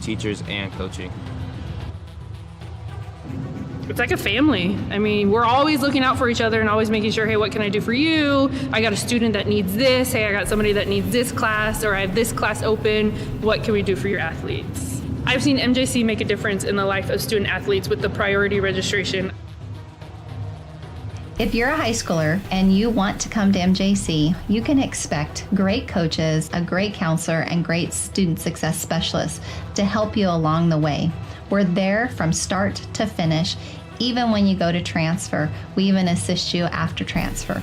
teachers and coaching. It's like a family. I mean, we're always looking out for each other and always making sure, hey, what can I do for you? I got a student that needs this. Hey, I got somebody that needs this class, or I have this class open. What can we do for your athletes? I've seen MJC make a difference in the life of student athletes with the priority registration. If you're a high schooler and you want to come to MJC, you can expect great coaches, a great counselor, and great student success specialists to help you along the way. We're there from start to finish. Even when you go to transfer, we even assist you after transfer.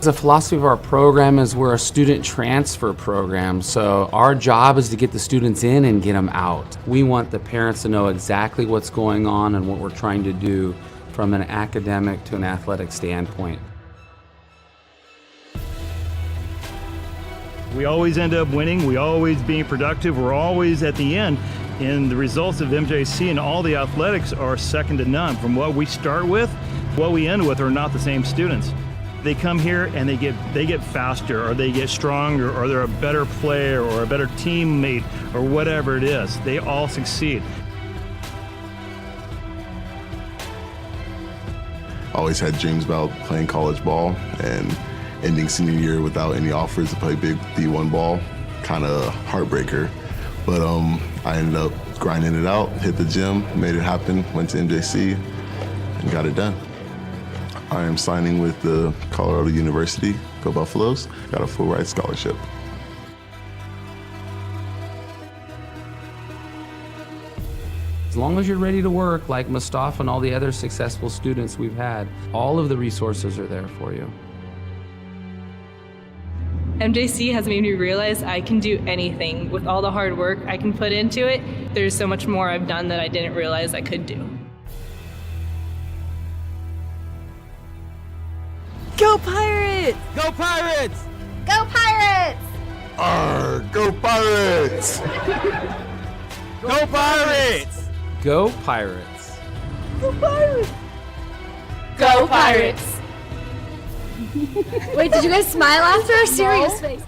The philosophy of our program is we're a student transfer program, so our job is to get the students in and get them out. We want the parents to know exactly what's going on and what we're trying to do from an academic to an athletic standpoint. We always end up winning, we always being productive, we're always at the end. And the results of MJC and all the athletics are second to none. From what we start with, what we end with are not the same students. They come here and they get faster, or they get stronger, or they're a better player or a better teammate, or whatever it is. They all succeed. Always had dreams about playing college ball, and ending senior year without any offers to play big D1 ball, kind of heartbreaker. But I ended up grinding it out, hit the gym, made it happen, went to MJC, and got it done. I am signing with the Colorado University, Go Buffaloes, got a full ride scholarship. As long as you're ready to work, like Mustafa and all the other successful students we've had, all of the resources are there for you. MJC has made me realize I can do anything. With all the hard work I can put into it, there's so much more I've done that I didn't realize I could do. Go Pirates! Go Pirates! Go Pirates! Arr, go Pirates! Go Pirates! Go Pirates! Go Pirates! Go Pirates! Wait, did you guys smile after a serious face?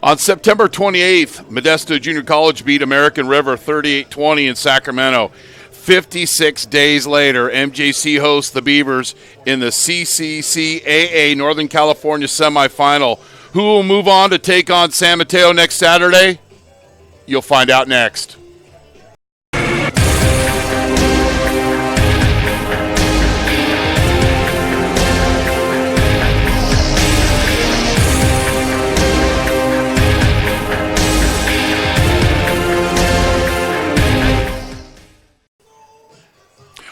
On September 28th, Modesto Junior College beat American River 38-20 in Sacramento. 56 days later, MJC hosts the Beavers in the CCCAA Northern California semifinal. Who will move on to take on San Mateo next Saturday? You'll find out next.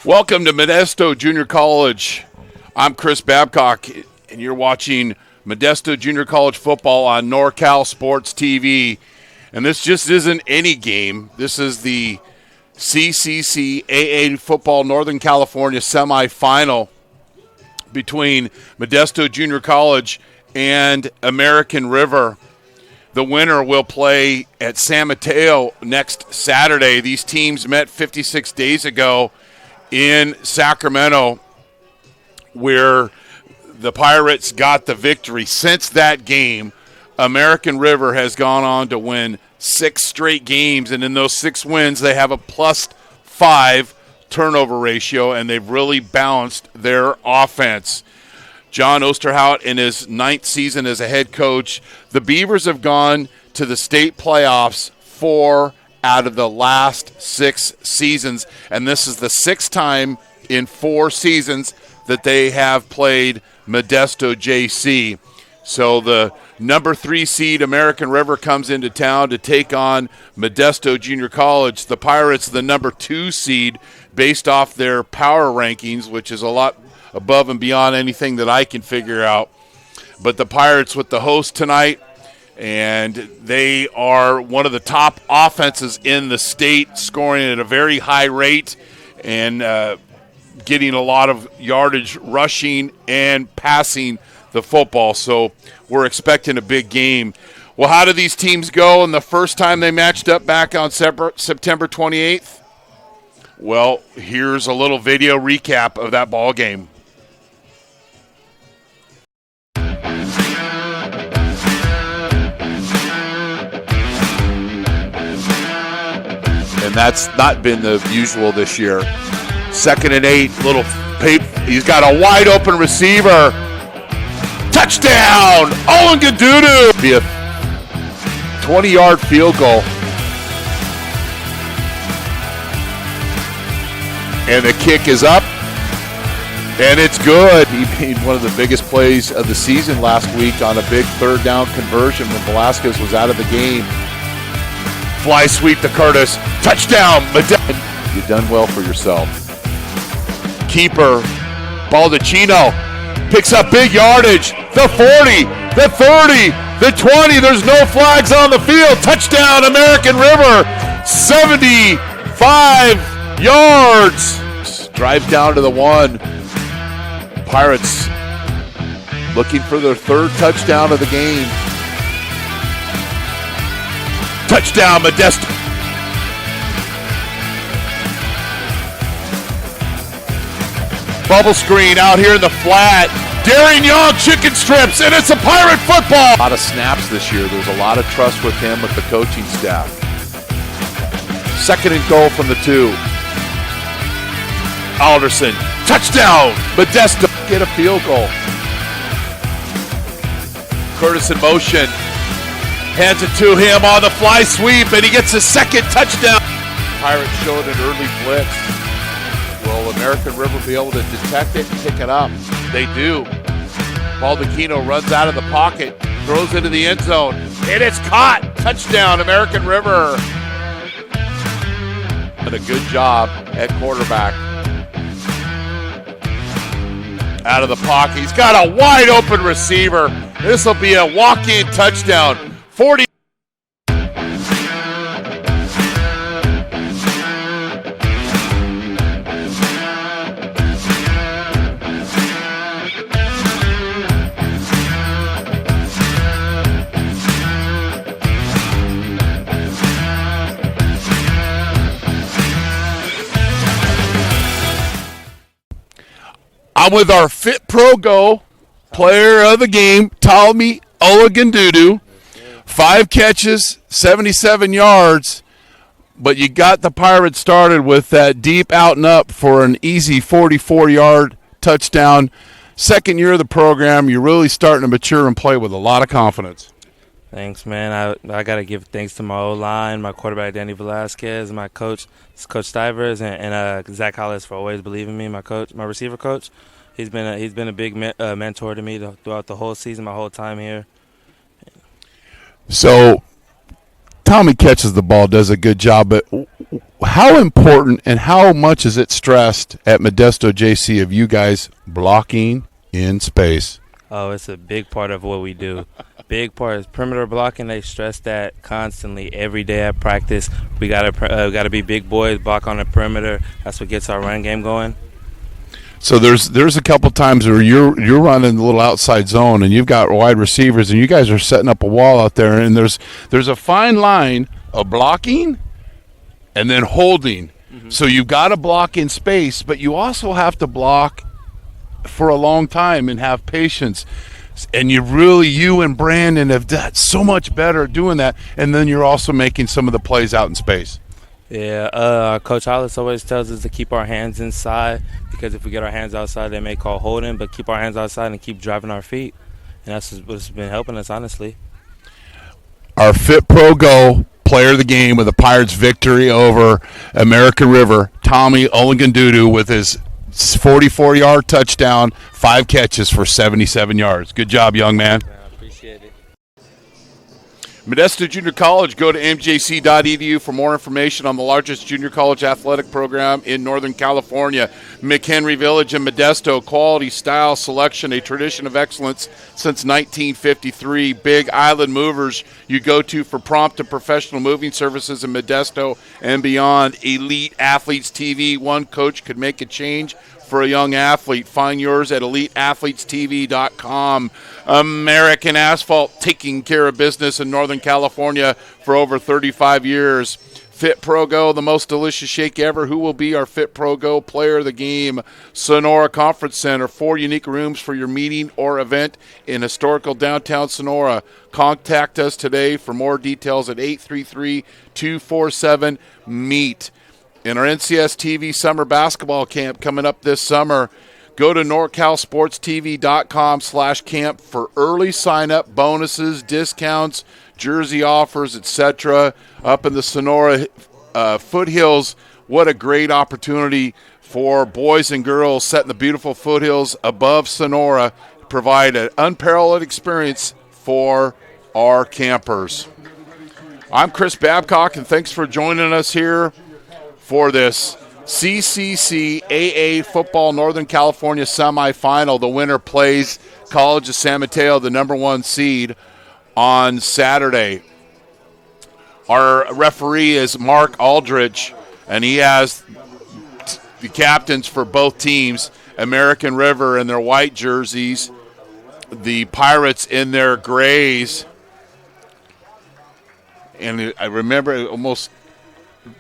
Welcome to Modesto Junior College. I'm Chris Babcock, and you're watching Modesto Junior College football on NorCal SportsTV. And this just isn't any game. This is the CCCAA Football Northern California semifinal between Modesto Junior College and American River. The winner will play at San Mateo next Saturday. These teams met 56 days ago in Sacramento, where the Pirates got the victory. Since that game, American River has gone on to win 6 straight games, and in those 6 wins, they have a +5 turnover ratio, and they've really balanced their offense. John Osterhout in his 9th season as a head coach. The Beavers have gone to the state playoffs 4 out of the last 6 seasons, and this is the 6th time in 4 seasons that they have played Modesto JC. So the number 3 seed American River comes into town to take on Modesto Junior College. The Pirates, the number 2 seed, based off their power rankings, which is a lot above and beyond anything that I can figure out. But the Pirates with the host tonight, and they are one of the top offenses in the state, scoring at a very high rate and getting a lot of yardage rushing and passing the football. So we're expecting a big game. Well, how did these teams go in the first time they matched up back on September 28th? Well, here's a little video recap of that ball game. And that's not been the usual this year. 2nd and 8, little pape. He's got a wide open receiver. Touchdown! Olengadudu! Be a 20-yard field goal. And the kick is up. And it's good. He made one of the biggest plays of the season last week on a big 3rd down conversion when Velasquez was out of the game. Fly sweep to Curtis. Touchdown! You've done well for yourself. Keeper. Baldacchino picks up big yardage. The 40, the 30, the 20. There's no flags on the field. Touchdown, American River. 75 yards. Drives down to the 1. Pirates looking for their 3rd touchdown of the game. Touchdown, Modesto. Bubble screen out here in the flat. Darian Young, chicken strips, and it's a Pirate football. A lot of snaps this year. There's a lot of trust with him, with the coaching staff. 2nd and goal from the 2. Alderson, touchdown, Modesto. Get a field goal. Curtis in motion. Hands it to him on the fly sweep, and he gets his 2nd touchdown. Pirates showed an early blitz. Will American River be able to detect it and pick it up? They do. Baldacchino runs out of the pocket, throws into the end zone, and it's caught. Touchdown, American River. And a good job at quarterback. Out of the pocket. He's got a wide open receiver. This will be a walk-in touchdown. 40. I'm with our FitPro GO player of the game, Tommy Olengadudu. 5 catches, 77 yards, but you got the Pirates started with that deep out and up for an easy 44-yard touchdown. 2nd year of the program, you're really starting to mature and play with a lot of confidence. Thanks, man. I got to give thanks to my O-line, my quarterback, Danny Velasquez, my coach, Coach Stivers, and Zach Hollis for always believing in me, my coach, my receiver coach. He's been a big mentor to me throughout the whole season, my whole time here. So Tommy catches the ball, does a good job, but how important and how much is it stressed at Modesto JC of you guys blocking in space? Oh, it's a big part of what we do. Big part is perimeter blocking. They stress that constantly every day at practice. We gotta be big boys, block on the perimeter. That's what gets our run game going. So there's a couple times where you're running the little outside zone and you've got wide receivers and you guys are setting up a wall out there, and there's a fine line of blocking and then holding. Mm-hmm. So you've got to block in space, but you also have to block for a long time and have patience. And you and Brandon have done so much better doing that, and then you're also making some of the plays out in space. Yeah, Coach Hollis always tells us to keep our hands inside, because if we get our hands outside, they may call holding, but keep our hands outside and keep driving our feet. And that's what's been helping us, honestly. Our FitPro GO player of the game with the Pirates' victory over American River, Tommy Olengadudu, with his 44-yard touchdown, 5 catches for 77 yards. Good job, young man. I appreciate it. Modesto Junior College, go to mjc.edu for more information on the largest junior college athletic program in Northern California. McHenry Village in Modesto, quality, style, selection, a tradition of excellence since 1953. Big Island Movers you go to for prompt and professional moving services in Modesto and beyond. Elite Athletes TV, one coach could make a change for a young athlete. Find yours at EliteAthletesTV.com. American Asphalt, taking care of business in Northern California for over 35 years. FitPro GO, the most delicious shake ever. Who will be our FitPro GO player of the game? Sonora Conference Center, 4 unique rooms for your meeting or event in historical downtown Sonora. Contact us today for more details at 833-247-MEET. In our NCS TV summer basketball camp coming up this summer, go to NorCalSportsTV.com/camp for early sign-up bonuses, discounts, jersey offers, etc. Up in the Sonora foothills. What a great opportunity for boys and girls set in the beautiful foothills above Sonora to provide an unparalleled experience for our campers. I'm Chris Babcock, and thanks for joining us here for this CCCAA Football Northern California semifinal. The winner plays College of San Mateo, the number 1 seed, on Saturday. Our referee is Mark Aldridge, and he has the captains for both teams, American River in their white jerseys, the Pirates in their grays. And I remember almost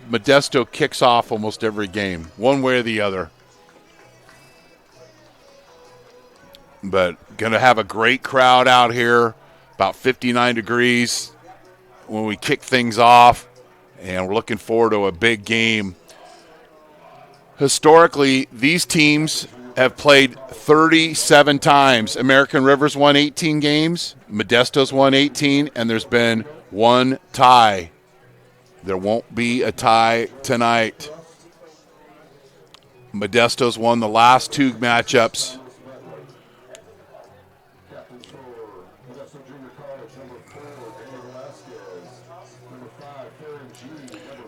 Modesto kicks off almost every game, one way or the other. But going to have a great crowd out here, about 59 degrees when we kick things off, and we're looking forward to a big game. Historically, these teams have played 37 times. American River's won 18 games, Modesto's won 18, and there's been one tie. There won't be a tie tonight. Modesto's won the last 2 matchups.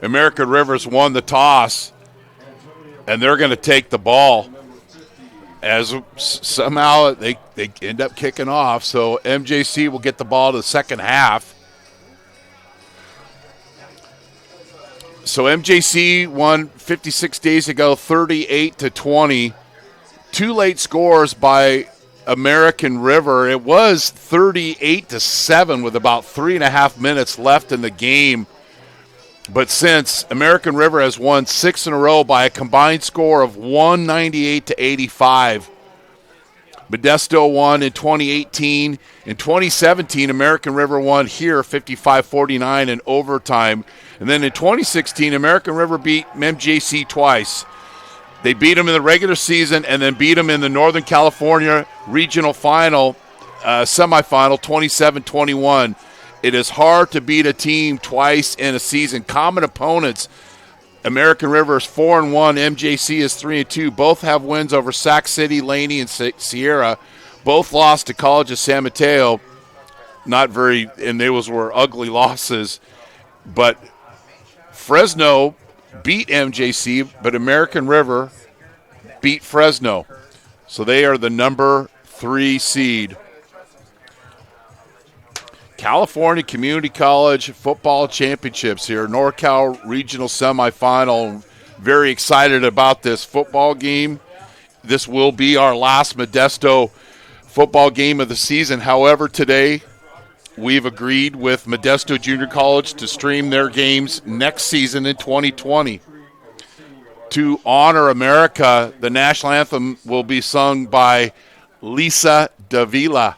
American River's won the toss, and they're going to take the ball. As somehow they end up kicking off, so MJC will get the ball to the second half. So MJC won 56 days ago, 38-20. 2 late scores by American River. It was 38-7 with about 3.5 minutes left in the game. But since American River has won 6 in a row by a combined score of 198-85. Modesto won in 2018. In 2017, American River won here 55-49 in overtime. And then in 2016, American River beat MJC twice. They beat them in the regular season and then beat them in the Northern California Regional Final, semifinal, 27-21. It is hard to beat a team twice in a season. Common opponents, American River is 4-1, MJC is 3-2. Both have wins over Sac City, Laney, and Sierra. Both lost to College of San Mateo. Not very, and those were ugly losses. But Fresno beat MJC, but American River beat Fresno. So they are the number 3 seed. California Community College Football Championships here, NorCal Regional Semifinal. Very excited about this football game. This will be our last Modesto football game of the season. However, today we've agreed with Modesto Junior College to stream their games next season in 2020. To honor America, the national anthem will be sung by Lisa Davila.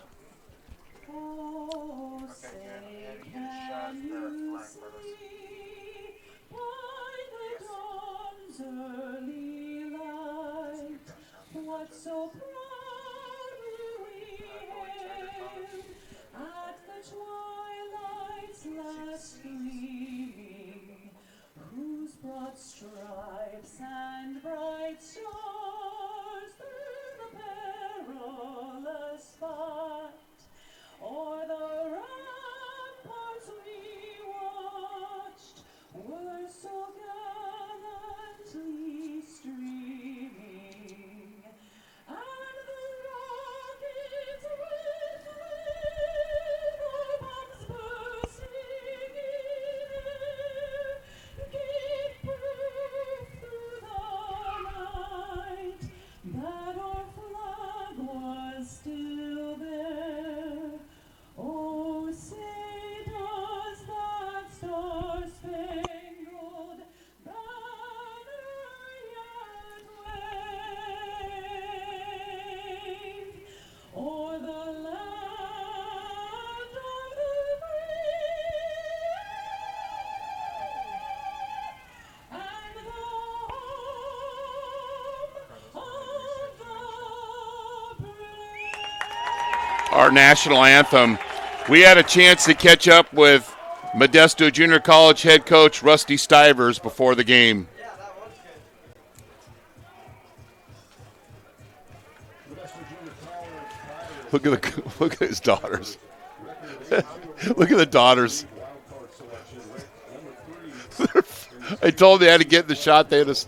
Broad stripes and bright stars through the perilous fight, o'er the ramparts we watched were so gallantly streaming, and the rockets with their bombs bursting in air gave proof our national anthem. We had a chance to catch up with Modesto Junior College head coach Rusty Stivers before the game. Look at his daughters. Look at the daughters. I told them they had to get in the shot. They had to.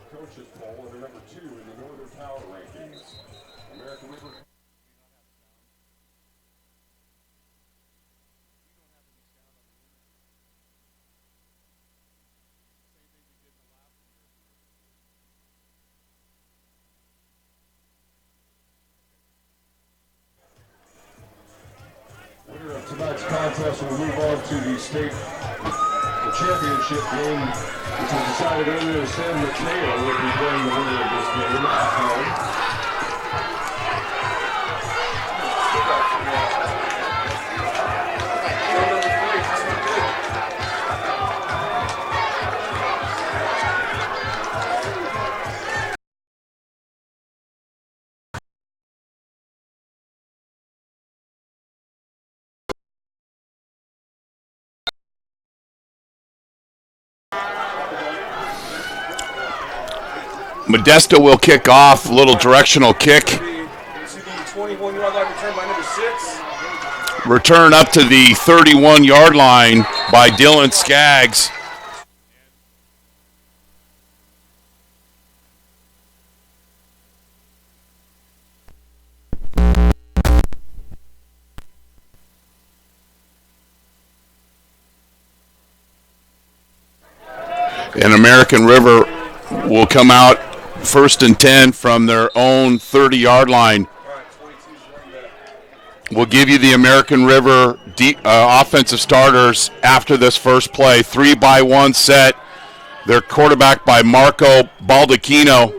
Tonight's contest will move on to the state championship game, which was decided earlier. San Mateo will be playing the winner of this game at home. Modesto will kick off, a little directional kick. 21-yard line return by number 6. Return up to the 31-yard line by Dylan Skaggs. And American River will come out 1st and 10 from their own 30-yard line. We'll give you the American River offensive starters after this first play. 3-by-1 set. They're quarterbacked by Marco Baldacchino.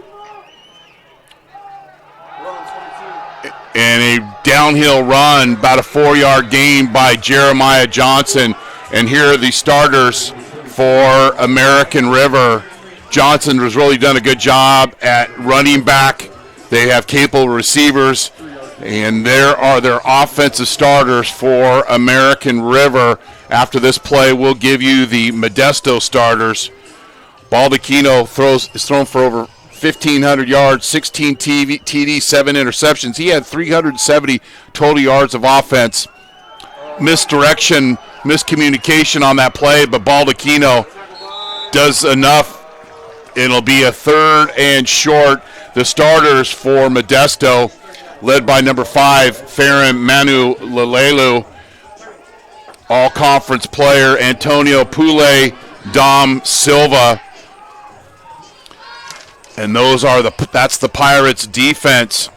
And a downhill run, about a 4-yard gain by Jeremiah Johnson. And here are the starters for American River. Johnson has really done a good job at running back. They have capable receivers, and there are their offensive starters for American River. After this play, we'll give you the Modesto starters. Baldacchino is thrown for over 1,500 yards, 16 TD, 7 interceptions. He had 370 total yards of offense. Misdirection, miscommunication on that play, but Baldacchino does enough. It'll be a 3rd and short. The starters for Modesto, led by number 5, Farron Manu Lalelu, all-conference player, Antonio Pule, Dom Silva. And that's the Pirates' defense.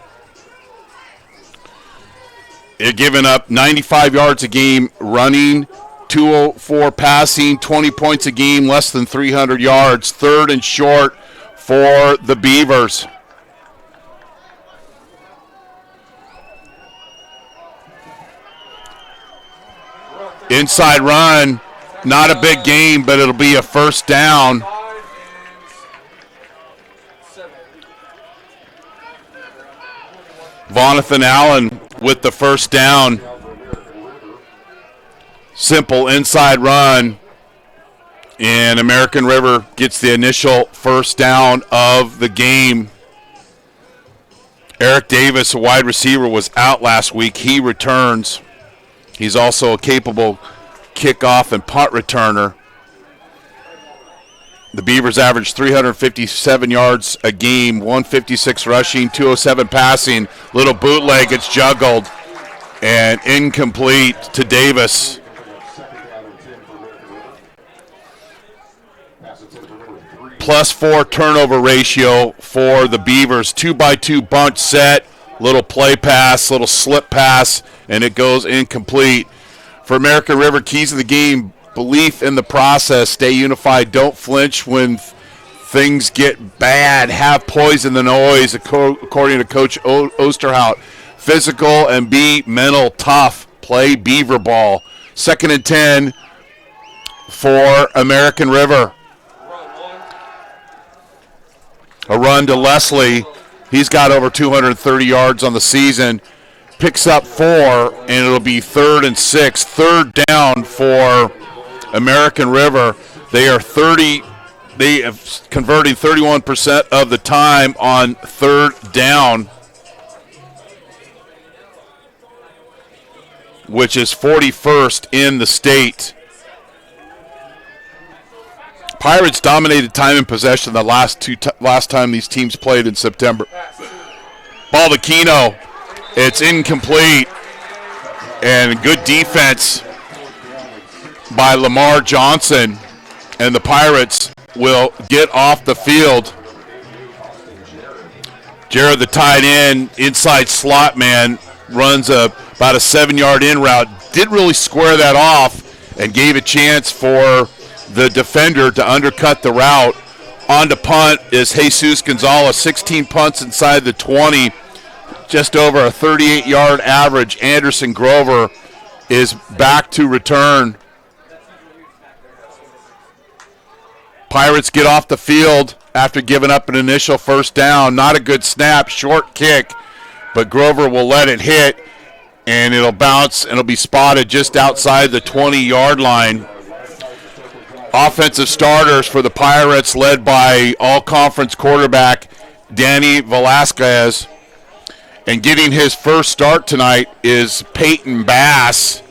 They're giving up 95 yards a game running, 204 passing, 20 points a game, less than 300 yards. 3rd and short for the Beavers. Inside run, not a big game, but it'll be a 1st down. Vonathan Allen with the 1st down. Simple inside run, and American River gets the initial 1st down of the game. Eric Davis, a wide receiver, was out last week. He returns. He's also a capable kickoff and punt returner. The Beavers average 357 yards a game, 156 rushing, 207 passing. Little bootleg gets juggled and incomplete to Davis. +4 turnover ratio for the Beavers. 2-by-2 bunch set, little play pass, little slip pass, and it goes incomplete. For American River, keys to the game: belief in the process, stay unified, don't flinch when things get bad, have poise in the noise, according to Coach Osterhout. Physical and be mental tough, play Beaver ball. 2nd and 10 for American River. A run to Leslie. He's got over 230 yards on the season. picks up 4, and it'll be 3rd and 6. Third down for American River. They are converting 31% of the time on 3rd down, which is 41st in the state. Pirates dominated time and possession the last time these teams played in September. Ball to Keno. It's incomplete. And good defense by Lamar Johnson. And the Pirates will get off the field. Jared, the tight end, inside slot man, runs about a 7-yard in route. Didn't really square that off and gave a chance for the defender to undercut the route. On to punt is Jesus Gonzalez. 16 punts inside the 20, just over a 38-yard average. Anderson Grover is back to return. Pirates get off the field after giving up an initial first down. Not a good snap, short kick, but Grover will let it hit, and it'll bounce, and it'll be spotted just outside the 20-yard line. Offensive starters for the Pirates, led by all-conference quarterback Danny Velasquez. And getting his first start tonight is Peyton Bass,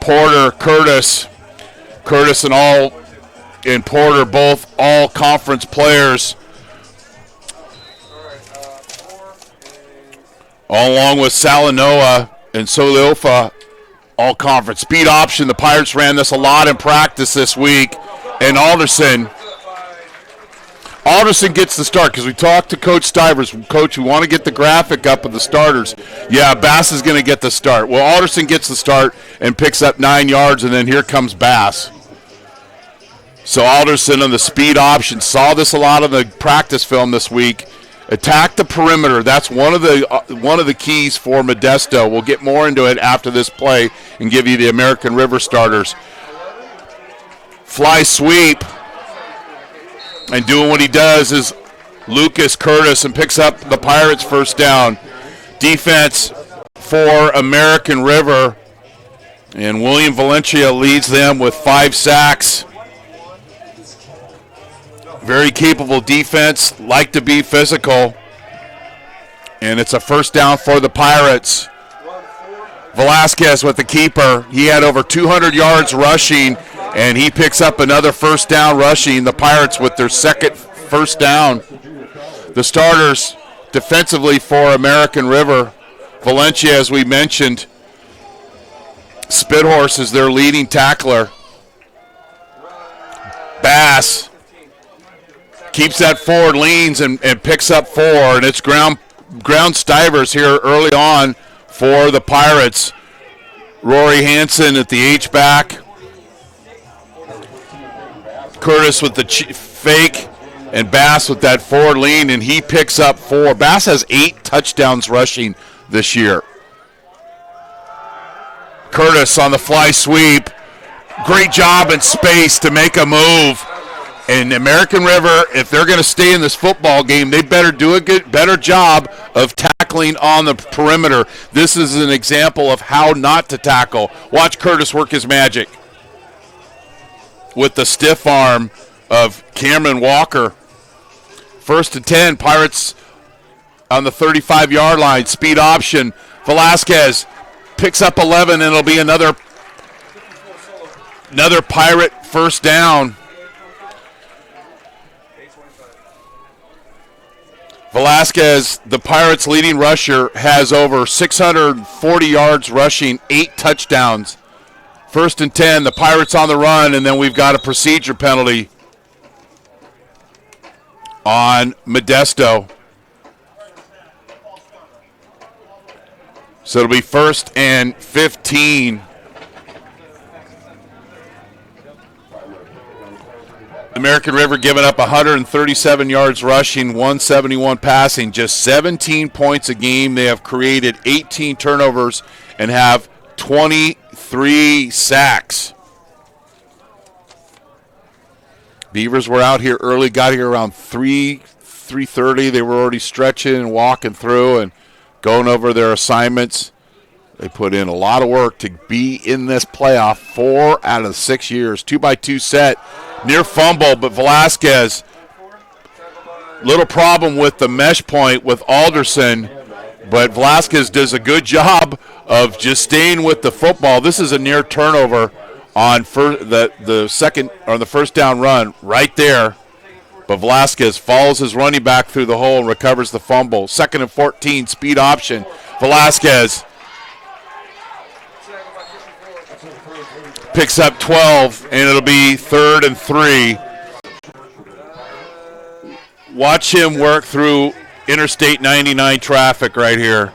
Porter, Curtis and Porter, both all-conference players, along with Salanoa and Soliofa, all-conference. Speed option, the Pirates ran this a lot in practice this week. And Alderson gets the start, because we talked to Coach Stivers. Coach, we want to get the graphic up of the starters. Yeah, Bass is going to get the start. Well, Alderson gets the start and picks up 9 yards, and then here comes Bass. So Alderson on the speed option, saw this a lot on the practice film this week. Attack the perimeter. That's one of the keys for Modesto. We'll get more into it after this play and give you the American River starters. Fly sweep, and doing what he does is Lucas Curtis, and picks up the Pirates' first down. Defense for American River, and William Valencia leads them with 5 sacks. Very capable defense, like to be physical, and it's a first down for the Pirates. Velasquez with the keeper. He had over 200 yards rushing, and he picks up another first down rushing. The Pirates with their second first down. The starters defensively for American River, Valencia, as we mentioned. Spithorse is their leading tackler. Bass keeps that forward, leans, and picks up 4, and it's ground Stivers here early on for the Pirates. Rory Hansen at the H-back. Curtis with the fake, and Bass with that forward lean, and he picks up 4. Bass has 8 touchdowns rushing this year. Curtis on the fly sweep. Great job in space to make a move. And American River, if they're going to stay in this football game, they better do a better job of tackling on the perimeter. This is an example of how not to tackle. Watch Curtis work his magic with the stiff arm of Cameron Walker. 1st and 10, Pirates on the 35-yard line. Speed option. Velasquez picks up 11, and it'll be another Pirate first down. Velasquez, the Pirates' leading rusher, has over 640 yards rushing, 8 touchdowns. 1st and 10, the Pirates on the run, and then we've got a procedure penalty on Modesto. So it'll be 1st and 15. American River giving up 137 yards rushing, 171 passing, just 17 points a game. They have created 18 turnovers and have 23 sacks. Beavers were out here early, got here around 3:30. They were already stretching and walking through and going over their assignments. They put in a lot of work to be in this playoff 4 out of 6 years. 2-by-2 set, near fumble, but Velasquez, little problem with the mesh point with Alderson, but Velasquez does a good job of just staying with the football. This is a near turnover on the second or the first down run right there. But Velasquez follows his running back through the hole and recovers the fumble. 2nd and 14, speed option. Velasquez picks up 12, and it'll be 3rd and 3. Watch him work through Interstate 99 traffic right here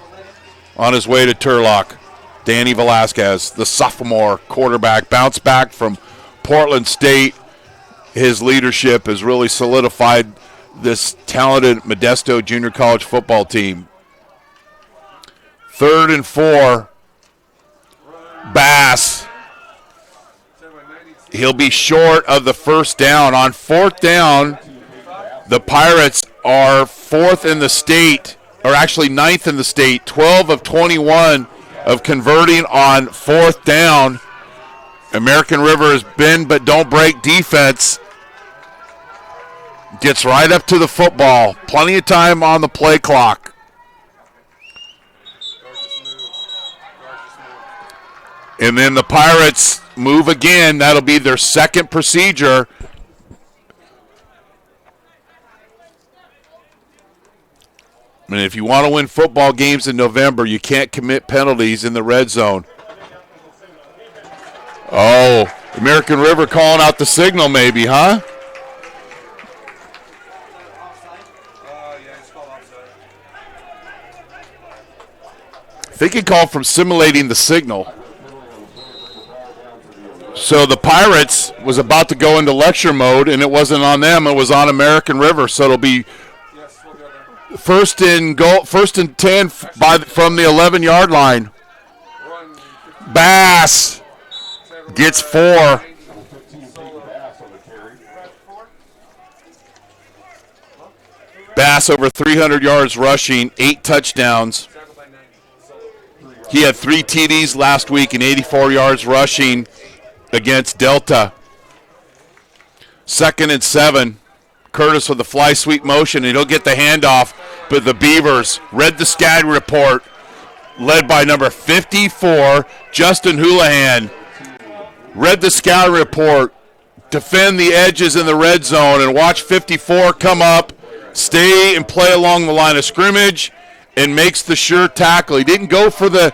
on his way to Turlock. Danny Velasquez, the sophomore quarterback, bounced back from Portland State. His leadership has really solidified this talented Modesto Junior College football team. 3rd and 4. Bass. He'll be short of the first down. On 4th down, the Pirates are 4th in the state, or actually 9th in the state, 12 of 21 of converting on 4th down. American River is bend but don't break defense. Gets right up to the football. Plenty of time on the play clock. And then the Pirates move again. That'll be their second procedure. And if you want to win football games in November, you can't commit penalties in the red zone. Oh, American River calling out the signal maybe, huh? I think he called from simulating the signal. So the Pirates was about to go into lecture mode, and it wasn't on them. It was on American River. So it'll be first and 10 from the 11-yard line. Bass gets 4. Bass over 300 yards rushing, 8 touchdowns. He had 3 TDs last week and 84 yards rushing against Delta. 2nd and 7. Curtis with the fly sweep motion, and he'll get the handoff. But the Beavers read the scat report, led by number 54, Justin Houlihan. Read the scout report, defend the edges in the red zone, and watch 54 come up, stay and play along the line of scrimmage, and makes the sure tackle. He didn't go for the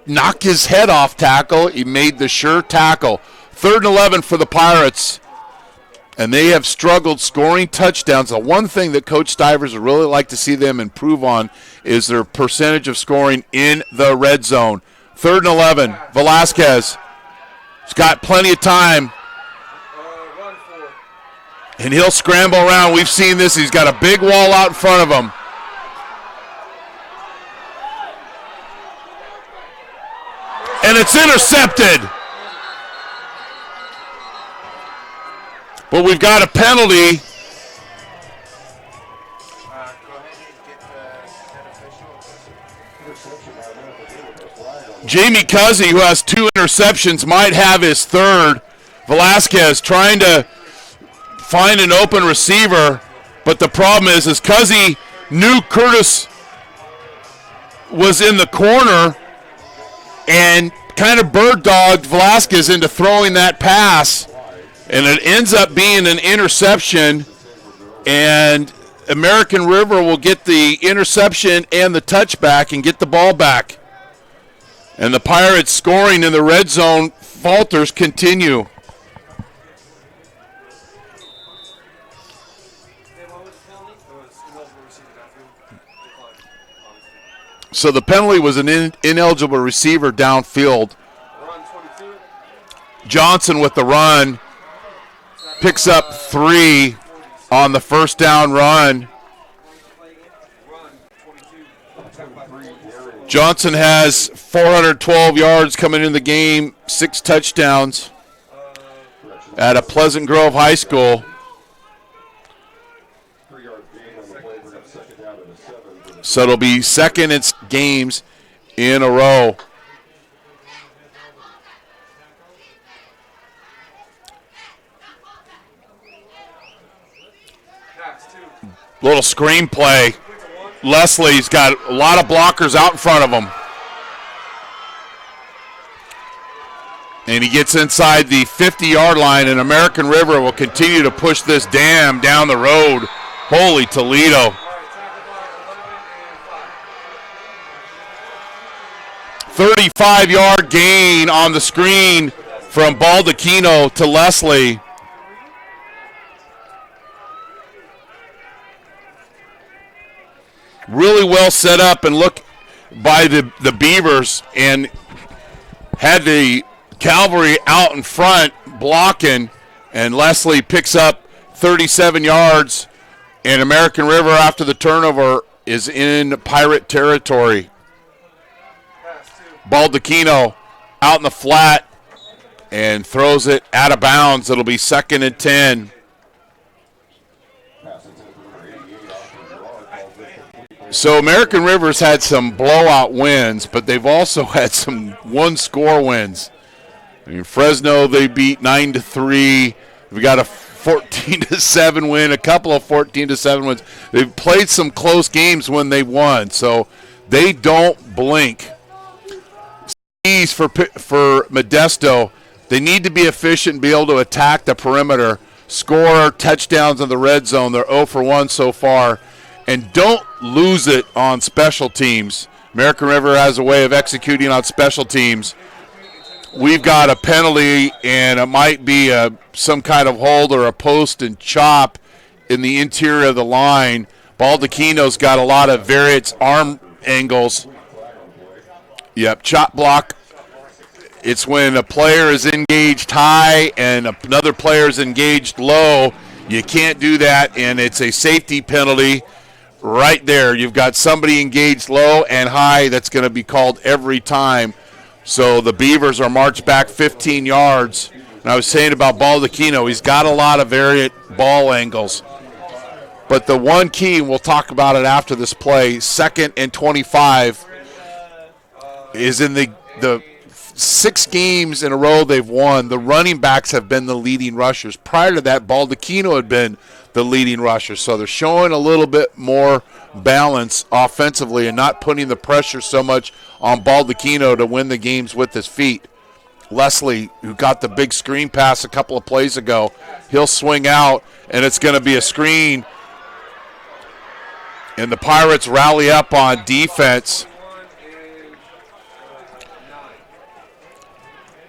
knock his head off tackle. He made the sure tackle. 3rd and 11 for the Pirates. And they have struggled scoring touchdowns. The one thing that Coach Stivers would really like to see them improve on is their percentage of scoring in the red zone. 3rd and 11. Velasquez has got plenty of time. And he'll scramble around. We've seen this. He's got a big wall out in front of him. And it's intercepted. But we've got a penalty. Jamie Cuzzy, who has 2 interceptions, might have his 3rd. Velasquez trying to find an open receiver, but the problem is Cuzzy knew Curtis was in the corner and kind of bird-dogged Velasquez into throwing that pass. And it ends up being an interception, and American River will get the interception and the touchback and get the ball back. And the Pirates scoring in the red zone falters continue. So the penalty was an ineligible receiver downfield. Johnson with the run. Picks up 3 on the first down run. Johnson has 412 yards coming in the game, 6 touchdowns at a Pleasant Grove High School. So it'll be second games in a row. Little screenplay. Leslie's got a lot of blockers out in front of him. And he gets inside the 50-yard line, and American River will continue to push this dam down the road. Holy Toledo. 35-yard gain on the screen from Baldacchino to Leslie. Really well set up and look by the Beavers, and had the Cavalry out in front blocking, and Leslie picks up 37 yards, and American River after the turnover is in Pirate territory. Baldacchino out in the flat and throws it out of bounds. It'll be 2nd and 10. So American River's had some blowout wins, but they've also had some one-score wins. I mean, Fresno they beat 9-3. We got a 14-7 win, a couple of 14-7 wins. They've played some close games when they won, so they don't blink. For Modesto, they need to be efficient and be able to attack the perimeter, score touchdowns in the red zone. They're 0 for 1 so far. And don't lose it on special teams. American River has a way of executing on special teams. We've got a penalty, and it might be some kind of hold or a post and chop in the interior of the line. Baldacchino's got a lot of various arm angles. Yep, chop block. It's when a player is engaged high and another player is engaged low. You can't do that, and it's a safety penalty. Right there, you've got somebody engaged low and high that's going to be called every time. So the Beavers are marched back 15 yards. And I was saying about Baldacchino, he's got a lot of variant ball angles. But the one key, and we'll talk about it after this play, 2nd and 25, is in the 6 games in a row they've won. The running backs have been the leading rushers. Prior to that, Baldacchino had been the leading rusher. So they're showing a little bit more balance offensively and not putting the pressure so much on Baldacchino to win the games with his feet. Leslie, who got the big screen pass a couple of plays ago, he'll swing out, and it's going to be a screen. And the Pirates rally up on defense.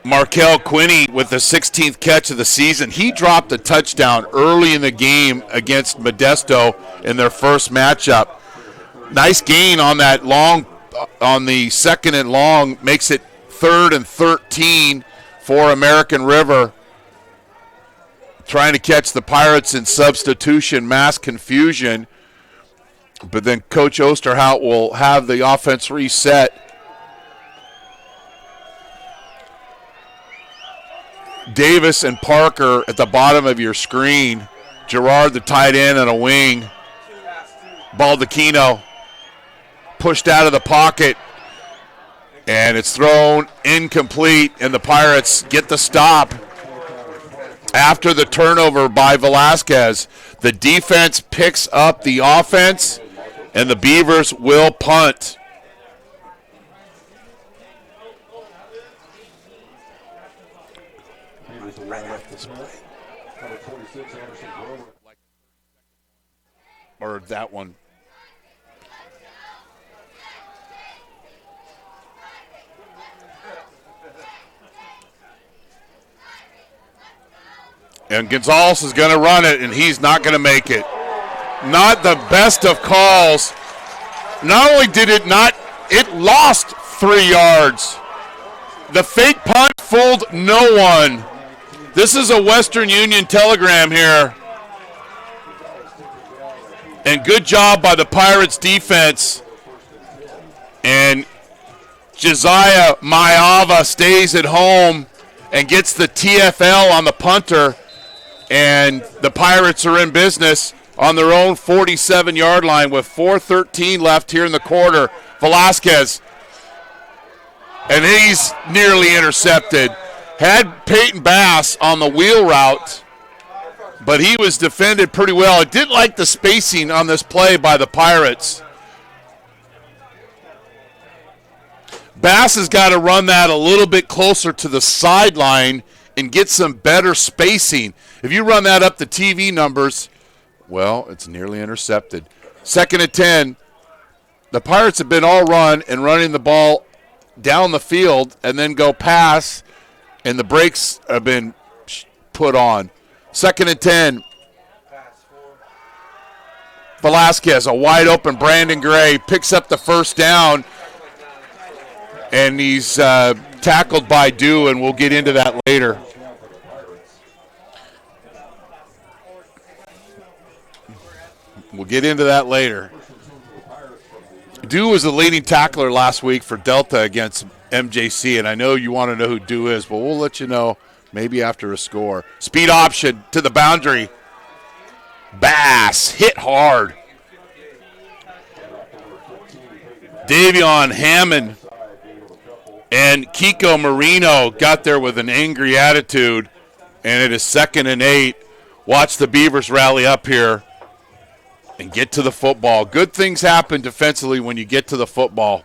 Markel Quinney with the 16th catch of the season. He dropped a touchdown early in the game against Modesto in their first matchup. Nice gain on that long, on the 2nd and long, makes it 3rd and 13 for American River. Trying to catch the Pirates in substitution, mass confusion. But then Coach Osterhout will have the offense reset. Davis and Parker at the bottom of your screen. Gerard, the tight end, and a wing. Baldacchino pushed out of the pocket, and it's thrown incomplete, and the Pirates get the stop after the turnover by Velasquez. The defense picks up the offense, and the Beavers will punt. Or that one. And Gonzalez is going to run it, and he's not going to make it. Not the best of calls. Not only did it not, it lost 3 yards. The fake punt fooled no one. This is a Western Union telegram here. And good job by the Pirates defense. And Josiah Maava stays at home and gets the TFL on the punter. And the Pirates are in business on their own 47-yard line with 4:13 left here in the quarter. Velasquez. And he's nearly intercepted. Had Peyton Bass on the wheel route. but he was defended pretty well. I didn't like the spacing on this play by the Pirates. Bass has got to run that a little bit closer to the sideline and get some better spacing. If you run that up the TV numbers, well, it's nearly intercepted. 2nd and 10. The Pirates have been all run and running the ball down the field and then go pass, and the brakes have been put on. 2nd and 10. Velasquez, a wide open Brandon Gray, picks up the first down, and he's tackled by Dew, and we'll get into that later. We'll get into that later. Dew was the leading tackler last week for Delta against MJC, and I know you want to know who Dew is, but we'll let you know maybe after a score. Speed option to the boundary. Bass hit hard. Davion Hammond and Kiko Marino got there with an angry attitude, and it is 2nd and 8. Watch the Beavers rally up here and get to the football. Good things happen defensively when you get to the football.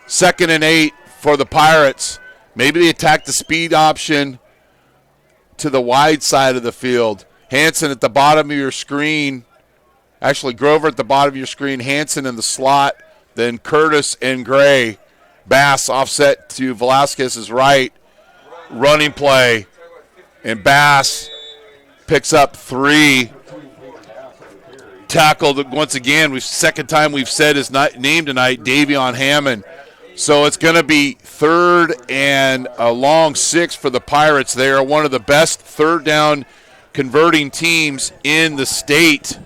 2nd and 8 for the Pirates. Maybe they attack the speed option to the wide side of the field. Hansen at the bottom of your screen. Actually, Grover at the bottom of your screen. Hansen in the slot. Then Curtis and Gray. Bass offset to Velasquez's right. Running play. And Bass picks up 3. Tackled once again. Second time we've said his name tonight, Davion Hammond. So it's going to be 3rd and a long 6 for the Pirates. They are one of the best third down converting teams in the state.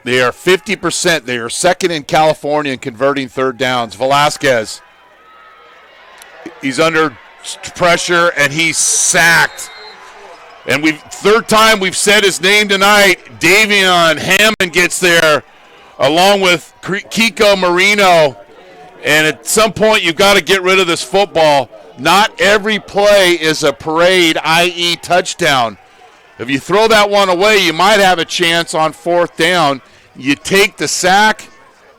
They are 50%. They are 2nd in California in converting third downs. Velasquez, he's under pressure, and he's sacked. And third time we've said his name tonight. Davion Hammond gets there along with Kiko Marino. And at some point you've got to get rid of this football. Not every play is a parade, i.e. touchdown. If you throw that one away, you might have a chance on 4th down. You take the sack,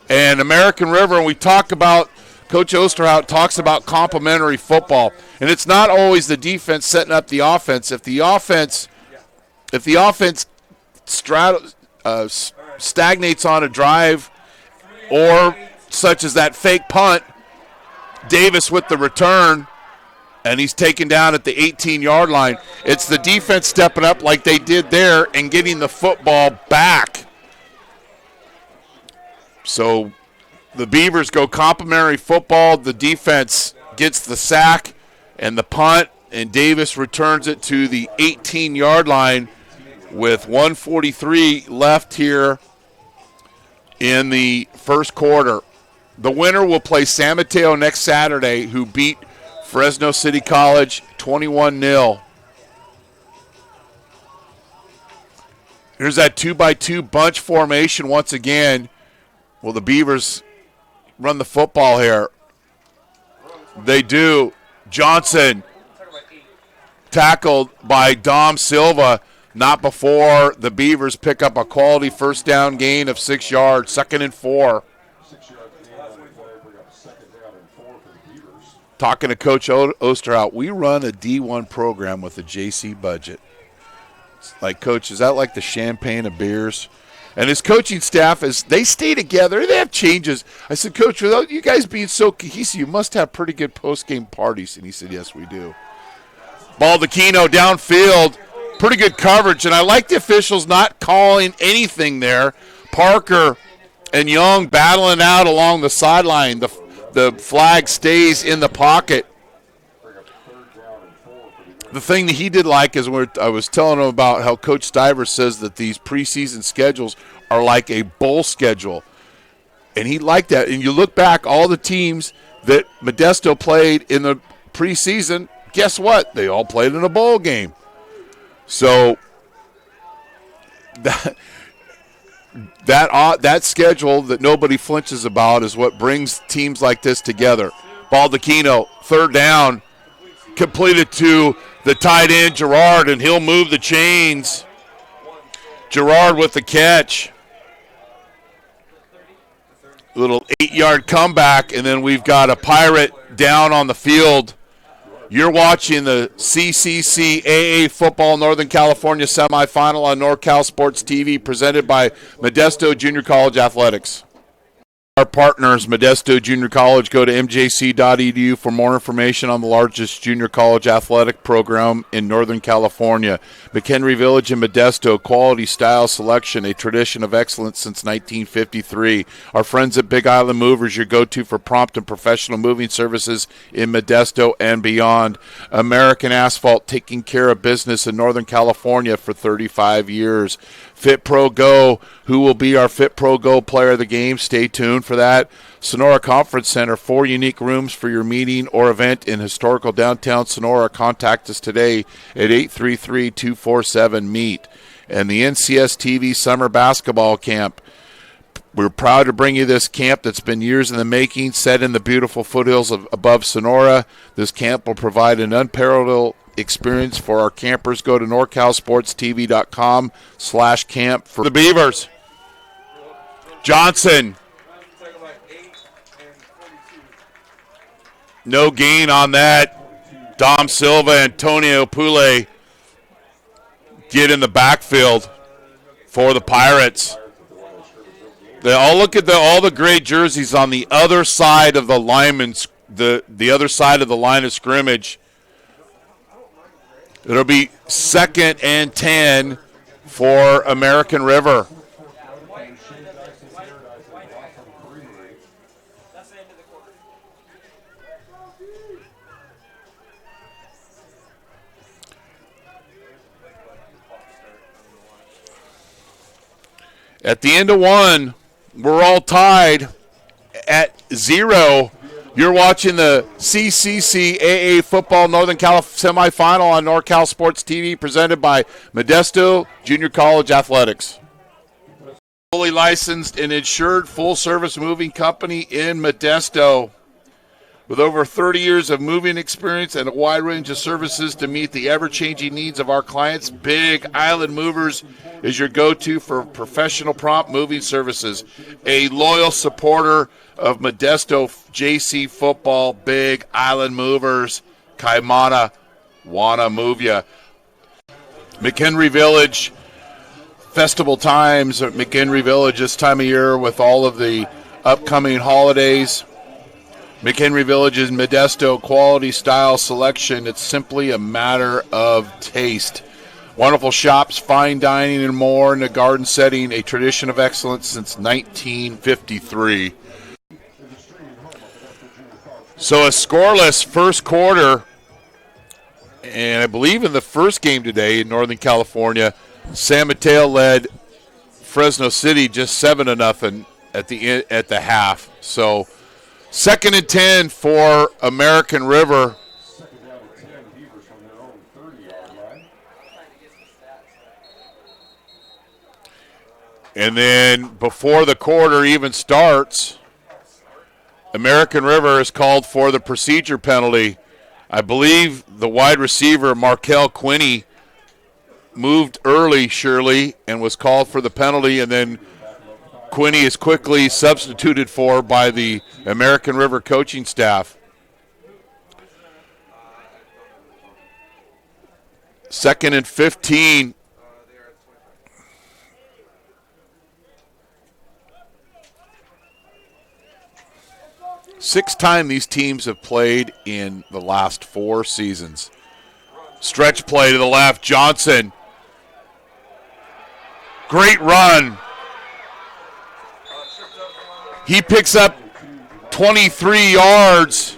and American River, and we talk about, Coach Osterhout talks about complementary football. And it's not always the defense setting up the offense. If the offense stagnates on a drive, or such as that fake punt, Davis with the return, and he's taken down at the 18-yard line. It's the defense stepping up like they did there and getting the football back. So the Beavers go complementary football. The defense gets the sack and the punt, and Davis returns it to the 18-yard line with 1:43 left here in the first quarter. The winner will play San Mateo next Saturday, who beat Fresno City College 21-0. Here's that 2-by-2 bunch formation once again. Will the Beavers run the football here? They do. Johnson tackled by Dom Silva. Not before the Beavers pick up a quality first down gain of 6 yards. 2nd and 4. Talking to Coach Osterhout, we run a D1 program with a JC budget. It's like, Coach, is that like the champagne of beers? And his coaching staff, they stay together. They have changes. I said, Coach, without you guys being so cohesive, you must have pretty good post-game parties. And he said, yes, we do. Baldacchino downfield. Pretty good coverage. And I like the officials not calling anything there. Parker and Young battling out along the sideline. The flag stays in the pocket. The thing that he did like is I was telling him about how Coach Stiver says that these preseason schedules are like a bowl schedule. And he liked that. And you look back, all the teams that Modesto played in the preseason, guess what? They all played in a bowl game. So that schedule that nobody flinches about is what brings teams like this together. Baldacchino, 3rd down. completed to the tight end, Gerard, and he'll move the chains. Gerard with the catch. Little 8-yard comeback, and then we've got a Pirate down on the field. You're watching the CCCAA Football Northern California semifinal on NorCal Sports TV, presented by Modesto Junior College Athletics. Our partners, Modesto Junior College, go to mjc.edu for more information on the largest junior college athletic program in Northern California. McHenry Village in Modesto, quality, style, selection, a tradition of excellence since 1953. Our friends at Big Island Movers, your go-to for prompt and professional moving services in Modesto and beyond. American Asphalt, taking care of business in Northern California for 35 years. FitPro GO, who will be our FitPro GO player of the game? Stay tuned for that. Sonora Conference Center, 4 unique rooms for your meeting or event in historical downtown Sonora. Contact us today at 833-247-MEET. And the NCS TV Summer Basketball Camp. We're proud to bring you this camp that's been years in the making, set in the beautiful foothills above Sonora. This camp will provide an unparalleled experience for our campers. Go to norcalsportstv.com/camp for the Beavers. Johnson. No gain on that. Dom Silva, Antonio Pule get in the backfield for the Pirates. They all look at all the gray jerseys on the other side of the lineman's the other side of the line of scrimmage. It'll be 2nd and 10 for American River. At the end of one, we're all tied at 0. You're watching the CCCAA Football Northern Cal semifinal on NorCal Sports TV, presented by Modesto Junior College Athletics. Fully licensed and insured full-service moving company in Modesto. With over 30 years of moving experience and a wide range of services to meet the ever-changing needs of our clients, Big Island Movers is your go-to for professional prompt moving services. A loyal supporter of Modesto JC football, Big Island Movers. Kaimana, wanna move ya. McHenry Village, festival times at McHenry Village this time of year with all of the upcoming holidays. McHenry Village is Modesto, quality, style, selection. It's simply a matter of taste. Wonderful shops, fine dining, and more in a garden setting, a tradition of excellence since 1953. So a scoreless first quarter, and I believe in the first game today in Northern California, San Mateo led Fresno City just 7-0 at the half. So 2nd and 10 for American River. And then before the quarter even starts, American River is called for the procedure penalty. I believe the wide receiver, Markel Quinney, moved early, surely, and was called for the penalty, and then Quinney is quickly substituted for by the American River coaching staff. 2nd and 15. Sixth time these teams have played in the last 4 seasons. Stretch play to the left, Johnson. Great run. He picks up 23 yards,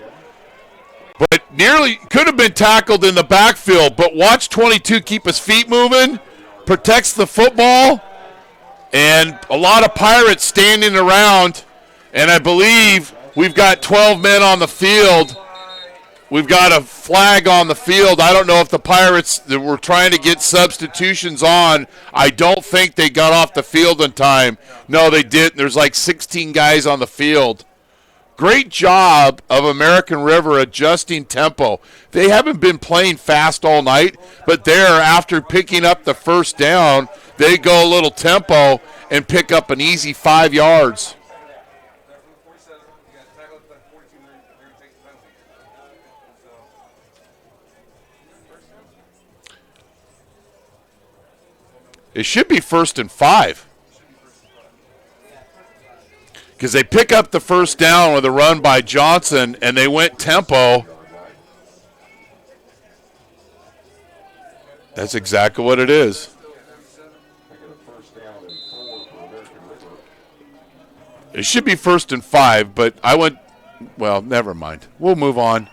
but nearly could have been tackled in the backfield. But watch 22 keep his feet moving, protects the football, and a lot of Pirates standing around. And I believe we've got 12 men on the field. We've got a flag on the field. I don't know if the Pirates were trying to get substitutions on. I don't think they got off the field in time. No, they didn't. There's like 16 guys on the field. Great job of American River adjusting tempo. They haven't been playing fast all night, but there, after picking up the first down, they go a little tempo and pick up an easy 5 yards. It should be 1st and 5. Because they pick up the first down with a run by Johnson, and they went tempo. That's exactly what it is. It should be 1st and 5, but I went, well, never mind. We'll move on.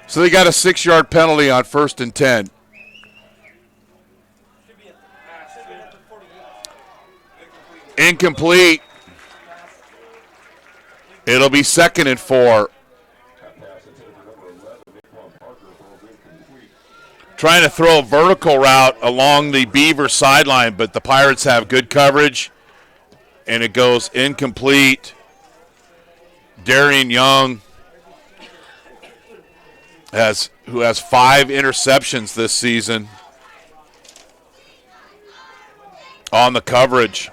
So they got a 6-yard penalty on 1st and 10. Incomplete. It'll be 2nd and 4. Trying to throw a vertical route along the Beaver sideline, but the Pirates have good coverage, and it goes incomplete. Darian Young, who has 5 interceptions this season, on the coverage.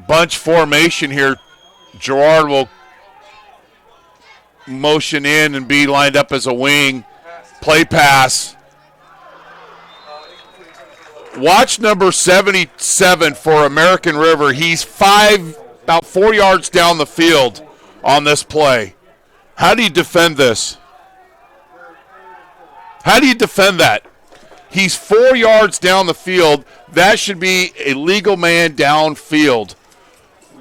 Bunch formation here. Gerard will motion in and be lined up as a wing. Play pass. Watch number 77 for American River. He's about 4 yards down the field on this play. How do you defend this? How do you defend that? He's 4 yards down the field. That should be a legal man downfield.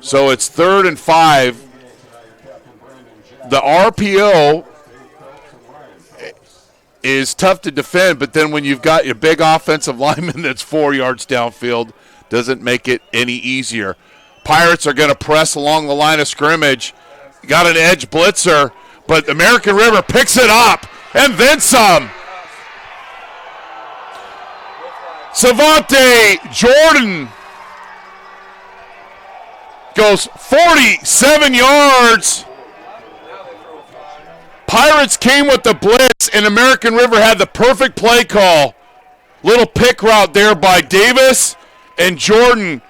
So it's 3rd and 5. The RPO is tough to defend, but then when you've got your big offensive lineman that's 4 yards downfield, doesn't make it any easier. Pirates are going to press along the line of scrimmage. Got an edge blitzer, but American River picks it up and then some. Savante Jordan goes 47 yards. Pirates came with the blitz, and American River had the perfect play call. Little pick route there by Davis, and Jordan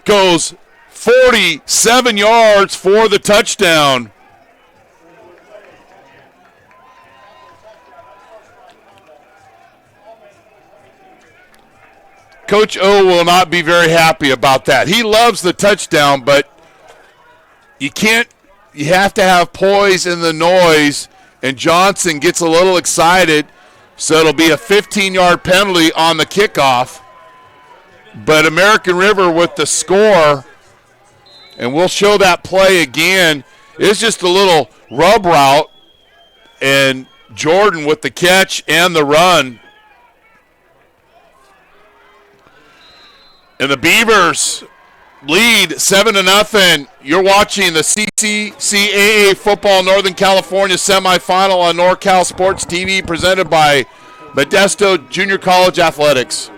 goes 47 yards for the touchdown. Coach O will not be very happy about that. He loves the touchdown, but you have to have poise in the noise, and Johnson gets a little excited, so it'll be a 15-yard penalty on the kickoff. But American River with the score, and we'll show that play again. It's just a little rub route, and Jordan with the catch and the run. And the Beavers lead 7-0. You're watching the CCCAA Football Northern California semifinal on NorCal Sports TV, presented by Modesto Junior College Athletics.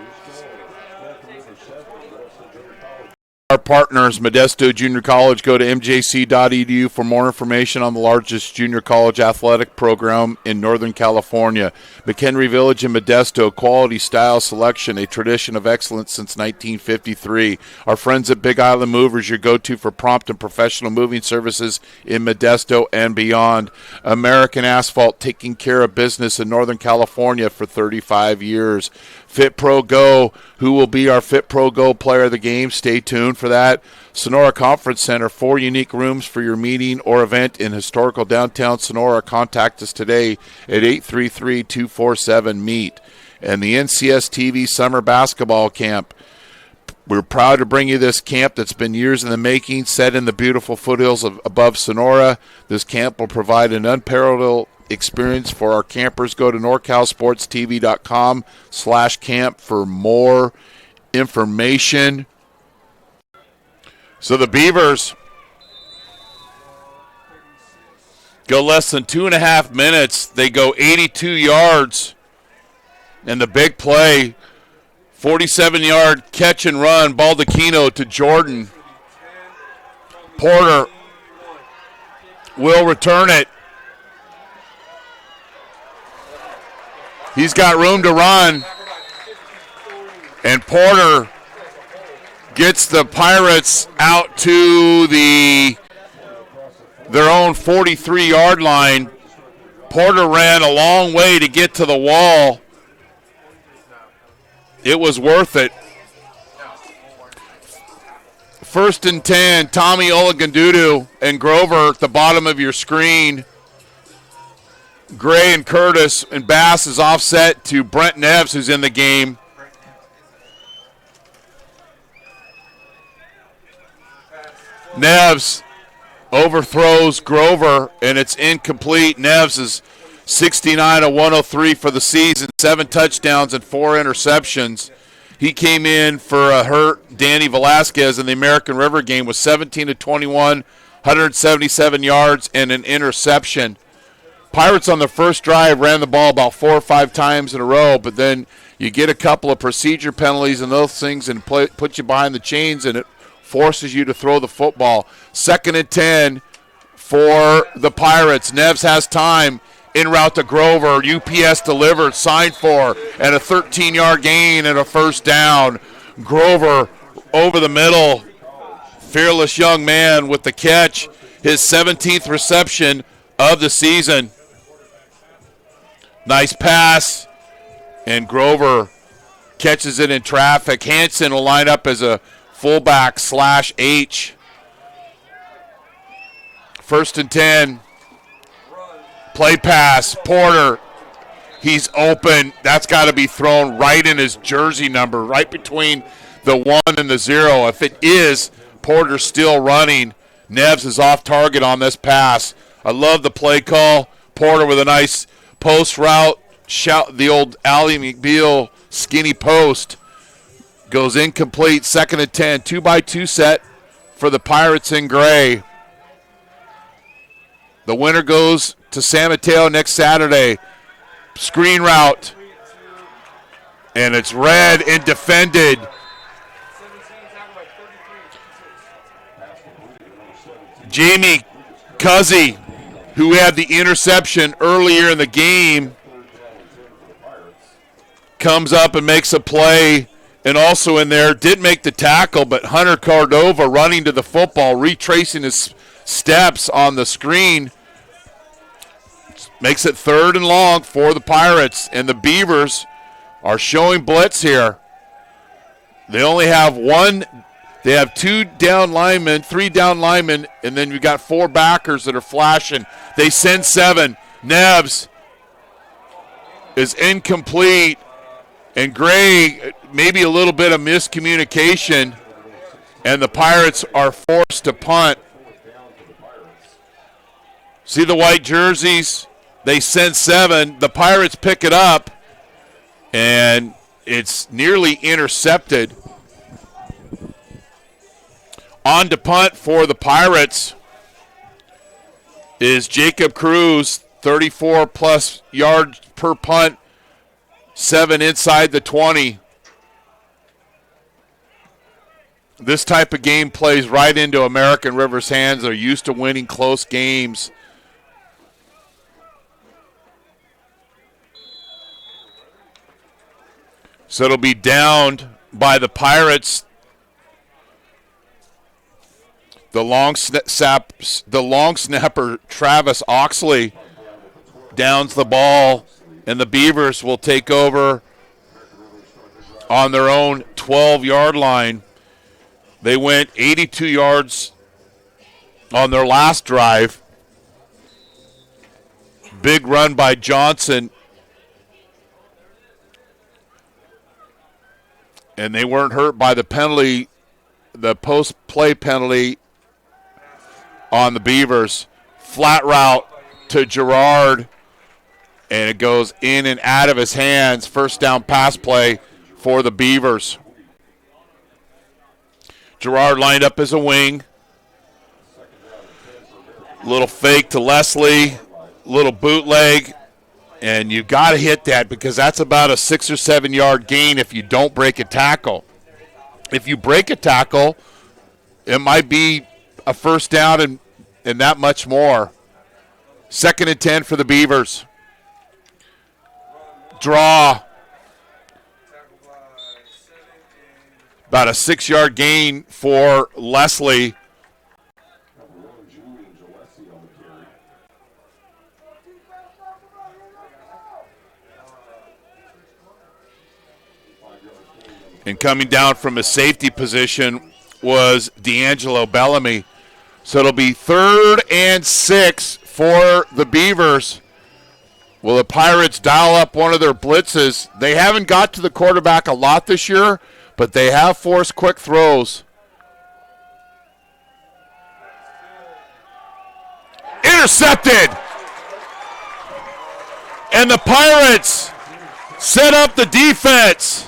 Our partners, Modesto Junior College. Go to mjc.edu for more information on the largest junior college athletic program in Northern California. McHenry Village in Modesto, quality, style, selection, a tradition of excellence since 1953. Our friends at Big Island Movers, your go-to for prompt and professional moving services in Modesto and beyond. American Asphalt, taking care of business in Northern California for 35 years. FitPro GO, who will be our FitPro GO player of the game? Stay tuned for that. Sonora Conference Center, 4 unique rooms for your meeting or event in historical downtown Sonora. Contact us today at 833-247-MEET. And the NCS TV Summer Basketball Camp. We're proud to bring you this camp that's been years in the making, set in the beautiful foothills above Sonora. This camp will provide an unparalleled experience for our campers. Go to norcalsportstv.com/camp for more information. So the Beavers go less than 2.5 minutes. They go 82 yards. And the big play 47-yard catch and run, Baldacchino to Jordan. Porter will return it. He's got room to run. And Porter gets the Pirates out to their own 43-yard line. Porter ran a long way to get to the wall. It was worth it. 1st and 10, Tommy Olagundudu and Grover at the bottom of your screen. Gray and Curtis, and Bass is offset to Brent Neves, who's in the game. Neves overthrows Grover, and it's incomplete. Neves is 69 of 103 for the season, 7 touchdowns and 4 interceptions. He came in for a hurt Danny Velasquez in the American River game with 17 of 21, 177 yards and an interception. Pirates on the first drive ran the ball about 4 or 5 times in a row, but then you get a couple of procedure penalties and those things and put you behind the chains, and it forces you to throw the football. 2nd and 10 for the Pirates. Neves has time. En route to Grover. UPS delivered, signed for, and a 13-yard gain and a first down. Grover over the middle. Fearless young man with the catch. His 17th reception of the season. Nice pass. And Grover catches it in traffic. Hanson will line up as a fullback / H. 1st and 10. Play pass. Porter. He's open. That's got to be thrown right in his jersey number, right between the 1 and the 0. If it is, Porter's still running. Neves is off target on this pass. I love the play call. Porter with a nice post route. Shout the old Allie McBeal skinny post. Goes incomplete. 2nd and 10. 2-by-2 set for the Pirates in gray. The winner goes to San Mateo next Saturday. Screen route. And it's read and defended. Jamie Cuzzy, who had the interception earlier in the game, comes up and makes a play. And also in there, did make the tackle, but Hunter Cordova running to the football, retracing his steps on the screen. Makes it 3rd and long for the Pirates, and the Beavers are showing blitz here. They only have one. They have 2 down linemen, 3 down linemen, and then you got 4 backers that are flashing. They send 7. Neves is incomplete, and Gray, maybe a little bit of miscommunication, and the Pirates are forced to punt. See the white jerseys? They send 7. The Pirates pick it up, and it's nearly intercepted. On to punt for the Pirates is Jacob Cruz, 34-plus yards per punt, 7 inside the 20. This type of game plays right into American River's hands. They're used to winning close games. So it'll be downed by the Pirates. The long snapper Travis Oxley downs the ball, and the Beavers will take over on their own 12-yard line. They went 82 yards on their last drive. Big run by Johnson. And they weren't hurt by the penalty, the post-play penalty on the Beavers. Flat route to Gerard, and it goes in and out of his hands. First down pass play for the Beavers. Gerard lined up as a wing. Little fake to Leslie, little bootleg, And you've got to hit that because that's about a 6 or 7 yard gain if you don't break a tackle. If you break a tackle, it might be a first down and that much more. 2nd and 10 for the Beavers. Draw. About a 6 yard gain for Leslie. And coming down from a safety position was D'Angelo Bellamy. So it'll be 3rd and 6 for the Beavers. Will the Pirates dial up one of their blitzes? They haven't got to the quarterback a lot this year, but they have forced quick throws. Intercepted! And the Pirates set up the defense.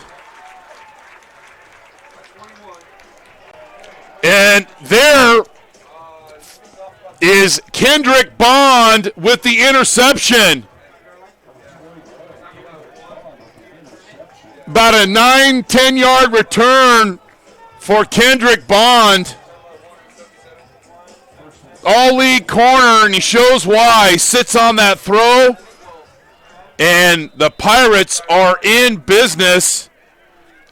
And there is Kendrick Bond with the interception. About a 9-10 yard return for Kendrick Bond. All league corner, and he shows why. Sits on that throw. And the Pirates are in business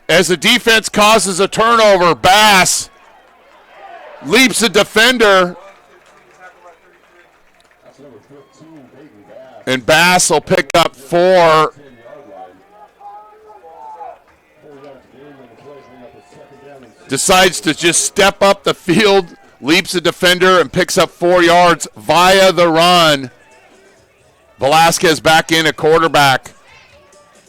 as the defense causes a turnover. Bass leaps a defender, and Bass will pick up 4. Decides to just step up the field, leaps a defender, and picks up 4 yards via the run. Velasquez back in at quarterback.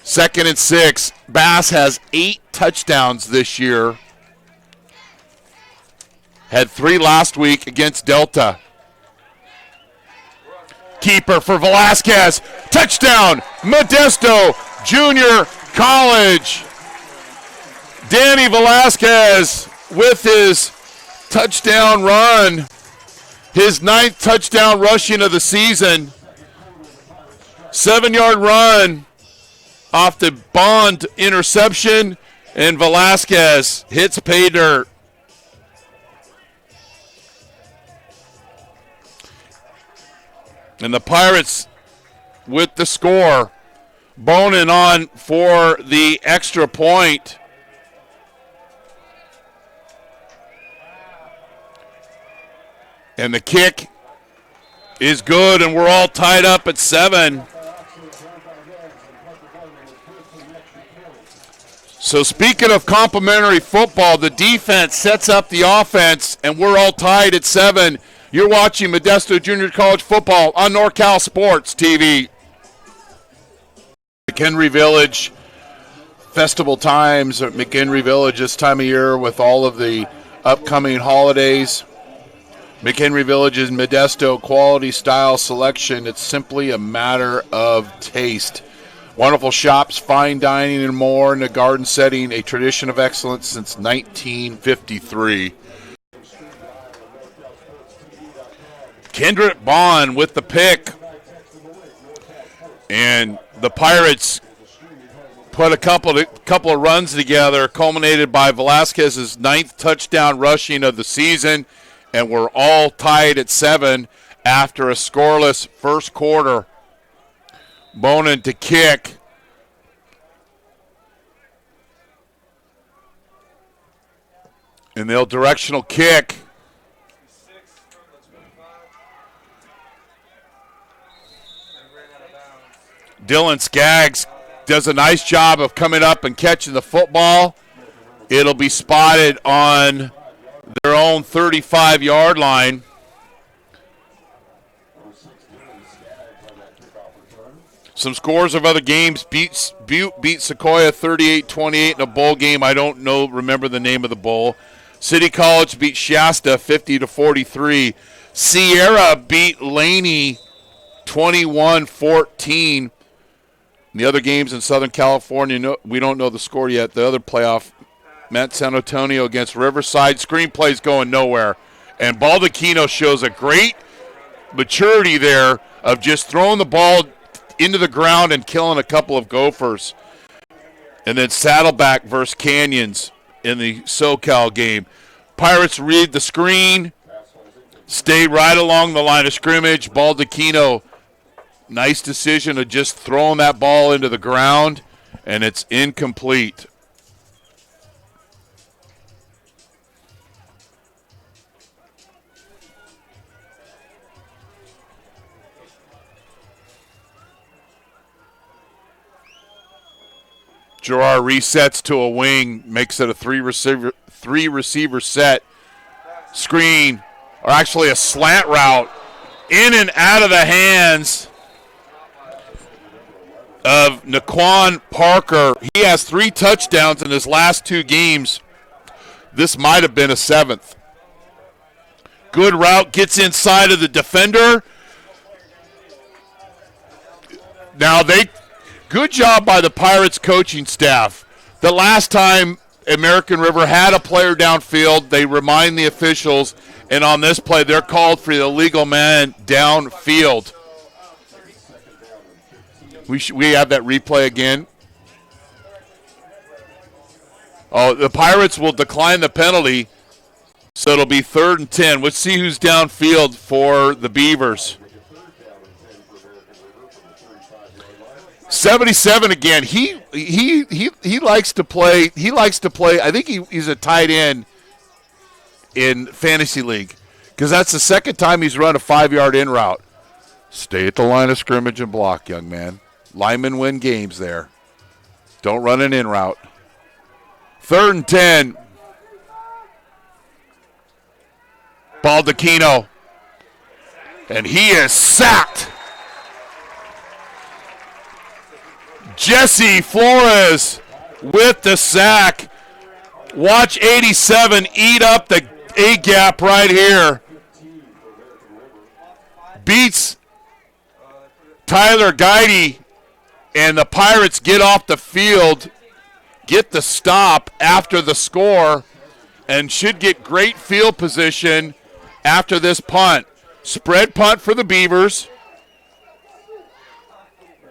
2nd and 6. Bass has 8 touchdowns this year. Had 3 last week against Delta. Keeper for Velasquez. Touchdown, Modesto Junior College. Danny Velasquez with his touchdown run. His 9th touchdown rushing of the season. 7-yard run off the Bond interception, and Velasquez hits pay dirt. And the Pirates with the score. Bonin on for the extra point. And the kick is good, and we're all tied up at 7. So speaking of complimentary football, the defense sets up the offense, and we're all tied at 7. You're watching Modesto Junior College football on NorCal Sports TV. McHenry Village, festival times at McHenry Village this time of year with all of the upcoming holidays. McHenry Village's Modesto quality style selection. It's simply a matter of taste. Wonderful shops, fine dining, and more in a garden setting, a tradition of excellence since 1953. Kendrick Bond with the pick. And the Pirates put a couple of runs together, culminated by Velasquez's 9th touchdown rushing of the season. And we're all tied at 7 after a scoreless first quarter. Bonin to kick. And they'll directional kick. Dylan Skaggs does a nice job of coming up and catching the football. It'll be spotted on their own 35-yard line. Some scores of other games. Butte beat Sequoia 38-28 in a bowl game. I don't remember the name of the bowl. City College beat Shasta 50-43. Sierra beat Laney 21-14. The other games in Southern California, we don't know the score yet. The other playoff, Mount San Antonio against Riverside. Screenplay's going nowhere. And Baldacchino shows a great maturity there of just throwing the ball into the ground and killing a couple of Gophers. And then Saddleback versus Canyons in the SoCal game. Pirates read the screen, stay right along the line of scrimmage. Baldacchino, nice decision of just throwing that ball into the ground, and it's incomplete. Gerard resets to a wing, makes it a three receiver set. Screen, or actually a slant route, in and out of the hands of Naquan Parker. He has 3 touchdowns in his last 2 games. This might have been a 7th. Good route, gets inside of the defender. Now good job by the Pirates coaching staff. The last time American River had a player downfield, they remind the officials, and on this play, they're called for the illegal man downfield. We have that replay again. Oh, the Pirates will decline the penalty, so it'll be 3rd and 10. Let's see who's downfield for the Beavers. 77 again. He likes to play. He likes to play. I think he's a tight end in fantasy league because that's the second time he's run a 5-yard in route. Stay at the line of scrimmage and block, young man. Linemen win games there. Don't run an in route. 3rd and 10. Baldacchino, and he is sacked. Jesse Flores with the sack. Watch 87 eat up the A-gap right here. Beats Tyler Guidey, and the Pirates get off the field, get the stop after the score, and should get great field position after this punt. Spread punt for the Beavers.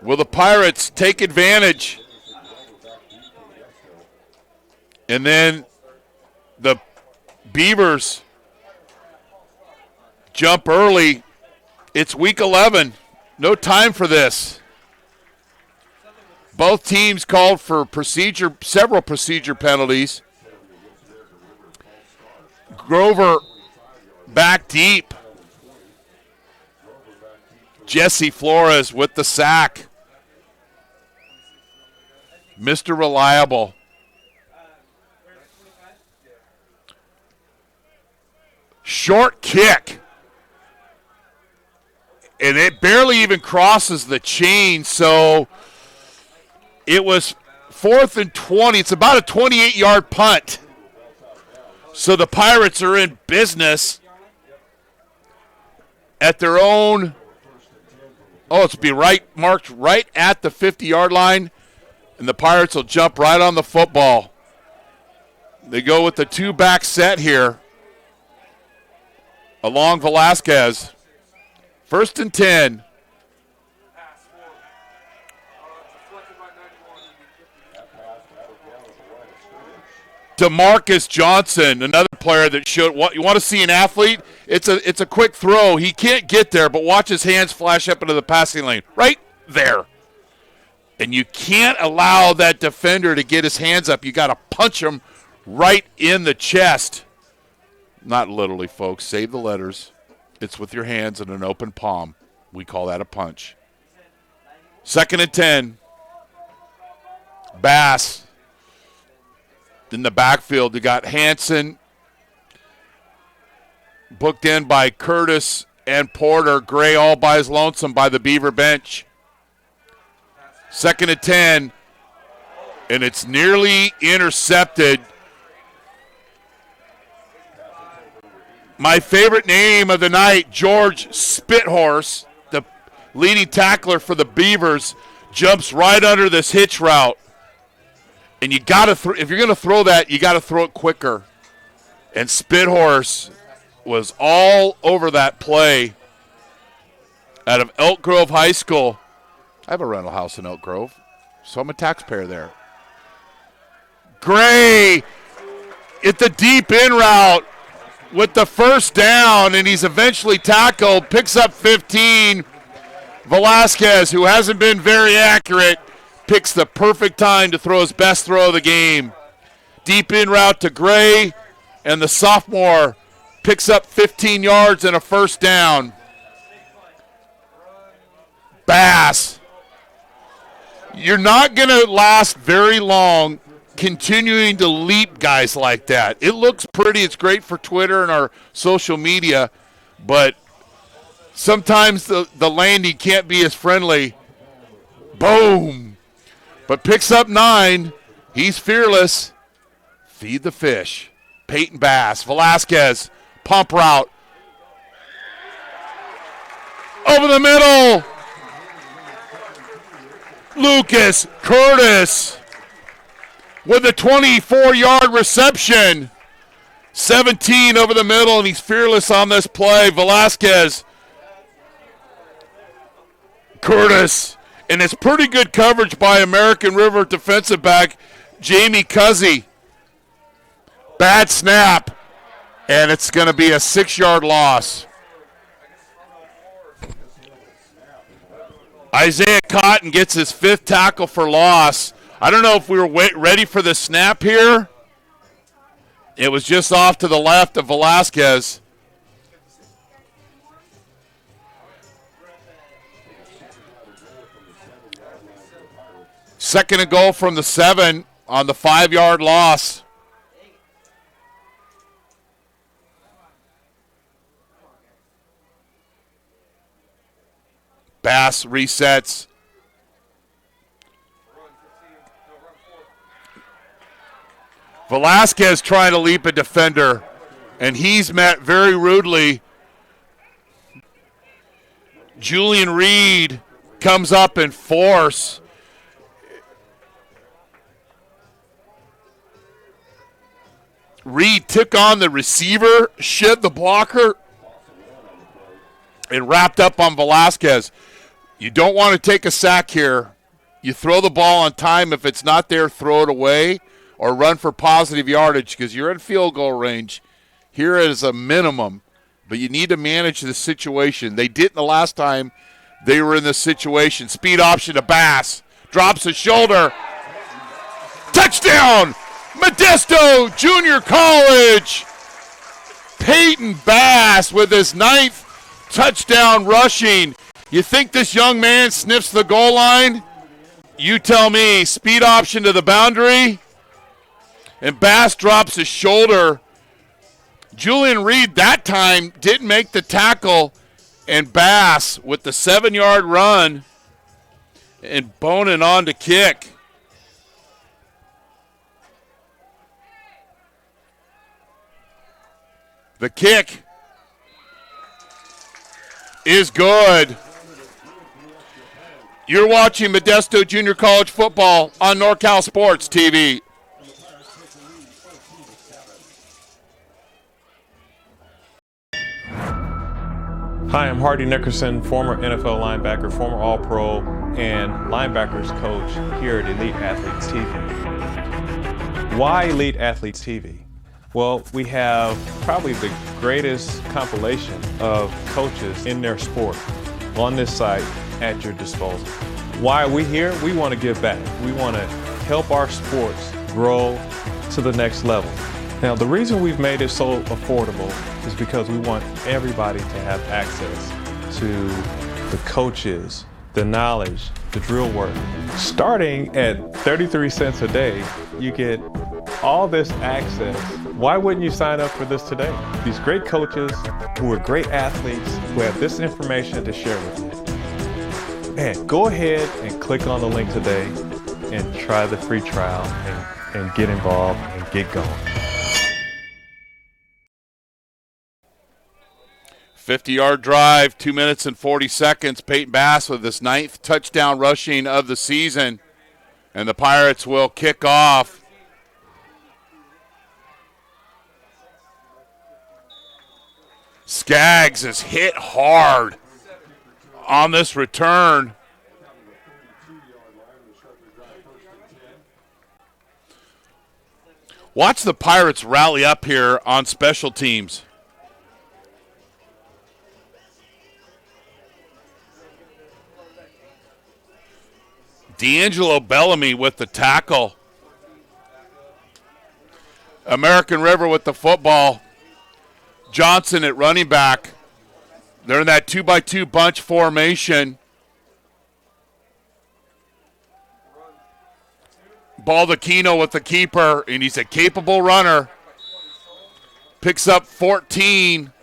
Will the Pirates take advantage? And then the Beavers jump early. It's week 11. No time for this. Both teams called for several procedure penalties. Grover back deep. Jesse Flores with the sack. Mr. Reliable. Short kick. And it barely even crosses the chain, so it was 4th and 20. It's about a 28-yard punt. So the Pirates are in business at their own. Oh, it's be marked right at the 50-yard line, and the Pirates will jump right on the football. They go with the 2-back set here along Velasquez. 1st and 10. DeMarcus Johnson, another player that showed. What you want to see an athlete? It's a quick throw. He can't get there, but watch his hands flash up into the passing lane. Right there. And you can't allow that defender to get his hands up. You got to punch him right in the chest. Not literally, folks. Save the letters. It's with your hands in an open palm. We call that a punch. 2nd and 10. Bass. In the backfield, you got Hanson. Booked in by Curtis and Porter. Gray all by his lonesome by the Beaver bench. 2nd and 10. And it's nearly intercepted. My favorite name of the night, George Spithorse, the leading tackler for the Beavers, jumps right under this hitch route. And you got to if you're going to throw that, you got to throw it quicker. And Spithorse was all over that play out of Elk Grove High School. I have a rental house in Oak Grove, so I'm a taxpayer there. Gray at the deep in route with the first down, and he's eventually tackled, picks up 15. Velasquez, who hasn't been very accurate, picks the perfect time to throw his best throw of the game. Deep in route to Gray, and the sophomore picks up 15 yards and a first down. Bass. You're not going to last very long continuing to leap guys like that. It looks pretty. It's great for Twitter and our social media, but sometimes the landing can't be as friendly. Boom. But picks up 9. He's fearless. Feed the fish. Peyton Bass. Velasquez. Pump route. Over the middle. Lucas Curtis with a 24-yard reception. 17 over the middle, and he's fearless on this play. Velasquez. Curtis. And it's pretty good coverage by American River defensive back Jamie Cuzzy. Bad snap, and it's going to be a 6-yard loss. Isaiah Cotton gets his 5th tackle for loss. I don't know if we were ready for the snap here. It was just off to the left of Velasquez. Second and goal from the 7 on the 5-yard loss. Bass resets. Velasquez trying to leap a defender, and he's met very rudely. Julian Reed comes up in force. Reed took on the receiver, shed the blocker, and wrapped up on Velasquez. You don't want to take a sack here. You throw the ball on time. If it's not there, throw it away or run for positive yardage because you're in field goal range. Here is a minimum, but you need to manage the situation. They didn't the last time they were in this situation. Speed option to Bass. Drops his shoulder. Touchdown! Modesto Junior College. Peyton Bass with his 9th touchdown rushing. You think this young man sniffs the goal line? You tell me. Speed option to the boundary. And Bass drops his shoulder. Julian Reed that time didn't make the tackle. And Bass with the 7-yard run and boning on to kick. The kick is good. You're watching Modesto Junior College football on NorCal Sports TV. Hi, I'm Hardy Nickerson, former NFL linebacker, former All-Pro, and linebackers coach here at Elite Athletes TV. Why Elite Athletes TV? Well, we have probably the greatest compilation of coaches in their sport on this site at your disposal. Why are we here? We want to give back. We want to help our sports grow to the next level. Now, the reason we've made it so affordable is because we want everybody to have access to the coaches, the knowledge, the drill work. Starting at 33 cents a day, you get all this access. Why wouldn't you sign up for this today? These great coaches who are great athletes who have this information to share with you. Man, go ahead and click on the link today and try the free trial and get involved and get going. 50-yard drive, 2 minutes and 40 seconds. Peyton Bass with his 9th touchdown rushing of the season. And the Pirates will kick off. Skaggs is hit hard on this return. Watch the Pirates rally up here on special teams. D'Angelo Bellamy with the tackle. American River with the football. Johnson at running back. They're in that 2x2 bunch formation. Baldacchino with the keeper, and he's a capable runner. Picks up 14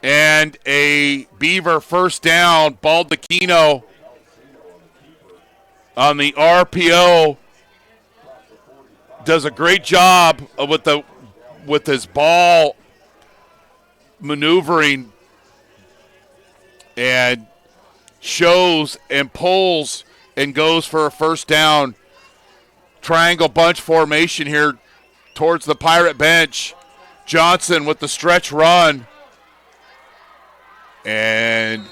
and a Beaver first down. Baldacchino on the RPO does a great job with his ball maneuvering and shows and pulls and goes for a first down. Triangle bunch formation here towards the Pirate bench. Johnson with the stretch run. And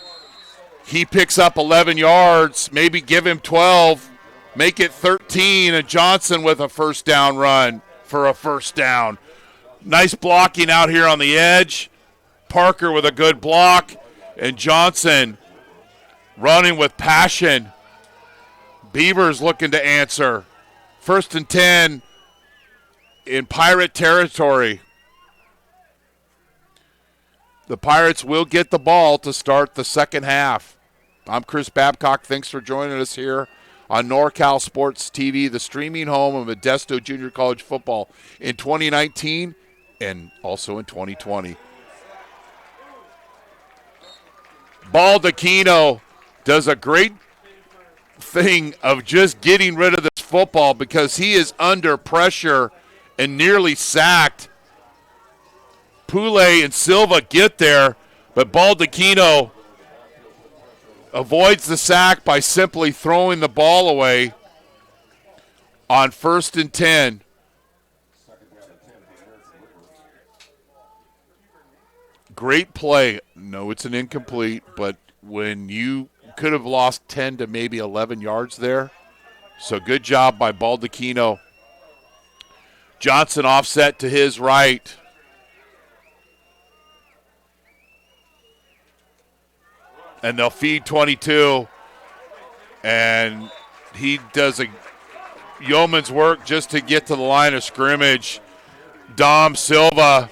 he picks up 11 yards, maybe give him 12, make it 13, and Johnson with a first down run for a first down. Nice blocking out here on the edge. Parker with a good block, and Johnson running with passion. Beavers looking to answer. 1st and 10 in Pirate territory. The Pirates will get the ball to start the second half. I'm Chris Babcock. Thanks for joining us here on NorCal Sports TV, the streaming home of Modesto Junior College football in 2019 and also in 2020. Baldacchino does a great thing of just getting rid of this football because he is under pressure and nearly sacked. Poulet and Silva get there, but Baldacchino avoids the sack by simply throwing the ball away on 1st and 10. Great play. No, it's an incomplete, but when you could have lost 10 to maybe 11 yards there. So good job by Baldacchino. Johnson offset to his right. And they'll feed 22. And he does a yeoman's work just to get to the line of scrimmage. Dom Silva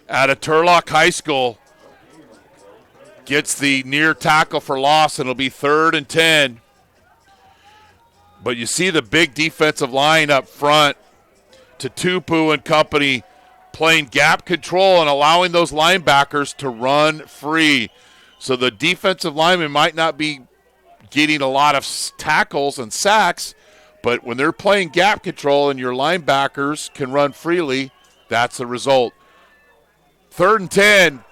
out of Turlock High School gets the near tackle for loss, and it'll be 3rd and 10. But you see the big defensive line up front to Tupu and company playing gap control and allowing those linebackers to run free. So the defensive lineman might not be getting a lot of tackles and sacks, but when they're playing gap control and your linebackers can run freely, that's the result. 3rd and 10,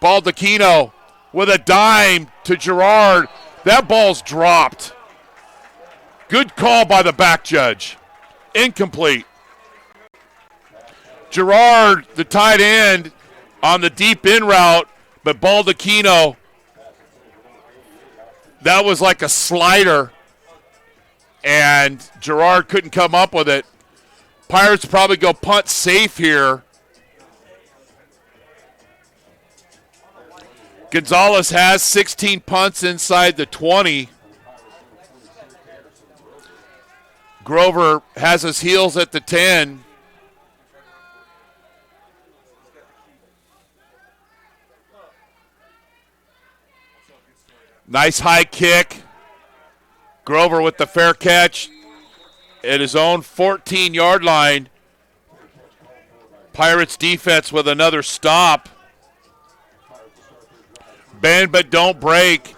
Baldacchino with a dime to Gerard. That ball's dropped. Good call by the back judge. Incomplete. Gerard, the tight end, on the deep in route, but Baldacchino, that was like a slider, and Gerard couldn't come up with it. Pirates probably go punt safe here. Gonzalez has 16 punts inside the 20. Grover has his heels at the 10. Nice high kick. Grover with the fair catch at his own 14-yard line. Pirates defense with another stop. Bend but don't break.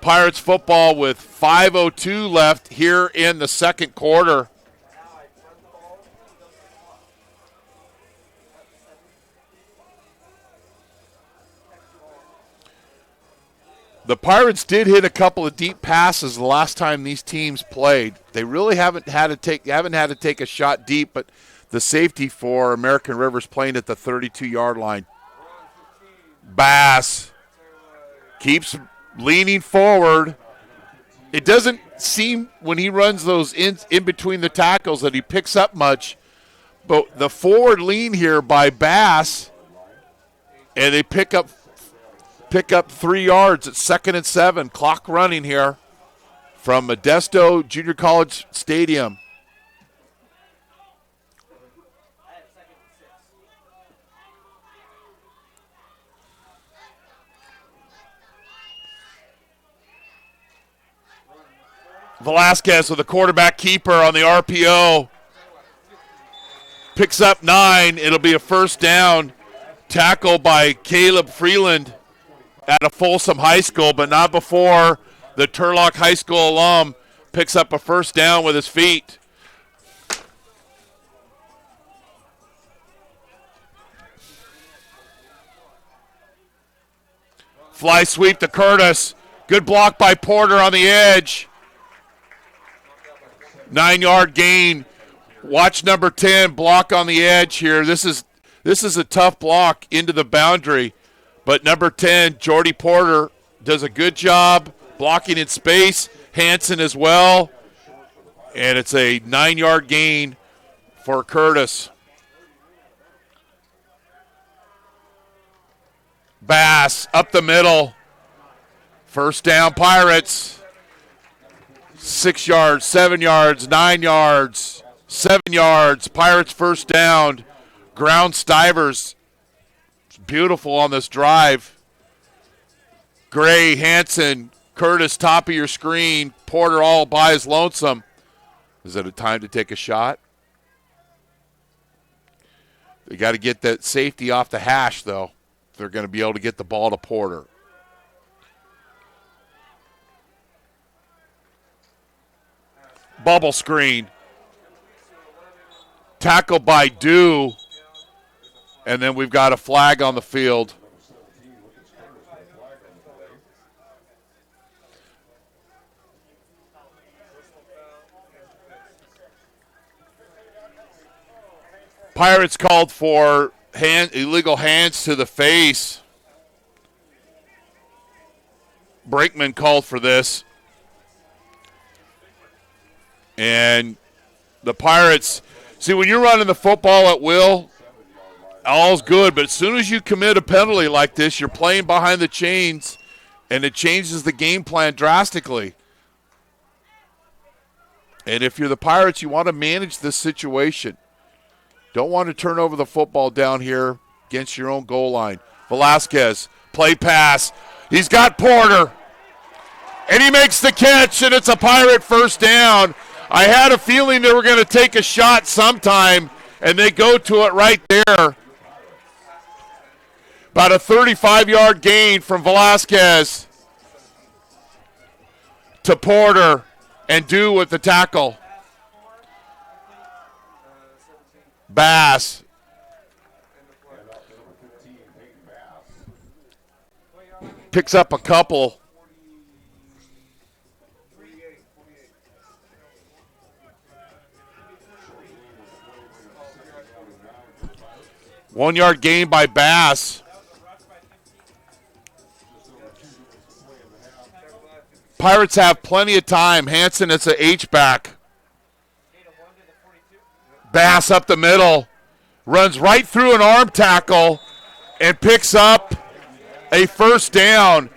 Pirates football with 5:02 left here in the second quarter. The Pirates did hit a couple of deep passes the last time these teams played. They really haven't had to take a shot deep, but the safety for American River's playing at the 32-yard line. Bass keeps leaning forward. It doesn't seem when he runs those in between the tackles that he picks up much, But the forward lean here by Bass, and they pick up 3 yards at 2nd and 7. Clock running here from Modesto Junior College Stadium. Velasquez with a quarterback keeper on the RPO. Picks up 9. It'll be a first down. Tackle by Caleb Freeland at a Folsom High School, but not before the Turlock High School alum picks up a first down with his feet. Fly sweep to Curtis. Good block by Porter on the edge. 9-yard gain. Watch number 10 block on the edge here. This is a tough block into the boundary, but number 10, Jordy Porter, does a good job blocking in space. Hanson as well, and it's a 9-yard gain for Curtis. Bass up the middle. First down, Pirates. 6 yards, 7 yards, 9 yards, 7 yards. Pirates first down. Ground Stivers. It's beautiful on this drive. Gray, Hanson, Curtis, top of your screen. Porter all by his lonesome. Is it a time to take a shot? They got to get that safety off the hash, though, if they're going to be able to get the ball to Porter. Bubble screen. Tackle by Dew. And then we've got a flag on the field. Pirates called for illegal hands to the face. Brakeman called for this. And the Pirates, see, when you're running the football at will, all's good, but as soon as you commit a penalty like this, you're playing behind the chains, and it changes the game plan drastically. And if you're the Pirates, you want to manage this situation. Don't want to turn over the football down here against your own goal line. Velasquez, play pass. He's got Porter, and he makes the catch, and it's a Pirate first down. I had a feeling they were going to take a shot sometime, and they go to it right there. About a 35-yard gain from Velasquez to Porter, and Dew with the tackle. Bass. Picks up a couple. One-yard gain by Bass. Pirates have plenty of time. Hanson, it's a H-back. Bass up the middle. Runs right through an arm tackle and picks up a first down.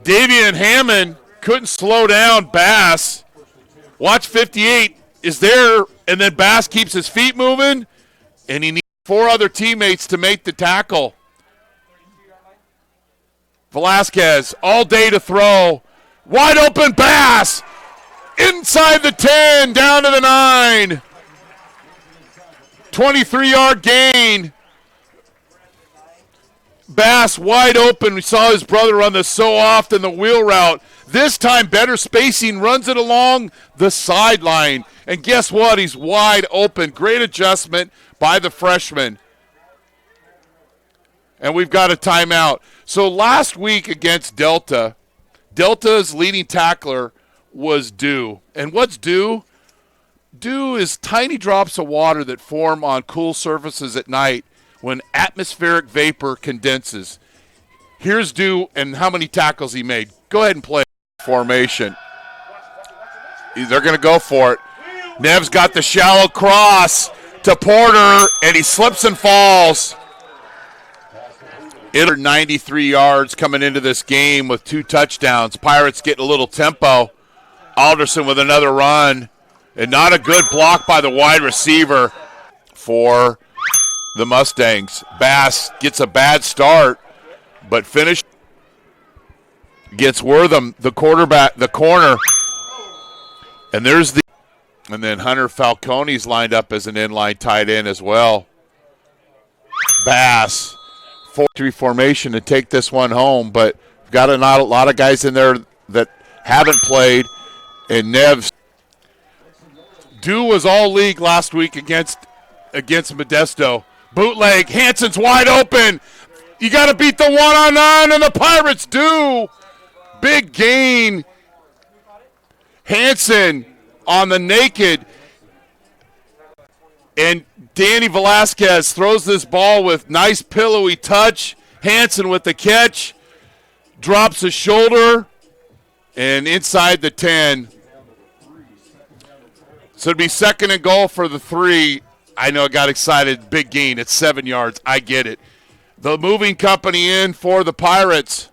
Davian Hammond couldn't slow down Bass. Watch 58 is there, and then Bass keeps his feet moving, and he needs 4 other teammates to make the tackle. Velasquez, all day to throw. Wide open Bass. Inside the 10, down to the 9. 23-yard gain. Bass wide open. We saw his brother run this so often, the wheel route. This time, better spacing, runs it along the sideline. And guess what? He's wide open. Great adjustment by the freshman. And we've got a timeout. So last week against Delta, Delta's leading tackler was Dew. And what's Dew? Dew is tiny drops of water that form on cool surfaces at night when atmospheric vapor condenses. Here's Dew and how many tackles he made. Go ahead and play formation. They're going to go for it. Nev's got the shallow cross to Porter, and he slips and falls. 93 yards coming into this game with 2 touchdowns. Pirates getting a little tempo. Alderson with another run, and not a good block by the wide receiver for the Mustangs. Bass gets a bad start, but finish gets Wortham, the quarterback, the corner, and then Hunter Falcone's lined up as an inline tight end as well. Bass, 4-3 formation to take this one home, but we've got a lot of guys in there that haven't played, and Nev's Dew was all league last week against Modesto. Bootleg, Hansen's wide open. You got to beat the one-on-nine, and the Pirates do. Big gain. Hansen on the naked. And Danny Velasquez throws this ball with nice pillowy touch. Hansen with the catch. Drops his shoulder. And inside the 10. So it'd be 2nd and goal for the 3. I know I got excited. Big gain. It's 7 yards. I get it. The moving company in for the Pirates.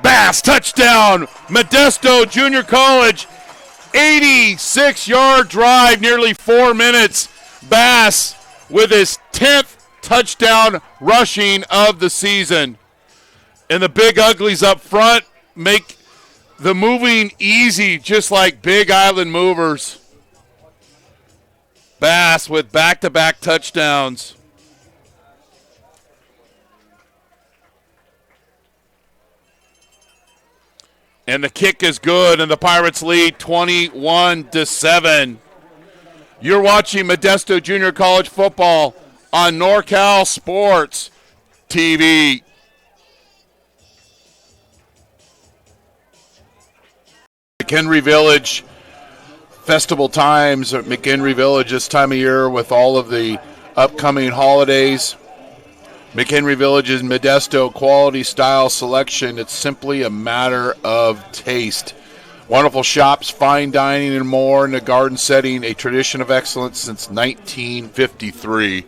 Bass, touchdown. Modesto Junior College. 86-yard drive, nearly 4 minutes. Bass with his 10th touchdown rushing of the season. And the Big Uglies up front make the moving easy, just like Big Island Movers. Bass with back-to-back touchdowns. And the kick is good, and the Pirates lead 21-7. You're watching Modesto Junior College football on NorCal Sports TV. McHenry Village, festival times at McHenry Village this time of year with all of the upcoming holidays. McHenry Village's Modesto quality style selection. It's simply a matter of taste. Wonderful shops, fine dining, and more in a garden setting, a tradition of excellence since 1953.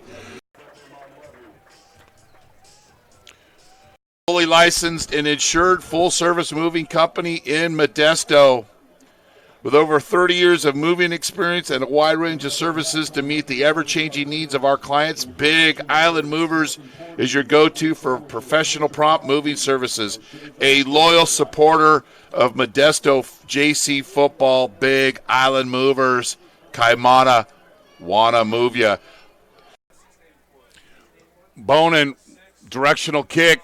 Fully licensed and insured full-service moving company in Modesto. With over 30 years of moving experience and a wide range of services to meet the ever-changing needs of our clients, Big Island Movers is your go-to for professional prompt moving services. A loyal supporter of Modesto JC football, Big Island Movers. Kaimana, wanna move ya. Bonin, directional kick.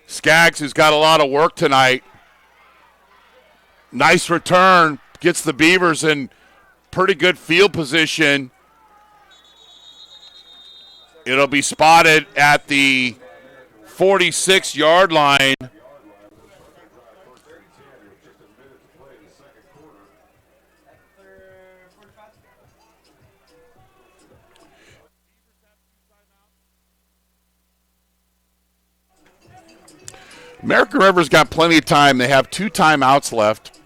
Skaggs, who's got a lot of work tonight. Nice return. Gets the Beavers in pretty good field position. It'll be spotted at the 46-yard line. American River's got plenty of time. They have 2 timeouts left.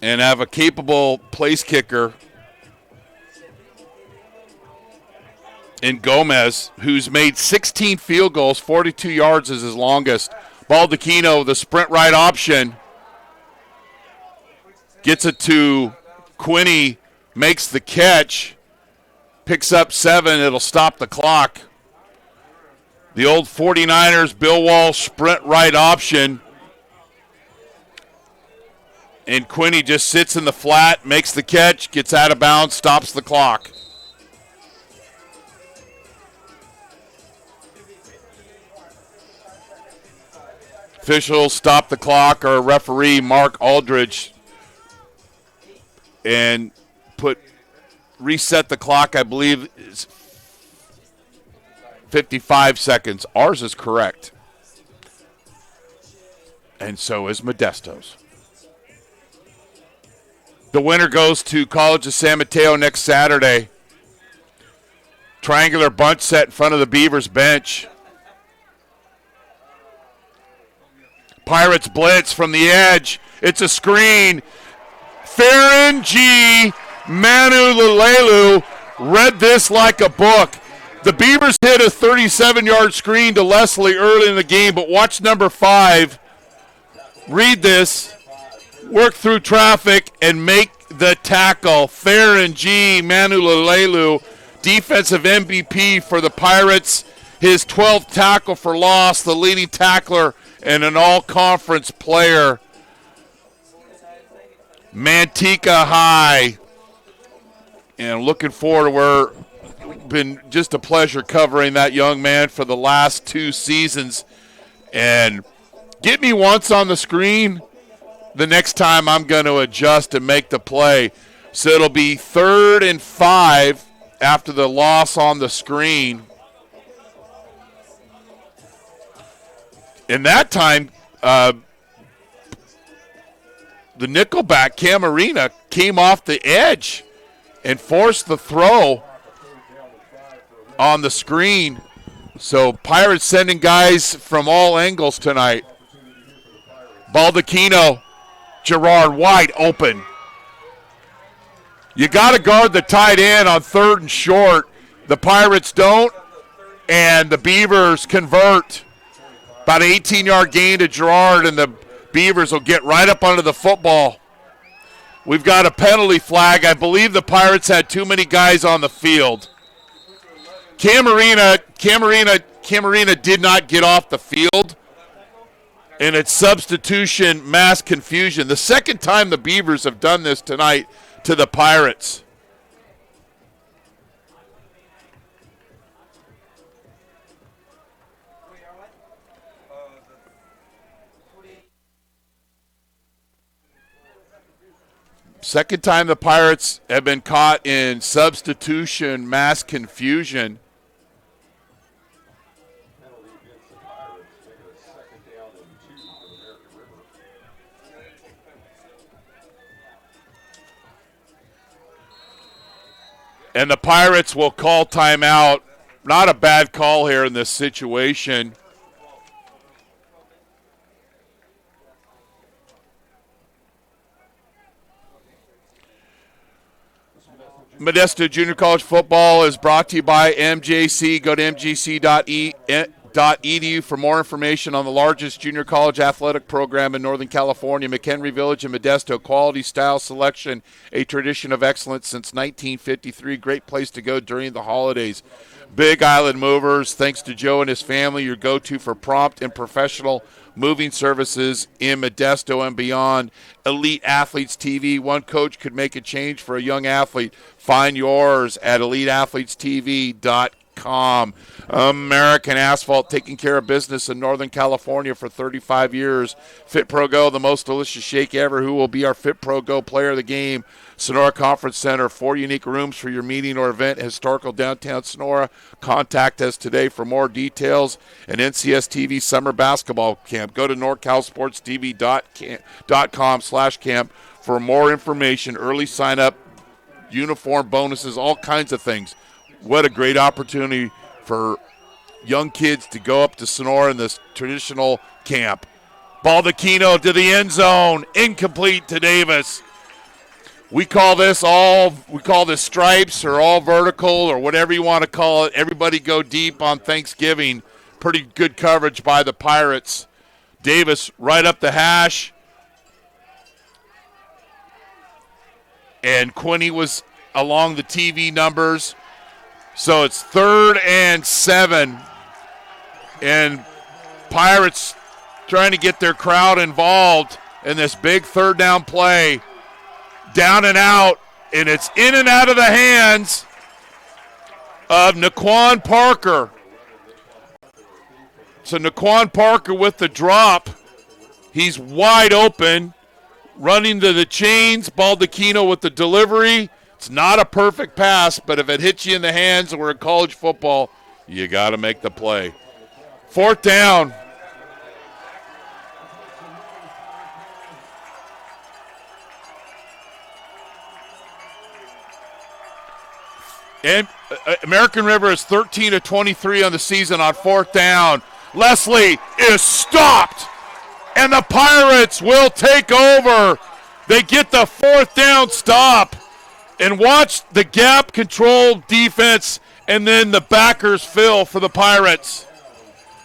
And have a capable place kicker in Gomez, who's made 16 field goals, 42 yards is his longest. Baldacchino, the sprint right option, gets it to Quinney, makes the catch, picks up 7, it'll stop the clock. The old 49ers, Bill Walsh, sprint right option. And Quinney just sits in the flat, makes the catch, gets out of bounds, stops the clock. Officials stop the clock, or referee Mark Aldridge, and reset the clock, I believe, is 55 seconds. Ours is correct. And so is Modesto's. The winner goes to College of San Mateo next Saturday. Triangular bunch set in front of the Beavers bench. Pirates blitz from the edge. It's a screen. Farron G. Manulilelu read this like a book. The Beavers hit a 37-yard screen to Leslie early in the game, but watch number 5. Read this. Work through traffic and make the tackle. Farron G. Manulilelu, defensive MVP for the Pirates. His 12th tackle for loss, the leading tackler and an all-conference player. Manteca High. And looking forward to where it's been just a pleasure covering that young man for the last 2 seasons. And get me once on the screen, the next time I'm going to adjust and make the play. So it'll be 3rd and 5 after the loss on the screen. In that time, the nickelback, Camarina, came off the edge and forced the throw on the screen. So Pirates sending guys from all angles tonight. Baldacchino, Gerard wide open. You got to guard the tight end on 3rd and short. The Pirates don't, and the Beavers convert. About an 18-yard gain to Gerard, and the Beavers will get right up under the football. We've got a penalty flag. I believe the Pirates had too many guys on the field. Camarina did not get off the field, and it's substitution mass confusion. The second time the Beavers have done this tonight to the Pirates. Second time the Pirates have been caught in substitution mass confusion. And the Pirates will call timeout. Not a bad call here in this situation. Modesto Junior College football is brought to you by MJC. Go to mjc.edu for more information on the largest junior college athletic program in Northern California. McHenry Village in Modesto. Quality, style, selection, a tradition of excellence since 1953. Great place to go during the holidays. Big Island Movers, thanks to Joe and his family, your go-to for prompt and professional moving services in Modesto and beyond. Elite Athletes TV. One coach could make a change for a young athlete. Find yours at eliteathletestv.com. American Asphalt, taking care of business in Northern California for 35 years. FitPro GO, the most delicious shake ever. Who will be our FitPro GO player of the game? Sonora Conference Center, 4 unique rooms for your meeting or event. Historical downtown Sonora. Contact us today for more details. And NCS TV summer basketball camp. Go to NorCalSportsTV.com/camp for more information. Early sign up, uniform bonuses, all kinds of things. What a great opportunity for young kids to go up to Sonora in this traditional camp. Baldacchino to the end zone, incomplete to Davis. We call this stripes or all vertical or whatever you want to call it. Everybody go deep on Thanksgiving. Pretty good coverage by the Pirates. Davis right up the hash. And Quinney was along the TV numbers. So it's 3rd and 7. And Pirates trying to get their crowd involved in this big 3rd down play. Down and out, and it's in and out of the hands of Naquan Parker. So Naquan Parker with the drop. He's wide open, running to the chains. Baldacchino with the delivery. It's not a perfect pass, but if it hits you in the hands and we're in college football, you got to make the play. 4th down. And American River is 13 of 23 on the season on 4th down. Leslie is stopped and the Pirates will take over. They get the 4th down stop. And watch the gap control defense and then the backers fill for the Pirates.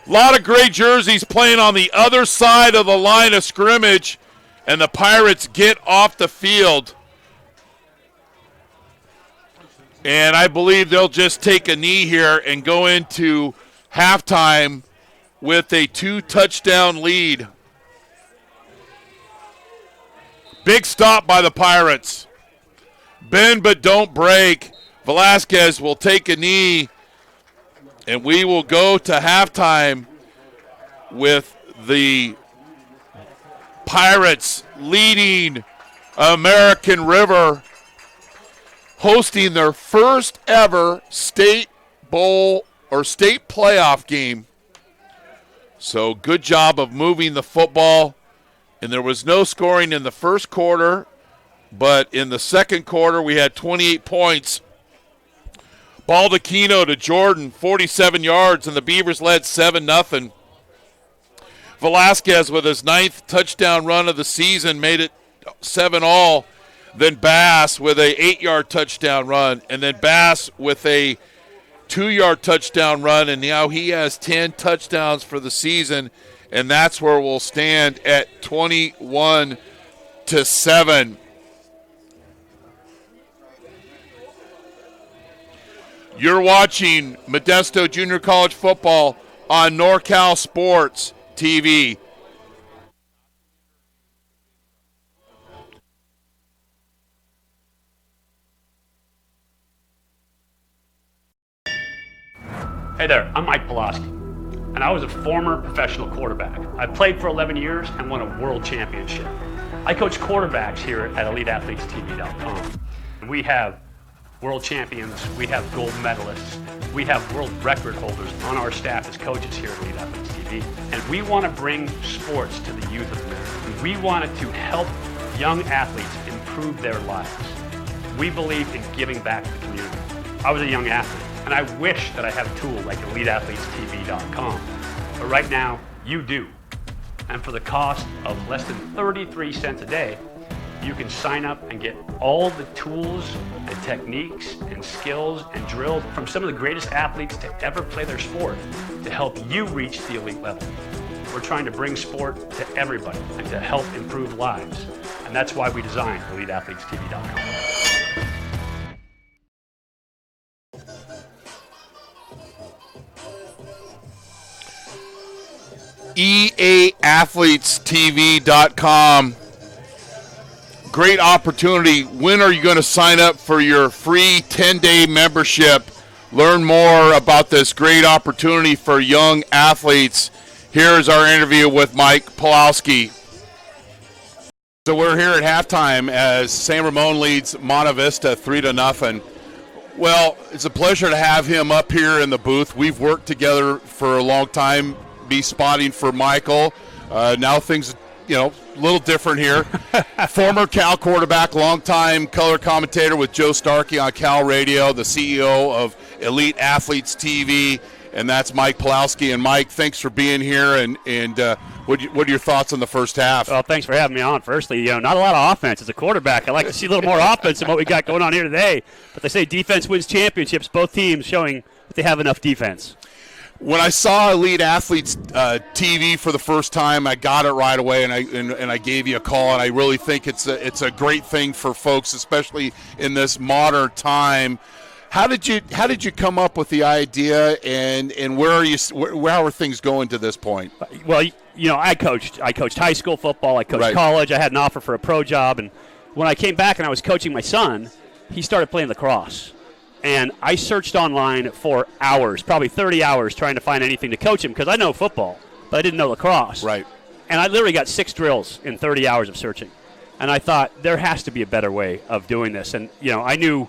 A lot of gray jerseys playing on the other side of the line of scrimmage, and the Pirates get off the field. And I believe they'll just take a knee here and go into halftime with a 2-touchdown lead. Big stop by the Pirates. Bend but don't break. Velasquez will take a knee, and we will go to halftime with the Pirates leading American River, hosting their first ever state bowl or state playoff game. So good job of moving the football. And there was no scoring in the first quarter. But in the second quarter, we had 28 points. Baldacchino to Jordan, 47 yards, and the Beavers led 7-0. Velasquez with his 9th touchdown run of the season made it 7-all. Then Bass with a 8-yard touchdown run, and then Bass with a 2-yard touchdown run, and now he has 10 touchdowns for the season, and that's where we'll stand at 21-7. You're watching Modesto Junior College football on NorCal Sports TV. Hey there, I'm Mike Pulaski, and I was a former professional quarterback. I played for 11 years and won a world championship. I coach quarterbacks here at EliteAthletesTV.com. We have world champions, we have gold medalists, we have world record holders on our staff as coaches here at Elite Athletes TV. And we want to bring sports to the youth of America. And we wanted to help young athletes improve their lives. We believe in giving back to the community. I was a young athlete, and I wish that I had a tool like EliteAthletesTV.com. But right now, you do. And for the cost of less than 33 cents a day, you can sign up and get all the tools and techniques and skills and drills from some of the greatest athletes to ever play their sport to help you reach the elite level. We're trying to bring sport to everybody and to help improve lives. And that's why we designed EliteAthletesTV.com. EAAthletesTV.com. Great opportunity. When are you going to sign up for your free 10-day membership? Learn more about this great opportunity for young athletes. Here's our interview with Mike Pulaski. So we're here at halftime as San Ramon leads Monte Vista 3-0. Well, it's a pleasure to have him up here in the booth. We've worked together for a long time, be spotting for Michael. Now things, a little different here. Former Cal quarterback, longtime color commentator with Joe Starkey on Cal Radio, the CEO of Elite Athletes TV, and that's Mike Pulaski. And Mike, thanks for being here. And what are your thoughts on the first half? Well, thanks for having me on. Firstly, not a lot of offense. As a quarterback, I like to see a little more offense than what we got going on here today. But they say defense wins championships. Both teams showing that they have enough defense. When I saw Elite Athletes TV for the first time, I got it right away, and I gave you a call. And I really think it's a great thing for folks, especially in this modern time. How did you come up with the idea, and how are things going to this point? Well, I coached high school football. I coached college. I had an offer for a pro job, and when I came back and I was coaching my son, he started playing lacrosse. And I searched online for hours, probably 30 hours, trying to find anything to coach him because I know football, but I didn't know lacrosse. Right. And I literally got 6 drills in 30 hours of searching. And I thought there has to be a better way of doing this. And, I knew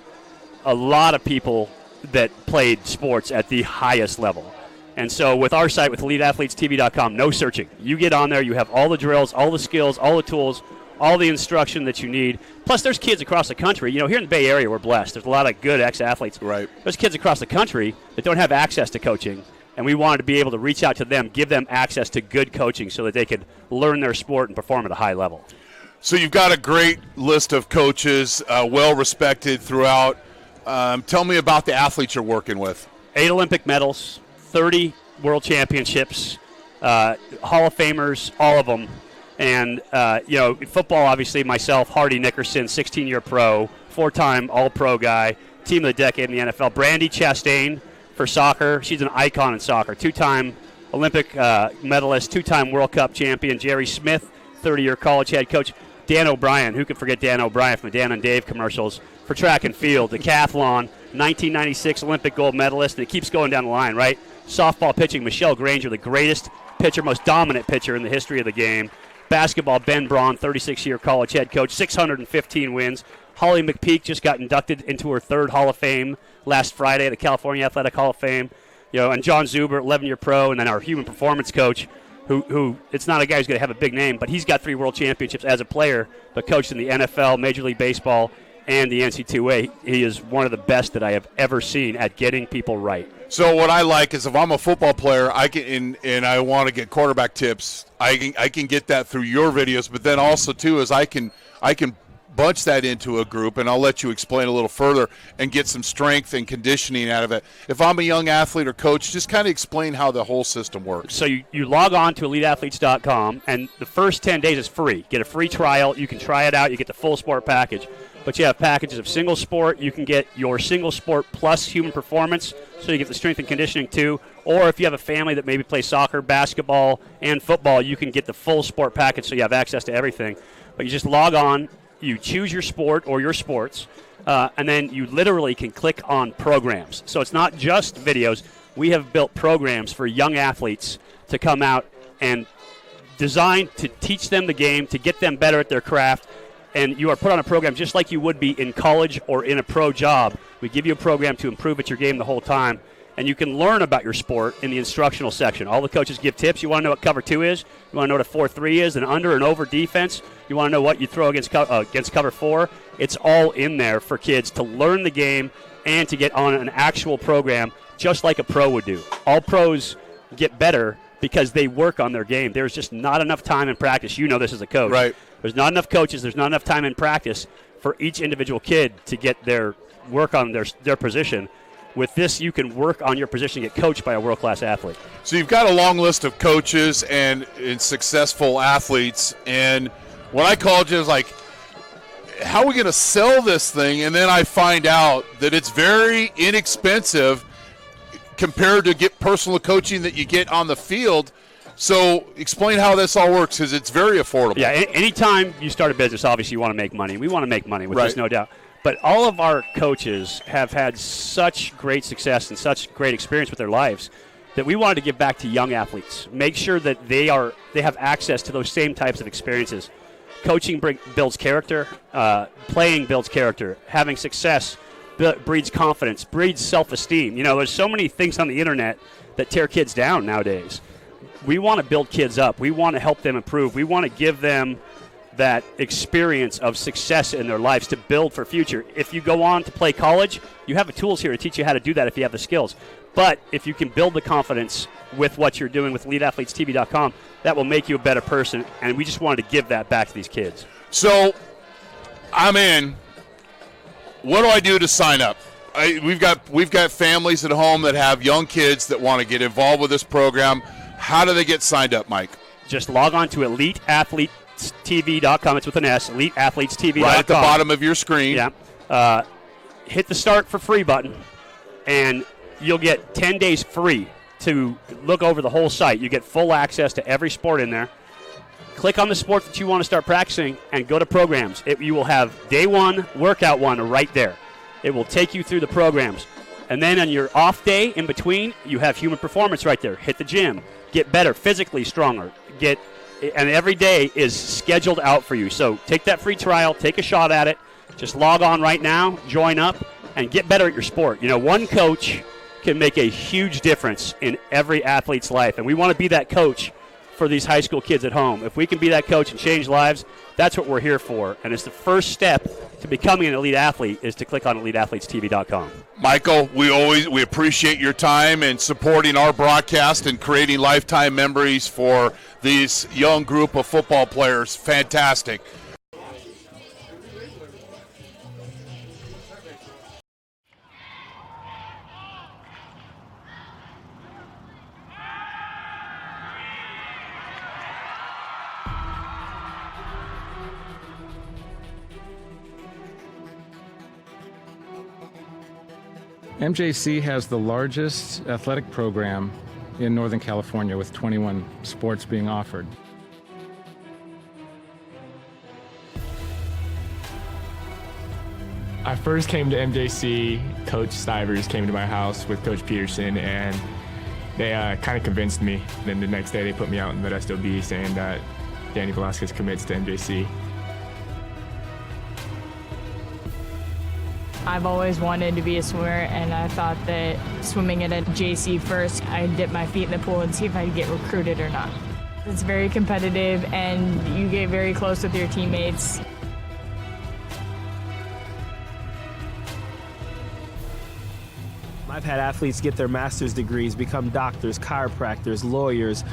a lot of people that played sports at the highest level. And so with our site, with EliteAthletesTV.com, no searching. You get on there, you have all the drills, all the skills, all the tools, all the instruction that you need. Plus, there's kids across the country. Here in the Bay Area, we're blessed. There's a lot of good ex-athletes. Right. There's kids across the country that don't have access to coaching and we wanted to be able to reach out to them, give them access to good coaching so that they could learn their sport and perform at a high level. So you've got a great list of coaches, well respected throughout. Tell me about the athletes you're working with. 8 Olympic medals, 30 world championships, Hall of Famers, all of them. And, football, obviously, myself, Hardy Nickerson, 16-year pro, 4-time All-Pro guy, team of the decade in the NFL. Brandy Chastain for soccer. She's an icon in soccer. 2-time Olympic medalist, 2-time World Cup champion. Jerry Smith, 30-year college head coach. Dan O'Brien, who can forget Dan O'Brien from the Dan and Dave commercials, for track and field. Decathlon, 1996 Olympic gold medalist, and it keeps going down the line, right? Softball pitching, Michelle Granger, the greatest pitcher, most dominant pitcher in the history of the game. Basketball, Ben Braun, 36-year college head coach, 615 wins. Holly McPeak just got inducted into her 3rd Hall of Fame last Friday, the California Athletic Hall of Fame. And John Zuber, 11-year pro, and then our human performance coach, who it's not a guy who's going to have a big name, but he's got 3 world championships as a player, but coached in the NFL, Major League Baseball, and the NCAA. He is one of the best that I have ever seen at getting people right. So what I like is if I'm a football player, I can and I want to get quarterback tips, I can get that through your videos. But then also too is I can bunch that into a group, and I'll let you explain a little further and get some strength and conditioning out of it. If I'm a young athlete or coach, just kind of explain how the whole system works. So you log on to eliteathletes.com, and the first 10 days is free. Get a free trial. You can try it out. You get the full sport package. But you have packages of single sport. You can get your single sport plus human performance, so you get the strength and conditioning too. Or if you have a family that maybe plays soccer, basketball, and football, you can get the full sport package, so you have access to everything. But you just log on, you choose your sport or your sports, and then you literally can click on programs. So it's not just videos. We have built programs for young athletes to come out and designed to teach them the game, to get them better at their craft. And you are put on a program just like you would be in college or in a pro job. We give you a program to improve at your game the whole time. And you can learn about your sport in the instructional section. All the coaches give tips. You want to know what cover 2 is? You want to know what a 4-3 is, an under and over defense? You want to know what you throw against cover 4? It's all in there for kids to learn the game and to get on an actual program just like a pro would do. All pros get better because they work on their game. There's just not enough time in practice. You know this as a coach. Right. There's not enough coaches. There's not enough time in practice for each individual kid to get their work on their position. With this, you can work on your position and get coached by a world-class athlete. So you've got a long list of coaches and successful athletes. And what I called you is like, how are we going to sell this thing? And then I find out that it's very inexpensive compared to get personal coaching that you get on the field. So explain how this all works, because it's very affordable. Yeah, anytime you start a business, obviously you want to make money. We want to make money, which is no doubt. But all of our coaches have had such great success and such great experience with their lives that we wanted to give back to young athletes. Make sure that they have access to those same types of experiences. Coaching builds character. Playing builds character. Having success breeds confidence, breeds self-esteem. There's so many things on the internet that tear kids down nowadays. We want to build kids up. We want to help them improve. We want to give them that experience of success in their lives to build for future. If you go on to play college, you have the tools here to teach you how to do that if you have the skills. But if you can build the confidence with what you're doing with EliteAthletesTV.com, that will make you a better person, and we just wanted to give that back to these kids. So, I'm in. What do I do to sign up? We've got families at home that have young kids that want to get involved with this program. How do they get signed up, Mike? Just log on to EliteAthletesTV.com. It's with an S, EliteAthletesTV.com. Right at the bottom of your screen. Yeah. Hit the Start for Free button, and you'll get 10 days free to look over the whole site. You get full access to every sport in there. Click on the sport that you want to start practicing and go to programs. You will have day 1, workout 1 right there. It will take you through the programs. And then on your off day in between, you have human performance right there. Hit the gym. Get better, physically stronger. And every day is scheduled out for you. So take that free trial, take a shot at it. Just log on right now, join up, and get better at your sport. One coach can make a huge difference in every athlete's life, and we want to be that coach for these high school kids at home. If we can be that coach and change lives, that's what we're here for. And it's the first step to becoming an elite athlete is to click on eliteathletestv.com. Michael, we appreciate your time and supporting our broadcast and creating lifetime memories for these young group of football players. Fantastic. MJC has the largest athletic program in Northern California with 21 sports being offered. I first came to MJC, Coach Stivers came to my house with Coach Peterson, and they kind of convinced me. Then the next day they put me out in Modesto B saying that Danny Velasquez commits to MJC. I've always wanted to be a swimmer, and I thought that swimming at a JC first, I'd dip my feet in the pool and see if I'd get recruited or not. It's very competitive, and you get very close with your teammates. I've had athletes get their master's degrees, become doctors, chiropractors, lawyers,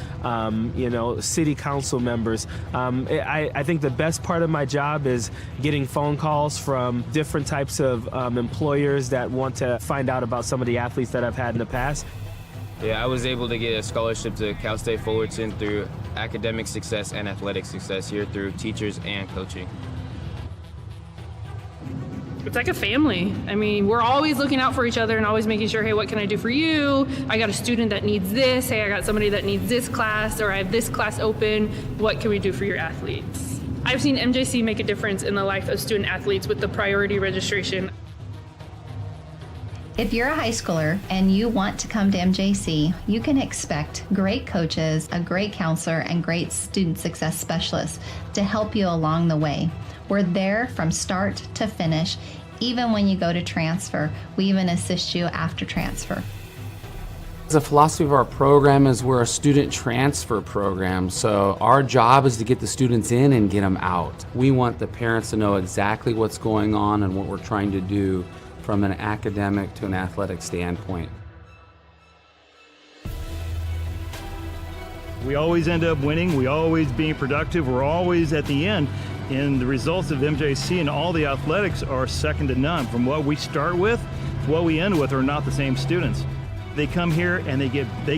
city council members. I think the best part of my job is getting phone calls from different types of employers that want to find out about some of the athletes that I've had in the past. Yeah, I was able to get a scholarship to Cal State Fullerton through academic success and athletic success here through teachers and coaching. It's like a family. I mean, we're always looking out for each other and always making sure, hey, what can I do for you? I got a student that needs this. Hey, I got somebody that needs this class, or I have this class open. What can we do for your athletes? I've seen MJC make a difference in the life of student athletes with the priority registration. If you're a high schooler and you want to come to MJC, you can expect great coaches, a great counselor, and great student success specialists to help you along the way. We're there from start to finish. Even when you go to transfer, we even assist you after transfer. The philosophy of our program is we're a student transfer program, so our job is to get the students in and get them out. We want the parents to know exactly what's going on and what we're trying to do from an academic to an athletic standpoint. We always end up winning. We always being productive. We're always at the end. And the results of MJC and all the athletics are second to none. From what we start with to what we end with are not the same students. They come here and they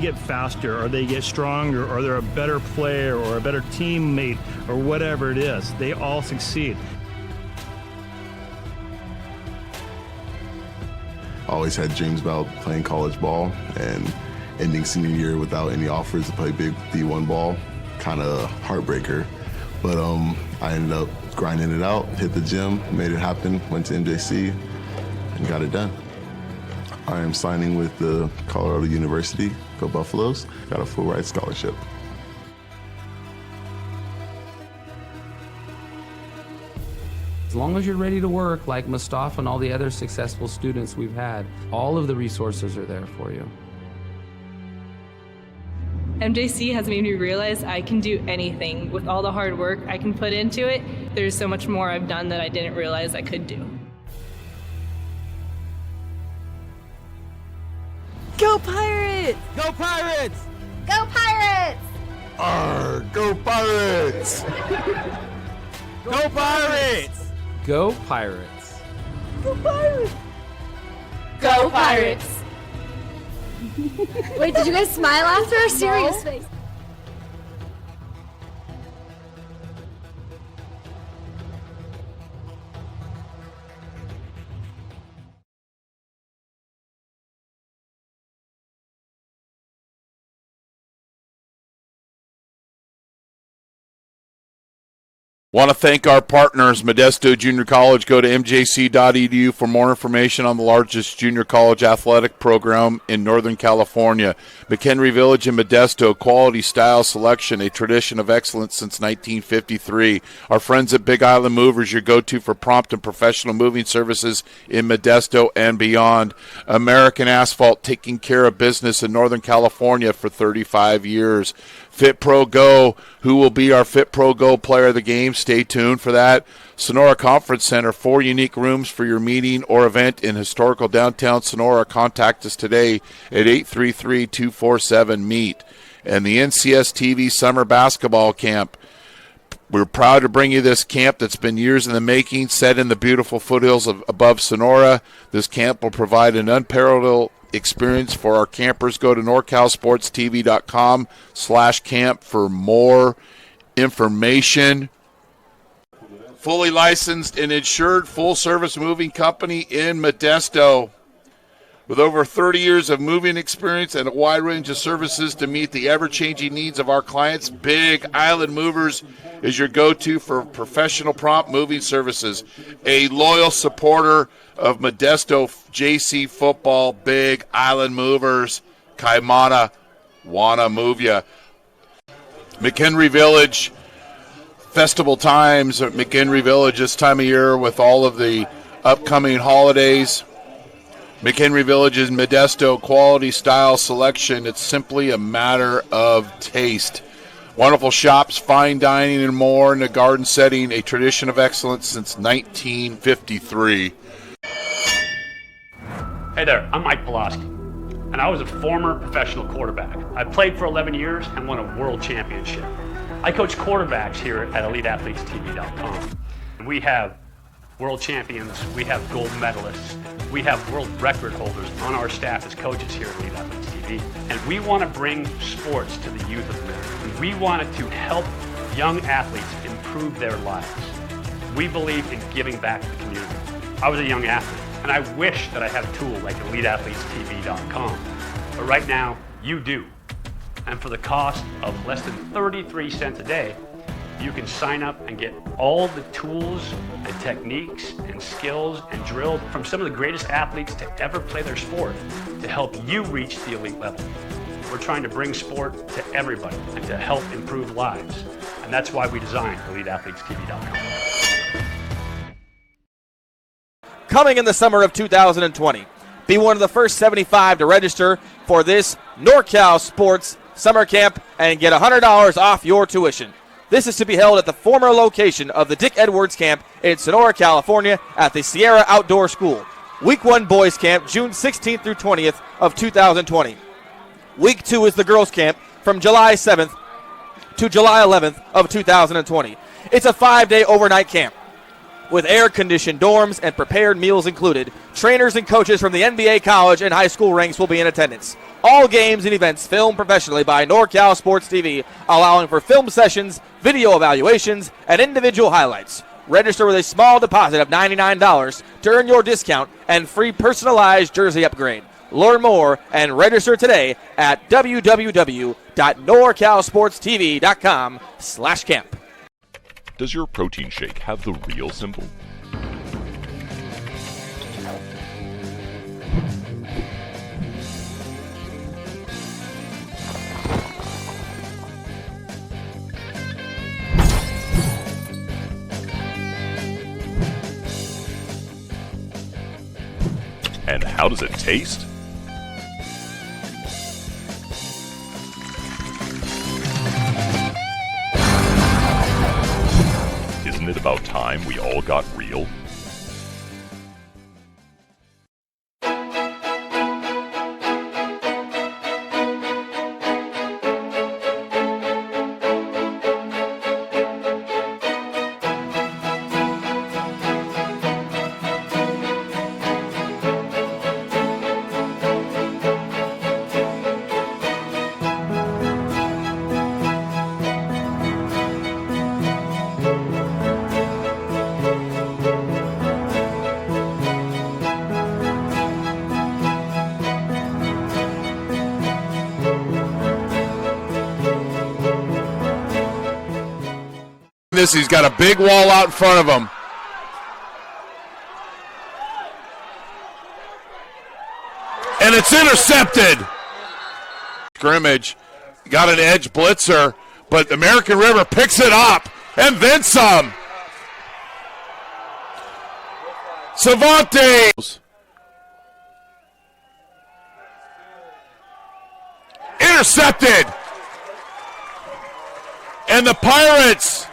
get faster, or they get stronger, or they're a better player or a better teammate or whatever it is. They all succeed. Always had dreams about playing college ball, and ending senior year without any offers to play big D1 ball, kind of heartbreaker. But I ended up grinding it out, hit the gym, made it happen, went to MJC, and got it done. I am signing with the Colorado University, go Buffaloes, got a full ride scholarship. As long as you're ready to work, like Mustafa and all the other successful students we've had, all of the resources are there for you. MJC has made me realize I can do anything with all the hard work I can put into it. There's so much more I've done that I didn't realize I could do. Go Pirates! Go Pirates! Go Pirates! Arr, go Pirates! Go Pirates! Go Pirates! Go Pirates! Go Pirates! Wait, did you guys smile after a serious face? Want to thank our partners, Modesto Junior College. Go to mjc.edu for more information on the largest junior college athletic program in Northern California. McHenry Village in Modesto, quality, style, selection, a tradition of excellence since 1953. Our friends at Big Island Movers, your go-to for prompt and professional moving services in Modesto and beyond. American Asphalt, taking care of business in Northern California for 35 years. FitPro GO, who will be our FitPro GO player of the game. Stay tuned for that. Sonora Conference Center, 4 unique rooms for your meeting or event in historical downtown Sonora. Contact us today at 833-247-MEET. And the NCS TV Summer Basketball Camp. We're proud to bring you this camp that's been years in the making, set in the beautiful foothills above Sonora. This camp will provide an unparalleled experience for our campers. Go to NorCalSportsTV.com/camp for more information. Fully licensed and insured full-service moving company in Modesto. With over 30 years of moving experience and a wide range of services to meet the ever-changing needs of our clients, Big Island Movers is your go-to for professional prompt moving services. A loyal supporter of Modesto JC football, Big Island Movers. Kaimana, wanna move ya. McHenry Village, festival times at McHenry Village this time of year with all of the upcoming holidays. McHenry Village is Modesto, quality, style, selection. It's simply a matter of taste. Wonderful shops, fine dining, and more in a garden setting, a tradition of excellence since 1953. Hey there, I'm Mike Pulaski, and I was a former professional quarterback. I played for 11 years and won a world championship. I coach quarterbacks here at EliteAthletesTV.com. And we have world champions, we have gold medalists, we have world record holders on our staff as coaches here at Elite Athletes TV. And we want to bring sports to the youth of America. And we wanted to help young athletes improve their lives. We believe in giving back to the community. I was a young athlete, and I wish that I had a tool like EliteAthletesTV.com. But right now, you do. And for the cost of less than 33 cents a day, you can sign up and get all the tools and techniques and skills and drills from some of the greatest athletes to ever play their sport to help you reach the elite level. We're trying to bring sport to everybody and to help improve lives. And that's why we designed EliteAthletesTV.com. Coming in the summer of 2020. Be one of the first 75 to register for this NorCal Sports Summer Camp and get $100 off your tuition. This is to be held at the former location of the Dick Edwards Camp in Sonora, California at the Sierra Outdoor School. Week 1 Boys Camp, June 16th through 20th of 2020. Week 2 is the Girls Camp from July 7th to July 11th of 2020. It's a 5-day overnight camp with air-conditioned dorms and prepared meals included. Trainers and coaches from the NBA, college, and high school ranks will be in attendance. All games and events filmed professionally by NorCal Sports TV, allowing for film sessions, video evaluations, and individual highlights. Register with a small deposit of $99 to earn your discount and free personalized jersey upgrade. Learn more and register today at www.norcalsportstv.com/camp. Does your protein shake have the real symbol? And how does it taste? Isn't it about time we all got real? He's got a big wall out in front of him. And it's intercepted. Scrimmage. Got an edge blitzer, but American River picks it up and then some. Savante. Intercepted. And the Pirates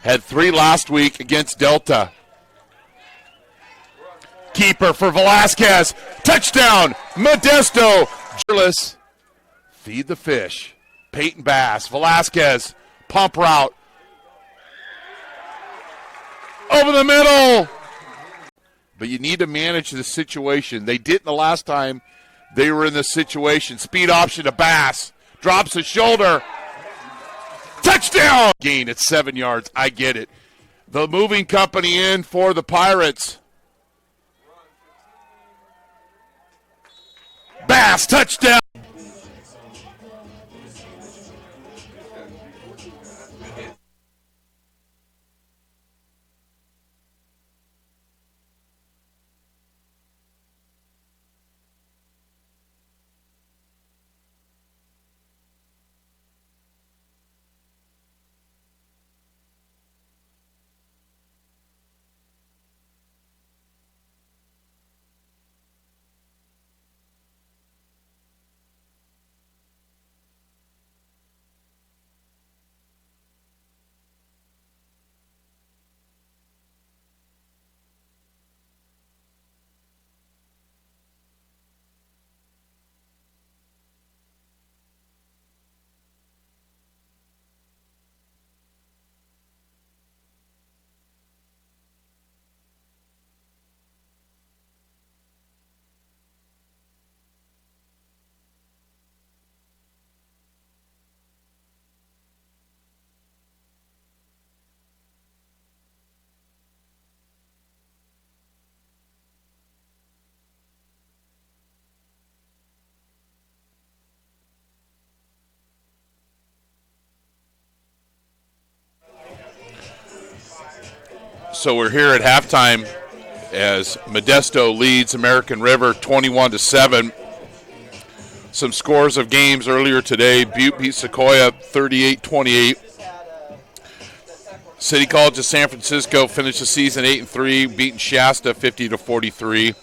had 3 last week against Delta. Keeper for Velasquez. Touchdown, Modesto. Feed the fish. Peyton Bass. Velasquez. Pump route. Over the middle. But you need to manage the situation. They didn't the last time they were in this situation. Speed option to Bass. Drops his shoulder. Touchdown! Gain at 7 yards. I get it. The moving company in for the Pirates. Bass, touchdown! So we're here at halftime as Modesto leads American River 21-7. Some scores of games earlier today. Butte beat Sequoia 38-28. City College of San Francisco finished the season 8-3, beating Shasta 50-43.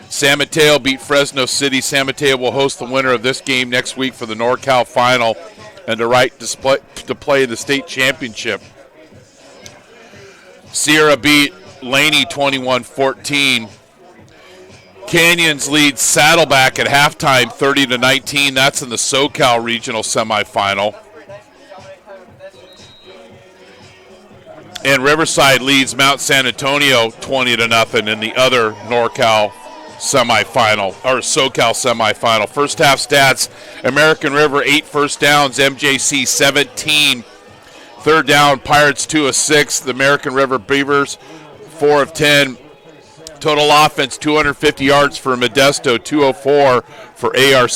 San Mateo beat Fresno City. San Mateo will host the winner of this game next week for the NorCal final and the right to play in the state championship. Sierra beat Laney 21-14. Canyons lead Saddleback at halftime 30-19. That's in the SoCal regional semifinal. And Riverside leads Mount San Antonio 20-0 in the other NorCal semifinal, or SoCal semifinal. First half stats: American River 8 first downs, MJC 17. Third down, Pirates 2 of 6. The American River Beavers 4 of 10. Total offense 250 yards for Modesto, 204 for ARC.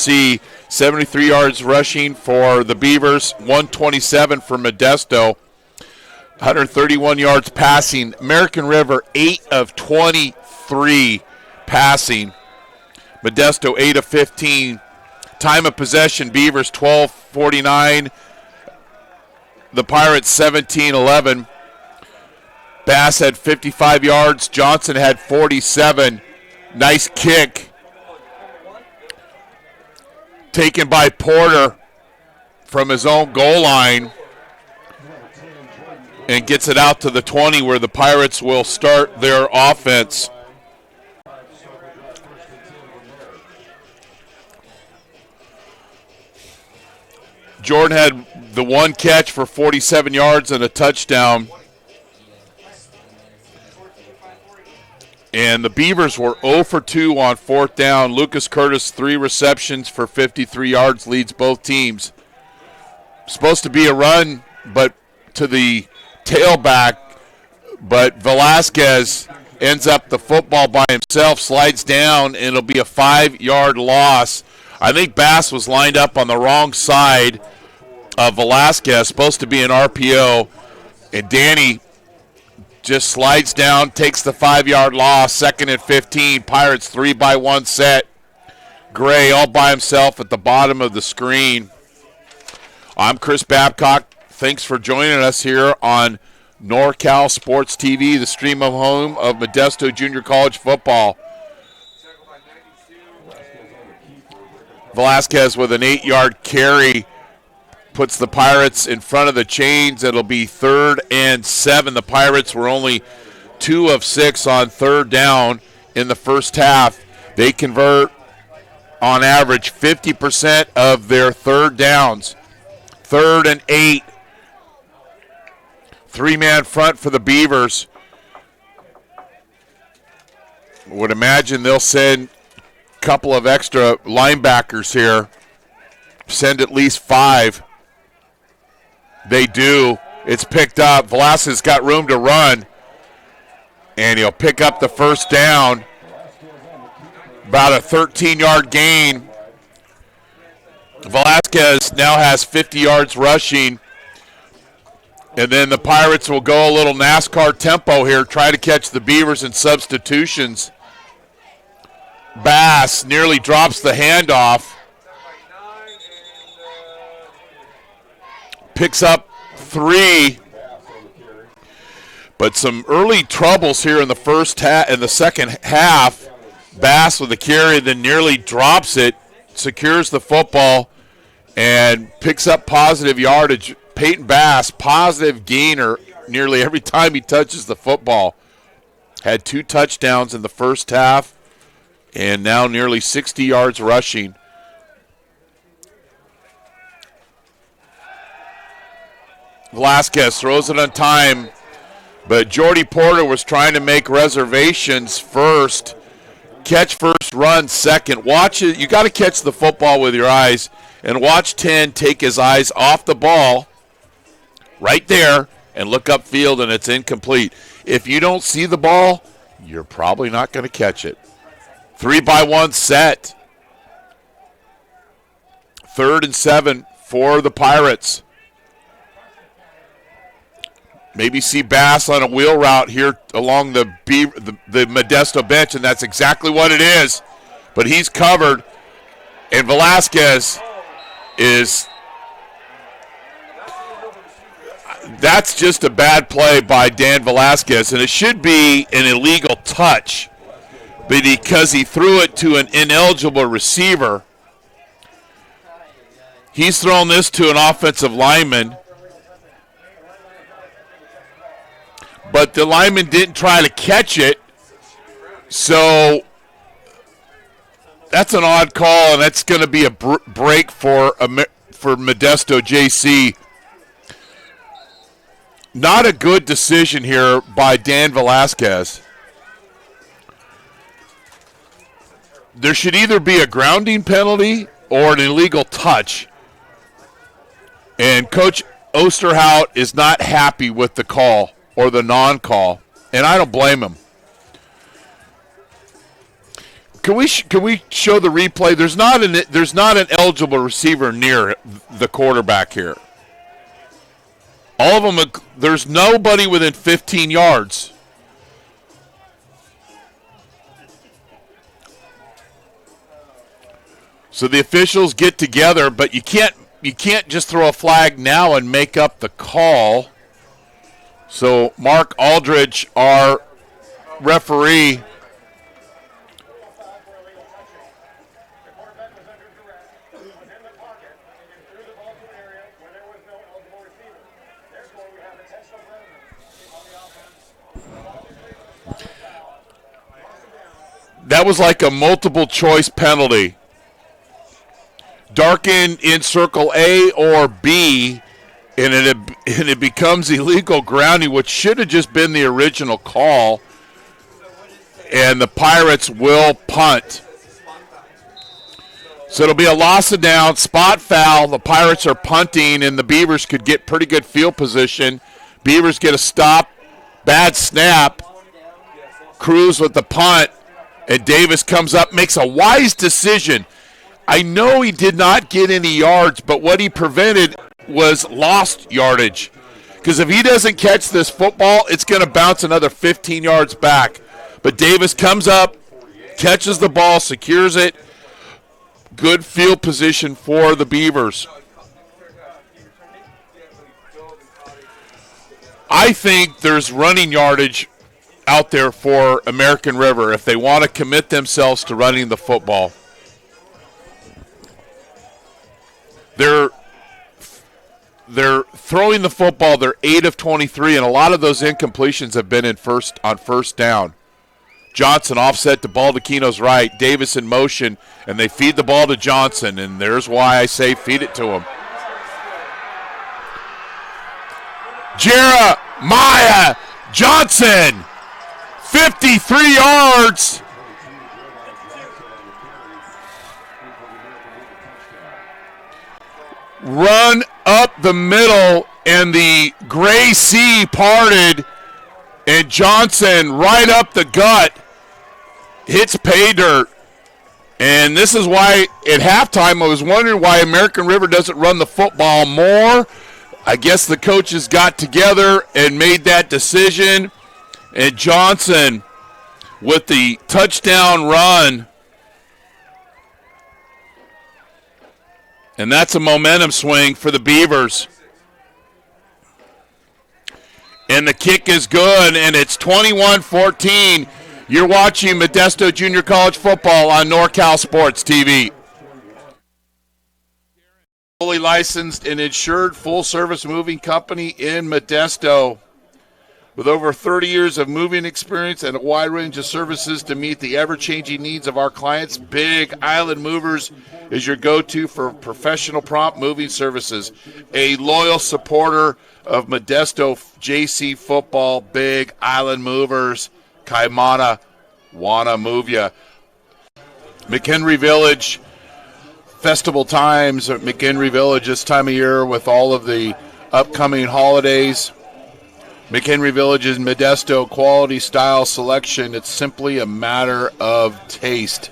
73 yards rushing for the Beavers, 127 for Modesto. 131 yards passing. American River 8 of 23 passing. Modesto 8 of 15. Time of possession, Beavers 12:49. The Pirates 17-11. Bass had 55 yards. Johnson had 47. Nice kick. Taken by Porter from his own goal line. And gets it out to the 20 where the Pirates will start their offense. Jordan had the one catch for 47 yards and a touchdown. And the Beavers were 0 for 2 on fourth down. Lucas Curtis, 3 receptions for 53 yards, leads both teams. Supposed to be a run, but to the tailback, but Velasquez ends up the football by himself, slides down, and it'll be a 5-yard loss. I think Bass was lined up on the wrong side of Velasquez, supposed to be an RPO, and Danny just slides down, takes the 5-yard loss, 2nd and 15. Pirates 3-by-1 set. Gray all by himself at the bottom of the screen. I'm Chris Babcock. Thanks for joining us here on NorCal Sports TV, the stream of home of Modesto Junior College football. Velasquez with an 8-yard carry puts the Pirates in front of the chains. It'll be 3rd and 7. The Pirates were only 2 of 6 on 3rd down in the first half. They convert on average 50% of their 3rd downs. 3rd and 8. 3-man front for the Beavers. Would imagine they'll send a couple of extra linebackers here. Send at least 5. They do. It's picked up. Velasquez got room to run. And he'll pick up the first down. About a 13-yard gain. Velasquez now has 50 yards rushing. And then the Pirates will go a little NASCAR tempo here, try to catch the Beavers in substitutions. Bass nearly drops the handoff. Picks up 3. But some early troubles here in the second half. Bass with the carry, then nearly drops it, secures the football, and picks up positive yardage. Peyton Bass, positive gainer nearly every time he touches the football. Had 2 touchdowns in the first half, and now nearly 60 yards rushing. Velasquez throws it on time, but Jordy Porter was trying to make reservations first. Catch first, run second. Watch it. You got to catch the football with your eyes, and watch 10 take his eyes off the ball right there and look upfield, and it's incomplete. If you don't see the ball, you're probably not going to catch it. 3-by-1 set. 3rd and 7 for the Pirates. Maybe see Bass on a wheel route here along the Modesto bench, and that's exactly what it is. But he's covered, and Velasquez is – that's just a bad play by Dan Velasquez, and it should be an illegal touch because he threw it to an ineligible receiver. He's thrown this to an offensive lineman. But the lineman didn't try to catch it, so that's an odd call, and that's going to be a break for Modesto JC. Not a good decision here by Dan Velasquez. There should either be a grounding penalty or an illegal touch, and Coach Osterhout is not happy with the call or the non-call, and I don't blame him. Can we show the replay? There's not an eligible receiver near the quarterback here. All of them, there's nobody within 15 yards. So the officials get together, but you can't just throw a flag now and make up the call. So Mark Aldridge, our referee, that was like a multiple choice penalty. Darken in circle A or B, and it becomes illegal grounding, which should have just been the original call. And the Pirates will punt. So it'll be a loss of down, spot foul. The Pirates are punting, and the Beavers could get pretty good field position. Beavers get a stop, bad snap. Cruz with the punt, and Davis comes up, makes a wise decision. I know he did not get any yards, but what he prevented was lost yardage. Because if he doesn't catch this football, it's going to bounce another 15 yards back. But Davis comes up, catches the ball, secures it. Good field position for the Beavers. I think there's running yardage out there for American River if they want to commit themselves to running the football. they're throwing the football. They're 8 of 23, and a lot of those incompletions have been on first down. Johnson offset to Baldacchino's right. Davis in motion, and they feed the ball to Johnson, and there's why I say feed it to him. Jeremiah Johnson, 53 yards. Run up the middle, and the gray sea parted, and Johnson right up the gut hits pay dirt. And this is why at halftime I was wondering why American River doesn't run the football more. I guess the coaches got together and made that decision, and Johnson with the touchdown run. And that's a momentum swing for the Beavers. And the kick is good, and it's 21-14. You're watching Modesto Junior College football on NorCal Sports TV. Fully licensed and insured full-service moving company in Modesto. With over 30 years of moving experience and a wide range of services to meet the ever-changing needs of our clients, Big Island Movers is your go-to for professional prompt moving services. A loyal supporter of Modesto JC football, Big Island Movers. Kaimana, wanna move ya. McHenry Village, festival times at McHenry Village this time of year with all of the upcoming holidays. McHenry Village is Modesto, quality, style, selection. It's simply a matter of taste.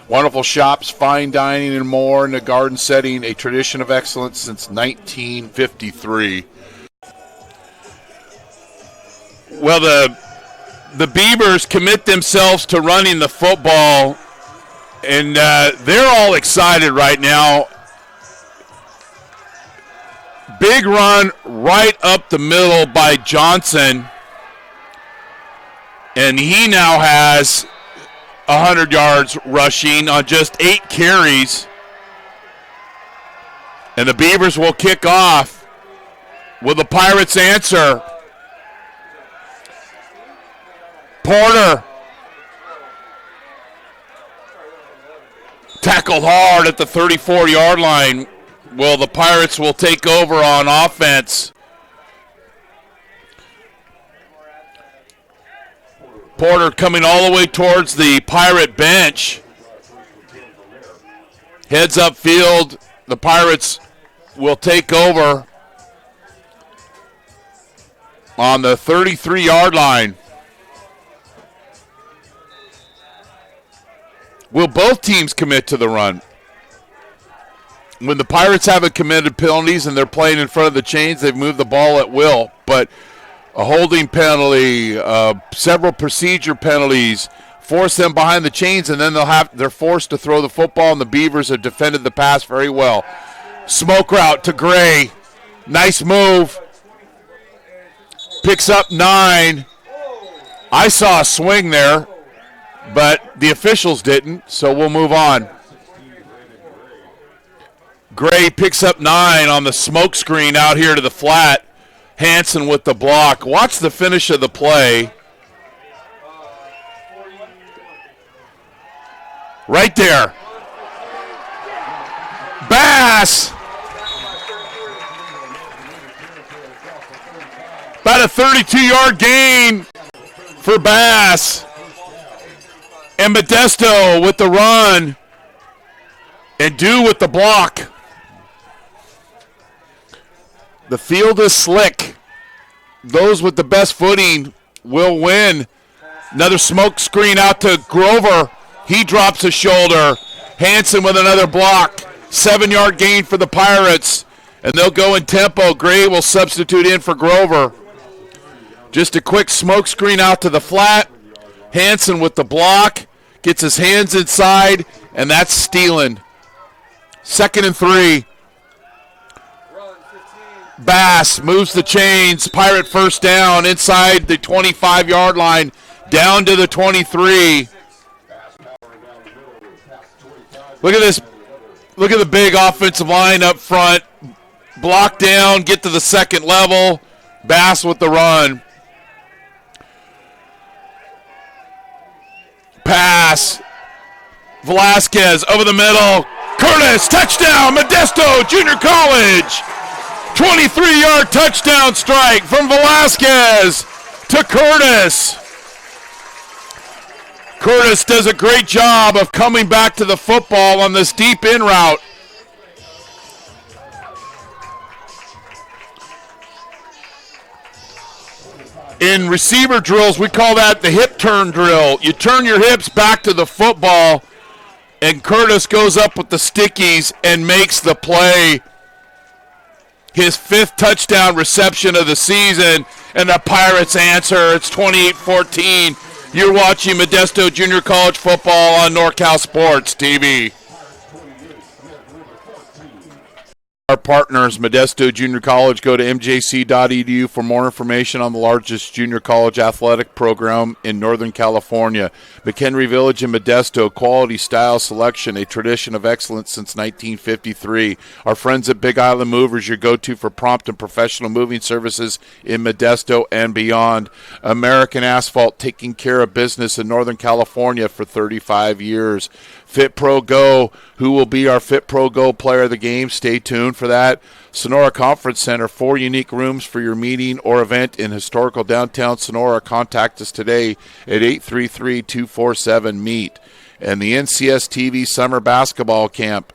Wonderful shops, fine dining, and more in a garden setting, a tradition of excellence since 1953. Well, the Beavers commit themselves to running the football, and they're all excited right now. Big run right up the middle by Johnson, and he now has 100 yards rushing on just 8 carries. And the Beavers will kick off. Will the Pirates answer? Porter tackled hard at the 34-yard line. Well, the Pirates will take over on offense. Porter coming all the way towards the Pirate bench. Heads up field. The Pirates will take over on the 33-yard line. Will both teams commit to the run? When the Pirates haven't committed penalties and they're playing in front of the chains, they've moved the ball at will. But a holding penalty, several procedure penalties, force them behind the chains, and then they're forced to throw the football, and the Beavers have defended the pass very well. Smoke route to Gray. Nice move. Picks up 9. I saw a swing there, but the officials didn't, so we'll move on. Gray picks up 9 on the smoke screen out here to the flat. Hanson with the block. Watch the finish of the play. Right there. Bass. About a 32-yard gain for Bass. And Modesto with the run. And Dew with the block. The field is slick. Those with the best footing will win. Another smoke screen out to Grover. He drops a shoulder. Hanson with another block. 7-yard gain for the Pirates. And they'll go in tempo. Gray will substitute in for Grover. Just a quick smoke screen out to the flat. Hanson with the block. Gets his hands inside. And that's stealing. 2nd and 3. Bass moves the chains. Pirate first down inside the 25-yard line. Down to the 23. Look at this. Look at the big offensive line up front. block down, get to the second level. Bass with the run. Pass. Velasquez over the middle. Curtis, touchdown, Modesto Junior College. 23-yard touchdown strike from Velasquez to Curtis. Curtis does a great job of coming back to the football on this deep in route. In receiver drills, we call that the hip turn drill. You turn your hips back to the football, and Curtis goes up with the stickies and makes the play. His 5th touchdown reception of the season, and the Pirates answer. It's 28-14. You're watching Modesto Junior College football on NorCal Sports TV. Our partners, Modesto Junior College, go to mjc.edu for more information on the largest junior college athletic program in Northern California. McHenry Village in Modesto, quality, style, selection, a tradition of excellence since 1953. Our friends at Big Island Movers, your go-to for prompt and professional moving services in Modesto and beyond. American Asphalt, taking care of business in Northern California for 35 years. FitPro GO, who will be our FitPro GO player of the game? Stay tuned for that. Sonora Conference Center, 4 unique rooms for your meeting or event in historical downtown Sonora. Contact us today at 833-247-MEET. And the NCS TV Summer Basketball Camp.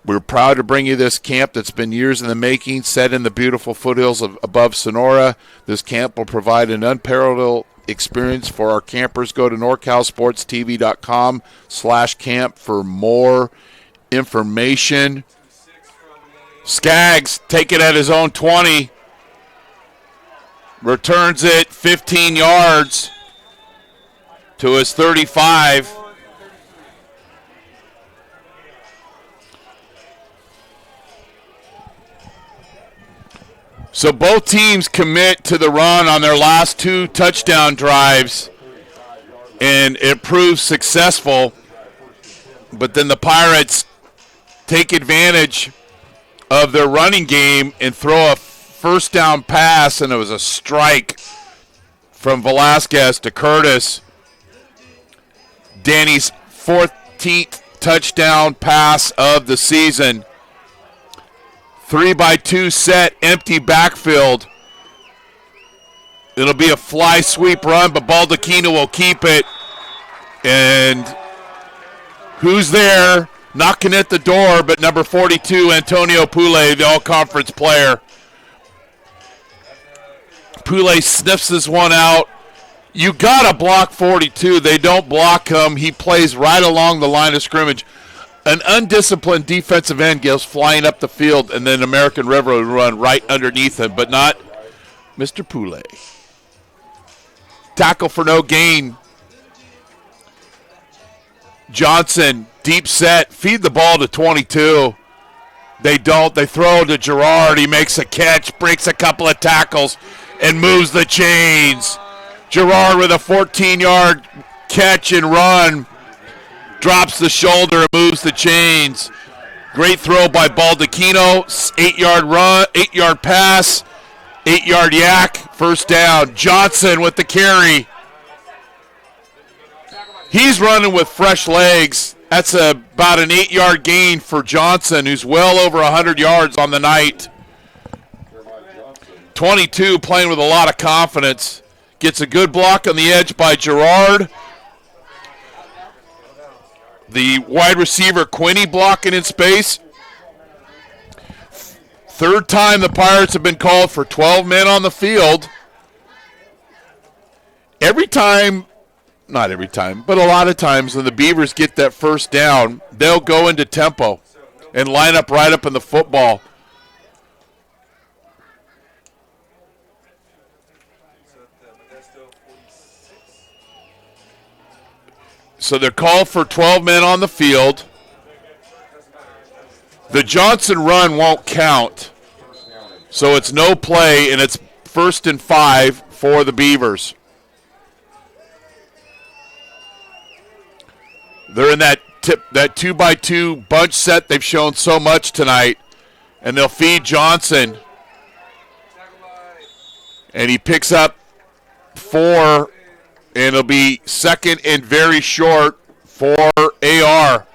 We're proud to bring you this camp that's been years in the making, set in the beautiful foothills above Sonora. This camp will provide an unparalleled experience for our campers. Go to norcalsportstv.com/camp for more information. Skaggs take it at his own 20. Returns it 15 yards to his 35. So both teams commit to the run on their last 2 touchdown drives, and it proves successful. But then the Pirates take advantage of their running game and throw a first down pass, and it was a strike from Velasquez to Curtis. Danny's 14th touchdown pass of the season. 3-by-2 set, empty backfield. It'll be a fly sweep run, but Baldacchino will keep it. And who's there knocking at the door but number 42, Antonio Pule, the all-conference player. Pule sniffs this one out. You got to block 42. They don't block him. He plays right along the line of scrimmage. An undisciplined defensive end goes flying up the field, and then American River will run right underneath him, but not Mr. Pule. Tackle for no gain. Johnson, deep set, feed the ball to 22. They don't. They throw to Gerard. He makes a catch, breaks a couple of tackles, and moves the chains. Gerard with a 14-yard catch and run. Drops the shoulder and moves the chains. Great throw by Baldacchino. 8-yard run, 8-yard pass, 8-yard yak, first down. Johnson with the carry. He's running with fresh legs. That's about an 8-yard gain for Johnson, who's well over 100 yards on the night. 22 playing with a lot of confidence. Gets a good block on the edge by Gerard. The wide receiver, Quinney, blocking in space. Third time the Pirates have been called for 12 men on the field. Every time, not every time, but a lot of times when the Beavers get that first down, they'll go into tempo and line up right up in the football. So they're called for 12 men on the field. The Johnson run won't count. So it's no play, and it's 1st and 5 for the Beavers. They're in that 2-by-2 bunch set they've shown so much tonight. And they'll feed Johnson. And he picks up 4, and it'll be second and very short for AR.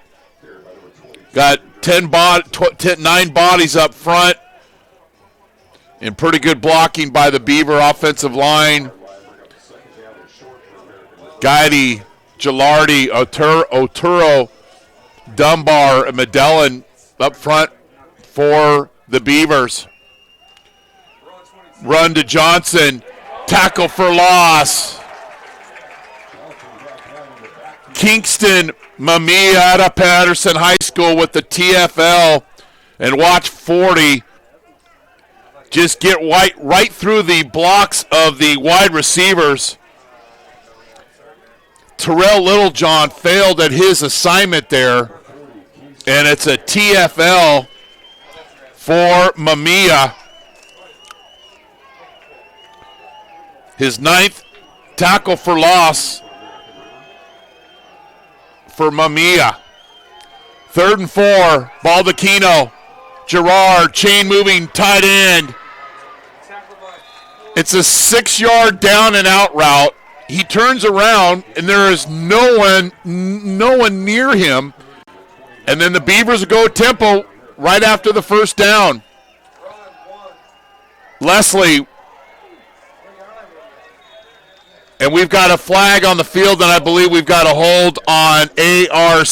Got 9 bodies up front. And pretty good blocking by the Beaver offensive line. Guidi, Gilardi, Oturo, Dunbar, and Medellin up front for the Beavers. Run to Johnson. Tackle for loss. Kingston Mamiya out of Patterson High School with the TFL. And watch 40 just get right through the blocks of the wide receivers. Terrell Littlejohn failed at his assignment there. And it's a TFL for Mamiya. His 9th tackle for loss for Mamiya. 3rd and 4, Baldacchino. Gerard, chain moving tight end. It's a 6-yard down and out route. He turns around and there is no one near him. And then the Beavers go tempo right after the first down. Leslie. And we've got a flag on the field, and I believe we've got a hold on ARC.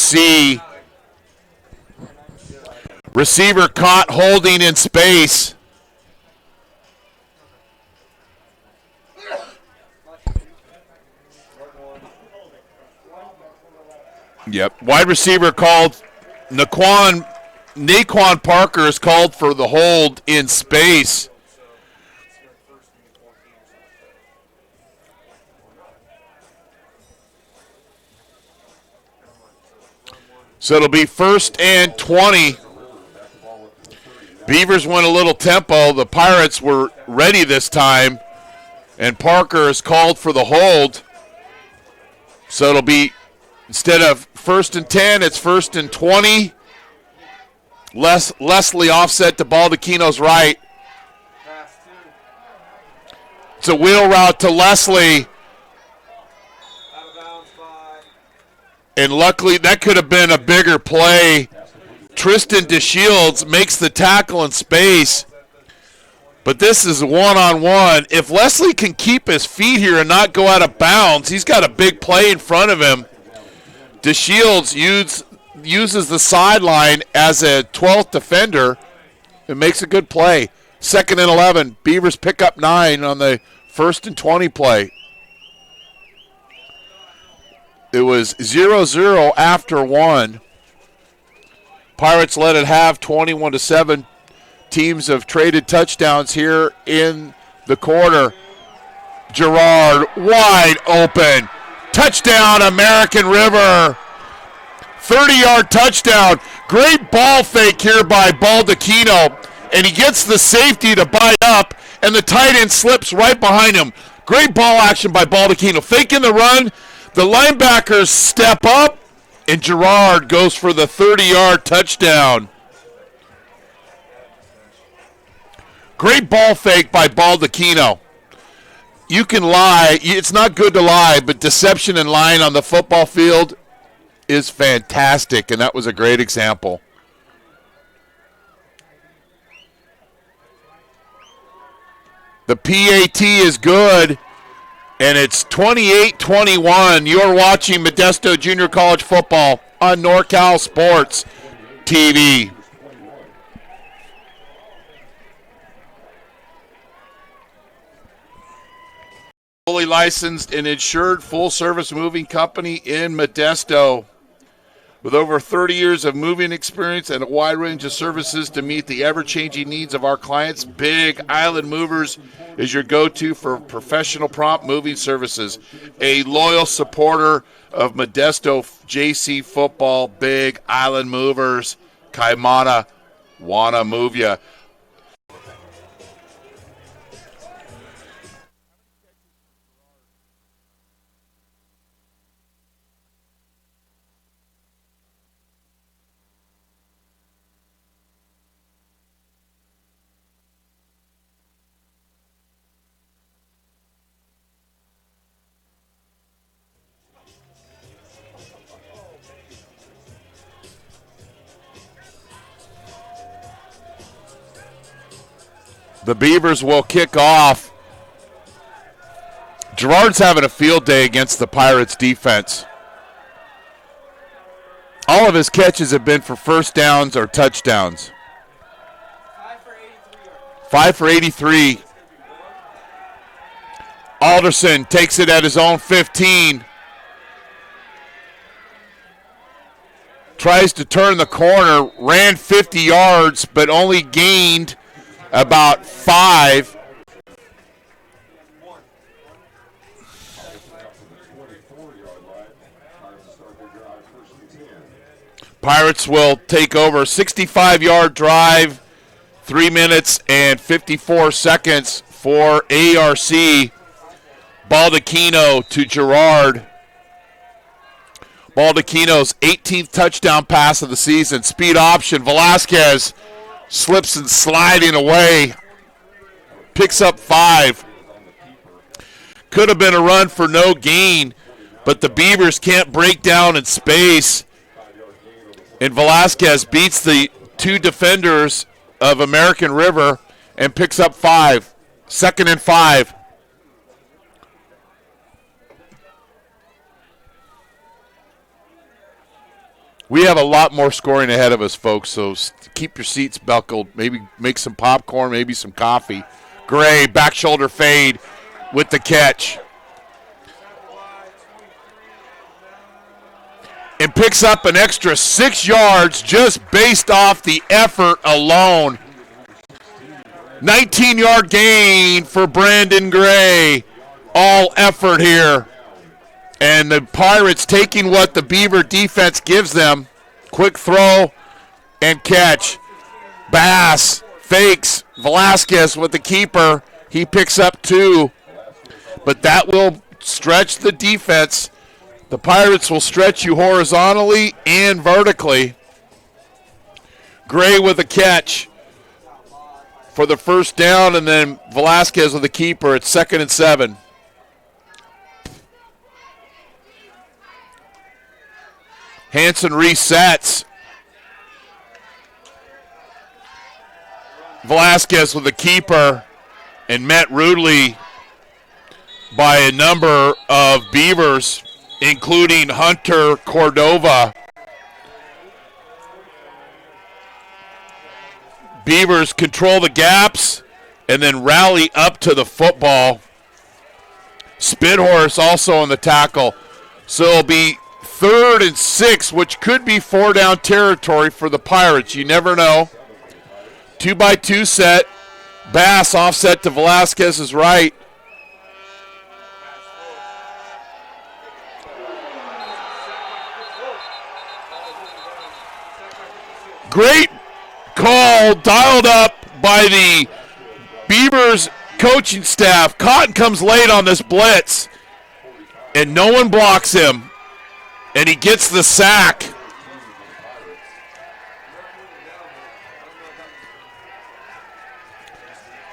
Receiver caught holding in space. Yep. Wide receiver called. Naquan Parker is called for the hold in space. So it'll be 1st and 20. Beavers went a little tempo. The Pirates were ready this time. And Parker is called for the hold. So it'll be, instead of 1st and 10, it's 1st and 20. Leslie offset to Baldacchino's right. It's a wheel route to Leslie. And luckily, that could have been a bigger play. Tristan DeShields makes the tackle in space. But this is one-on-one. If Leslie can keep his feet here and not go out of bounds, he's got a big play in front of him. DeShields uses the sideline as a 12th defender and makes a good play. 2nd and 11. Beavers pick up 9 on the 1st and 20 play. It was 0-0 after 1. Pirates let it have 21-7. Teams have traded touchdowns here in the quarter. Gerard wide open. Touchdown, American River. 30-yard touchdown. Great ball fake here by Baldacchino. And he gets the safety to bite up, and the tight end slips right behind him. Great ball action by Baldacchino. Faking the run. The linebackers step up, and Gerard goes for the 30-yard touchdown. Great ball fake by Baldacchino. You can lie. It's not good to lie, but deception and lying on the football field is fantastic, and that was a great example. The PAT is good. And it's 28-21. You're watching Modesto Junior College football on NorCal Sports TV. Fully licensed and insured full-service moving company in Modesto. With over 30 years of moving experience and a wide range of services to meet the ever-changing needs of our clients, Big Island Movers is your go-to for professional prompt moving services. A loyal supporter of Modesto JC football, Big Island Movers. Kaimana, wanna move ya. The Beavers will kick off. Gerard's having a field day against the Pirates defense. All of his catches have been for first downs or touchdowns. 5 for 83. Alderson takes it at his own 15. Tries to turn the corner, ran 50 yards, but only gained about 5. Pirates will take over. 65-yard drive, 3 minutes and 54 seconds for ARC. Baldacchino to Gerard. Baldacchino's 18th touchdown pass of the season. Speed option. Velasquez slips and sliding away. Picks up 5. Could have been a run for no gain, but the Beavers can't break down in space. And Velasquez beats the 2 defenders of American River and picks up 5. 2nd and 5. We have a lot more scoring ahead of us, folks, so keep your seats buckled. Maybe make some popcorn, maybe some coffee. Gray, back shoulder fade with the catch. And picks up an extra 6 yards just based off the effort alone. 19-yard gain for Brandon Gray. All effort here. And the Pirates taking what the Beaver defense gives them. Quick throw and catch. Bass fakes. Velasquez with the keeper. He picks up 2. But that will stretch the defense. The Pirates will stretch you horizontally and vertically. Gray with a catch for the first down, and then Velasquez with the keeper. It's 2nd and 7. Hanson resets. Velasquez with the keeper and met rudely by a number of Beavers, including Hunter Cordova. Beavers control the gaps and then rally up to the football. Spithorse also on the tackle. So it'll be 3rd and 6, which could be 4-down territory for the Pirates. You never know. 2-by-2 set. Bass offset to Velasquez's right. Great call, dialed up by the Beavers coaching staff. Cotton comes late on this blitz, and no one blocks him, and he gets the sack.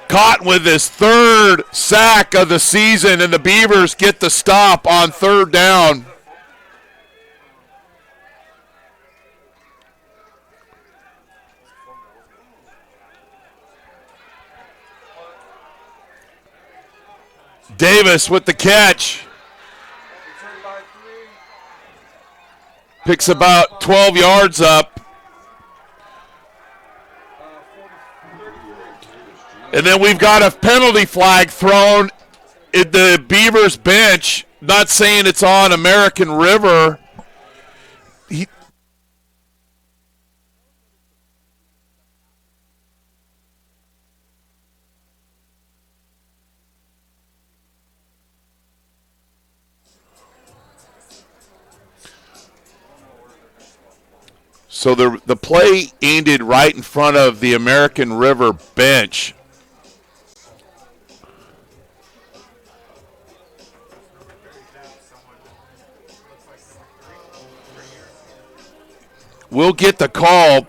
Cotton with his 3rd sack of the season, and the Beavers get the stop on 3rd down. Davis with the catch. Picks about 12 yards up. And then we've got a penalty flag thrown at the Beavers bench. Not saying it's on American River. So the play ended right in front of the American River bench. We'll get the call,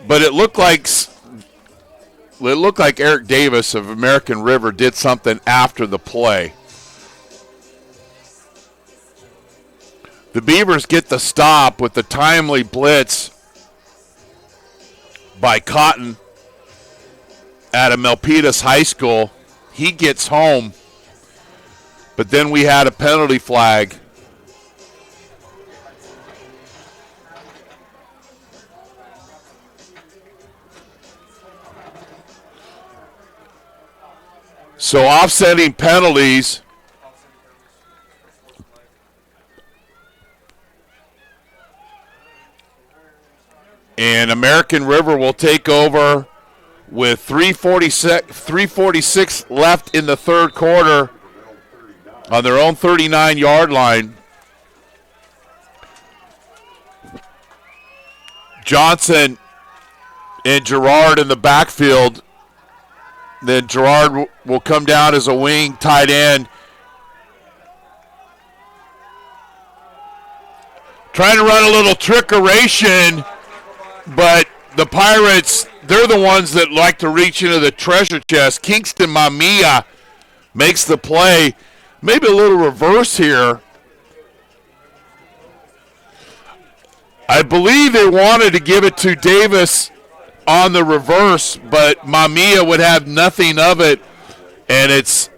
but it looked like Eric Davis of American River did something after the play. The Beavers get the stop with the timely blitz by Cotton. out of Milpitas High School. He gets home, but then we had a penalty flag. So offsetting penalties. And American River will take over with 3:46 left in the third quarter on their own 39-yard line. Johnson and Gerard in the backfield. Then Gerard will come down as a wing tight end. Trying to run a little trickeration, but the Pirates, they're the ones that like to reach into the treasure chest. Kingston Mamiya makes the play. Maybe a little reverse here. I believe they wanted to give it to Davis on the reverse, but Mamiya would have nothing of it, and it's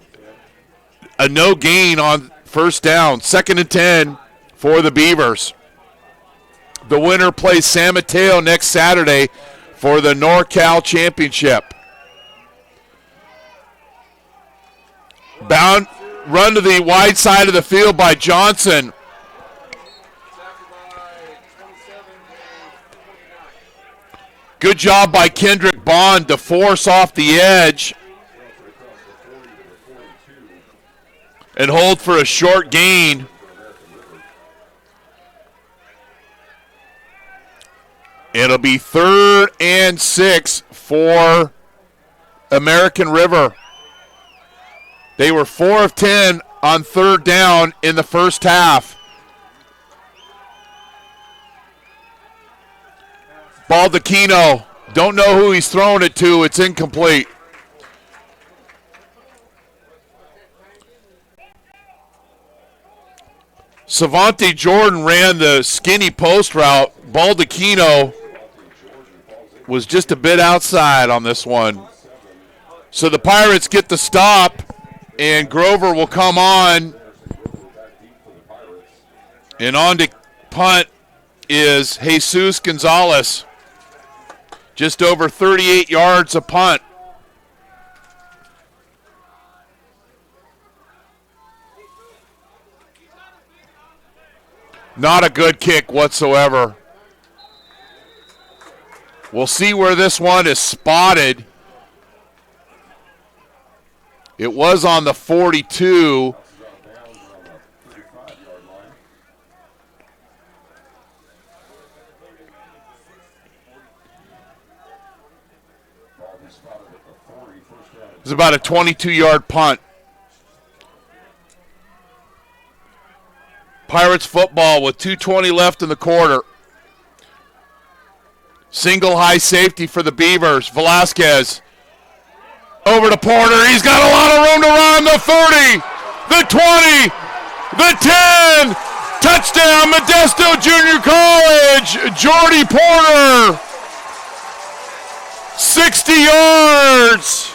a no gain on first down. 2nd and 10 for the Beavers. The winner plays San Mateo next Saturday for the NorCal Championship. Run to the wide side of the field by Johnson. Good job by Kendrick Bond to force off the edge and hold for a short gain. It'll be 3rd and 6 for American River. They were 4 of 10 on 3rd down in the first half. Baldacchino, don't know who he's throwing it to. It's incomplete. Savante Jordan ran the skinny post route. Baldacchino was just a bit outside on this one. So the Pirates get the stop, and Grover will come on. And on to punt is Jesus Gonzalez. Just over 38 yards a punt. Not a good kick whatsoever. We'll see where this one is spotted. It was on the 42. It's about a 22-yard punt. Pirates football with 2:20 left in the quarter. Single high safety for the Beavers. Velasquez over to Porter. He's got a lot of room to run. The 30, the 20, the 10. Touchdown, Modesto Junior College. Jordy Porter. 60 yards.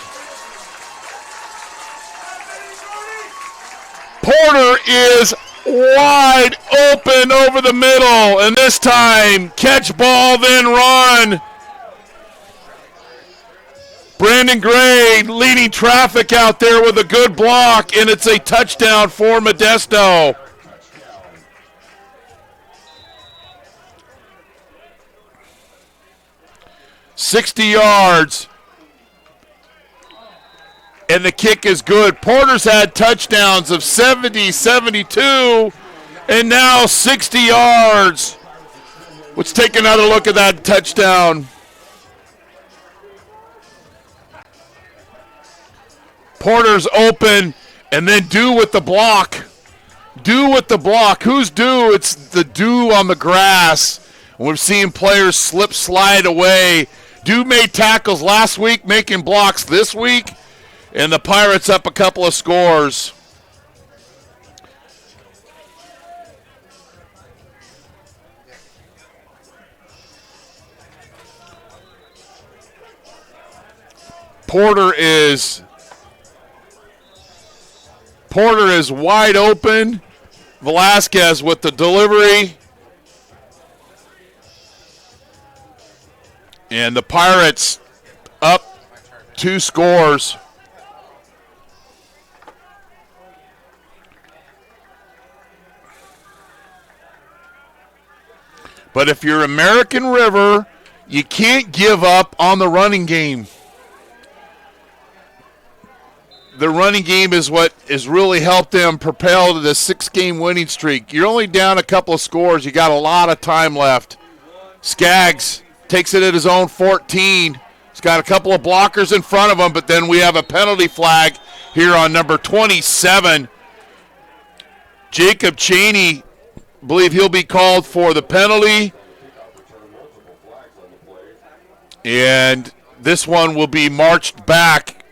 Porter is wide open over the middle, and this time catch ball, then run. Brandon Gray leading traffic out there with a good block, and it's a touchdown for Modesto. $60 yards. And the kick is good. Porter's had touchdowns of 70, 72, and now 60 yards. Let's take another look at that touchdown. Porter's open, and then Dew with the block. Dew with the block. Who's Dew? It's the dew on the grass. We're seeing players slip, slide away. Dew made tackles last week, making blocks this week. And the Pirates up a couple of scores. Porter is wide open. Velasquez with the delivery. And the Pirates up 2 scores. But if you're American River, you can't give up on the running game. The running game is what has really helped them propel to the 6-game winning streak. You're only down a couple of scores. You got a lot of time left. Skaggs takes it at his own 14. He's got a couple of blockers in front of him, but then we have a penalty flag here on number 27. Jacob Cheney, believe he'll be called for the penalty. And this one will be marched back.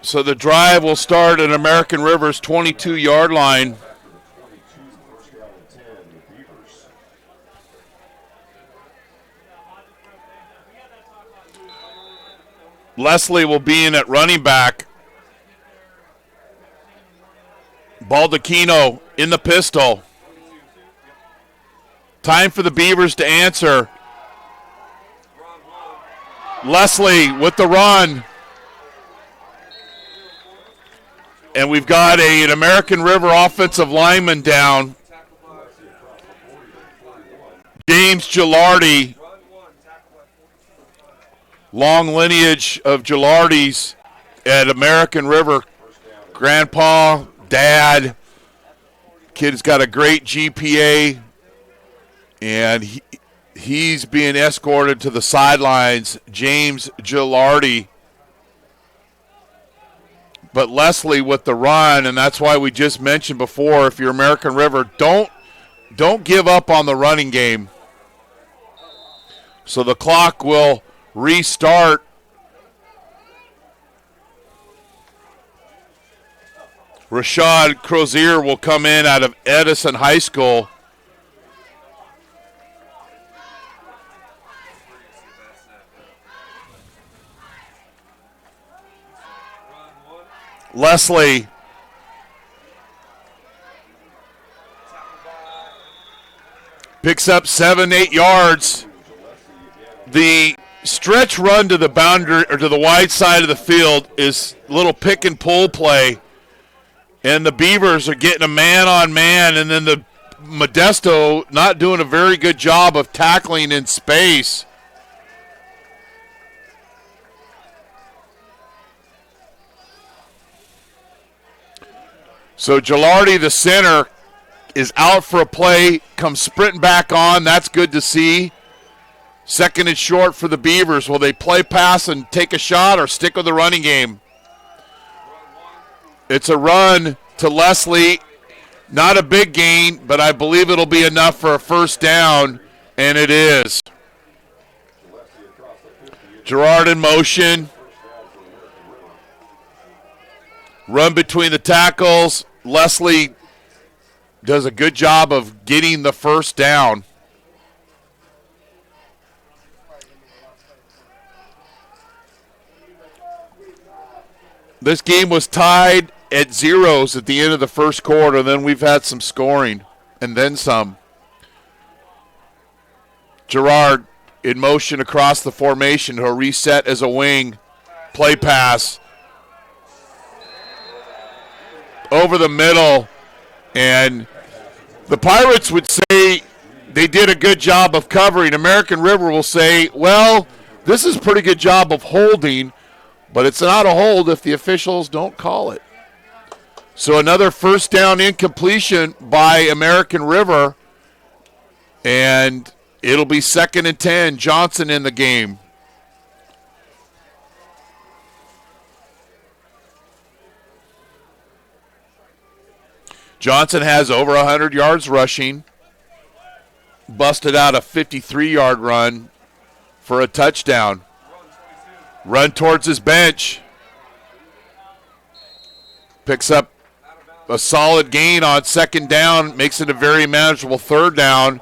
So the drive will start at American River's 22-yard line. Leslie will be in at running back. Baldacchino in the pistol. Time for the Beavers to answer. Leslie with the run. And we've got an American River offensive lineman down. James Gilardi. Long lineage of Gilardis at American River. Grandpa, dad. Kid's got a great GPA. And he's being escorted to the sidelines. James Gilardi. But Leslie with the run, and that's why we just mentioned before, if you're American River, don't give up on the running game. So the clock will restart. Rashad Crozier will come in out of Edison High School. Leslie picks up 7-8 yards. The stretch run to the boundary or to the wide side of the field is a little pick and pull play, and the Beavers are getting a man on man, and then the Modesto not doing a very good job of tackling in space. So Gilardi, the center, is out for a play, comes sprinting back on. That's good to see. Second and short for the Beavers. Will they play pass and take a shot or stick with the running game? It's a run to Leslie. Not a big gain, but I believe it'll be enough for a first down, and it is. Gerard in motion. Run between the tackles. Leslie does a good job of getting the first down. This game was tied at zeros at the end of the first quarter. Then we've had some scoring and then some. Gerard in motion across the formation. He'll reset as a wing. Play pass. Over the middle, and the Pirates would say they did a good job of covering. American River will say, well, this is a pretty good job of holding, but it's not a hold if the officials don't call it. So another first down incompletion by American River, and it'll be 2nd and 10. Johnson in the game. Johnson has over 100 yards rushing. Busted out a 53-yard run for a touchdown. Run towards his bench. Picks up a solid gain on second down. Makes it a very manageable third down.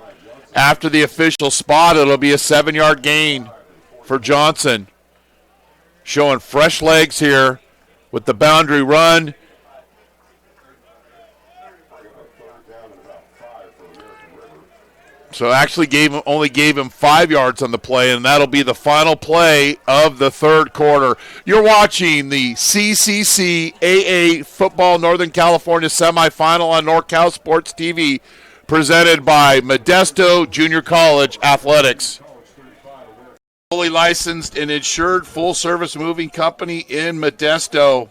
After the official spot, it'll be a 7-yard gain for Johnson. Showing fresh legs here with the boundary run. So actually only gave him 5 yards on the play, and that'll be the final play of the third quarter. You're watching the CCCAA Football Northern California semifinal on NorCal Sports TV, presented by Modesto Junior College Athletics. Fully licensed and insured full-service moving company in Modesto.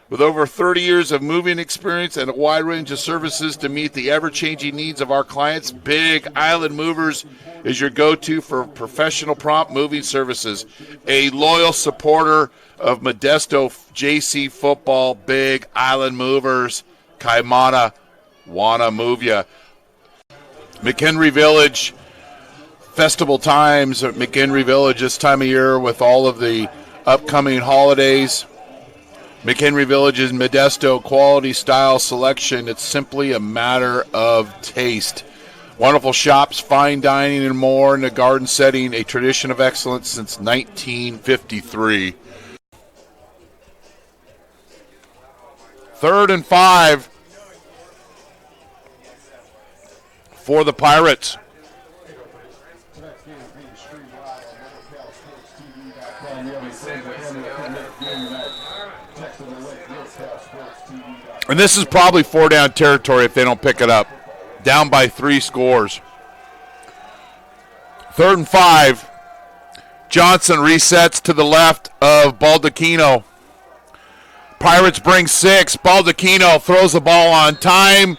With over 30 years of moving experience and a wide range of services to meet the ever-changing needs of our clients, Big Island Movers is your go-to for professional prompt moving services. A loyal supporter of Modesto JC football, Big Island Movers. Kaimana, wanna move ya. McHenry Village, festival times at McHenry Village this time of year with all of the upcoming holidays. McHenry Village is Modesto quality style selection. It's simply a matter of taste. Wonderful shops, fine dining, and more in a garden setting, a tradition of excellence since 1953. 3rd and 5 for the Pirates. And this is probably 4-down territory if they don't pick it up. Down by 3 scores. 3rd and 5. Johnson resets to the left of Baldacchino. Pirates bring 6. Baldacchino throws the ball on time,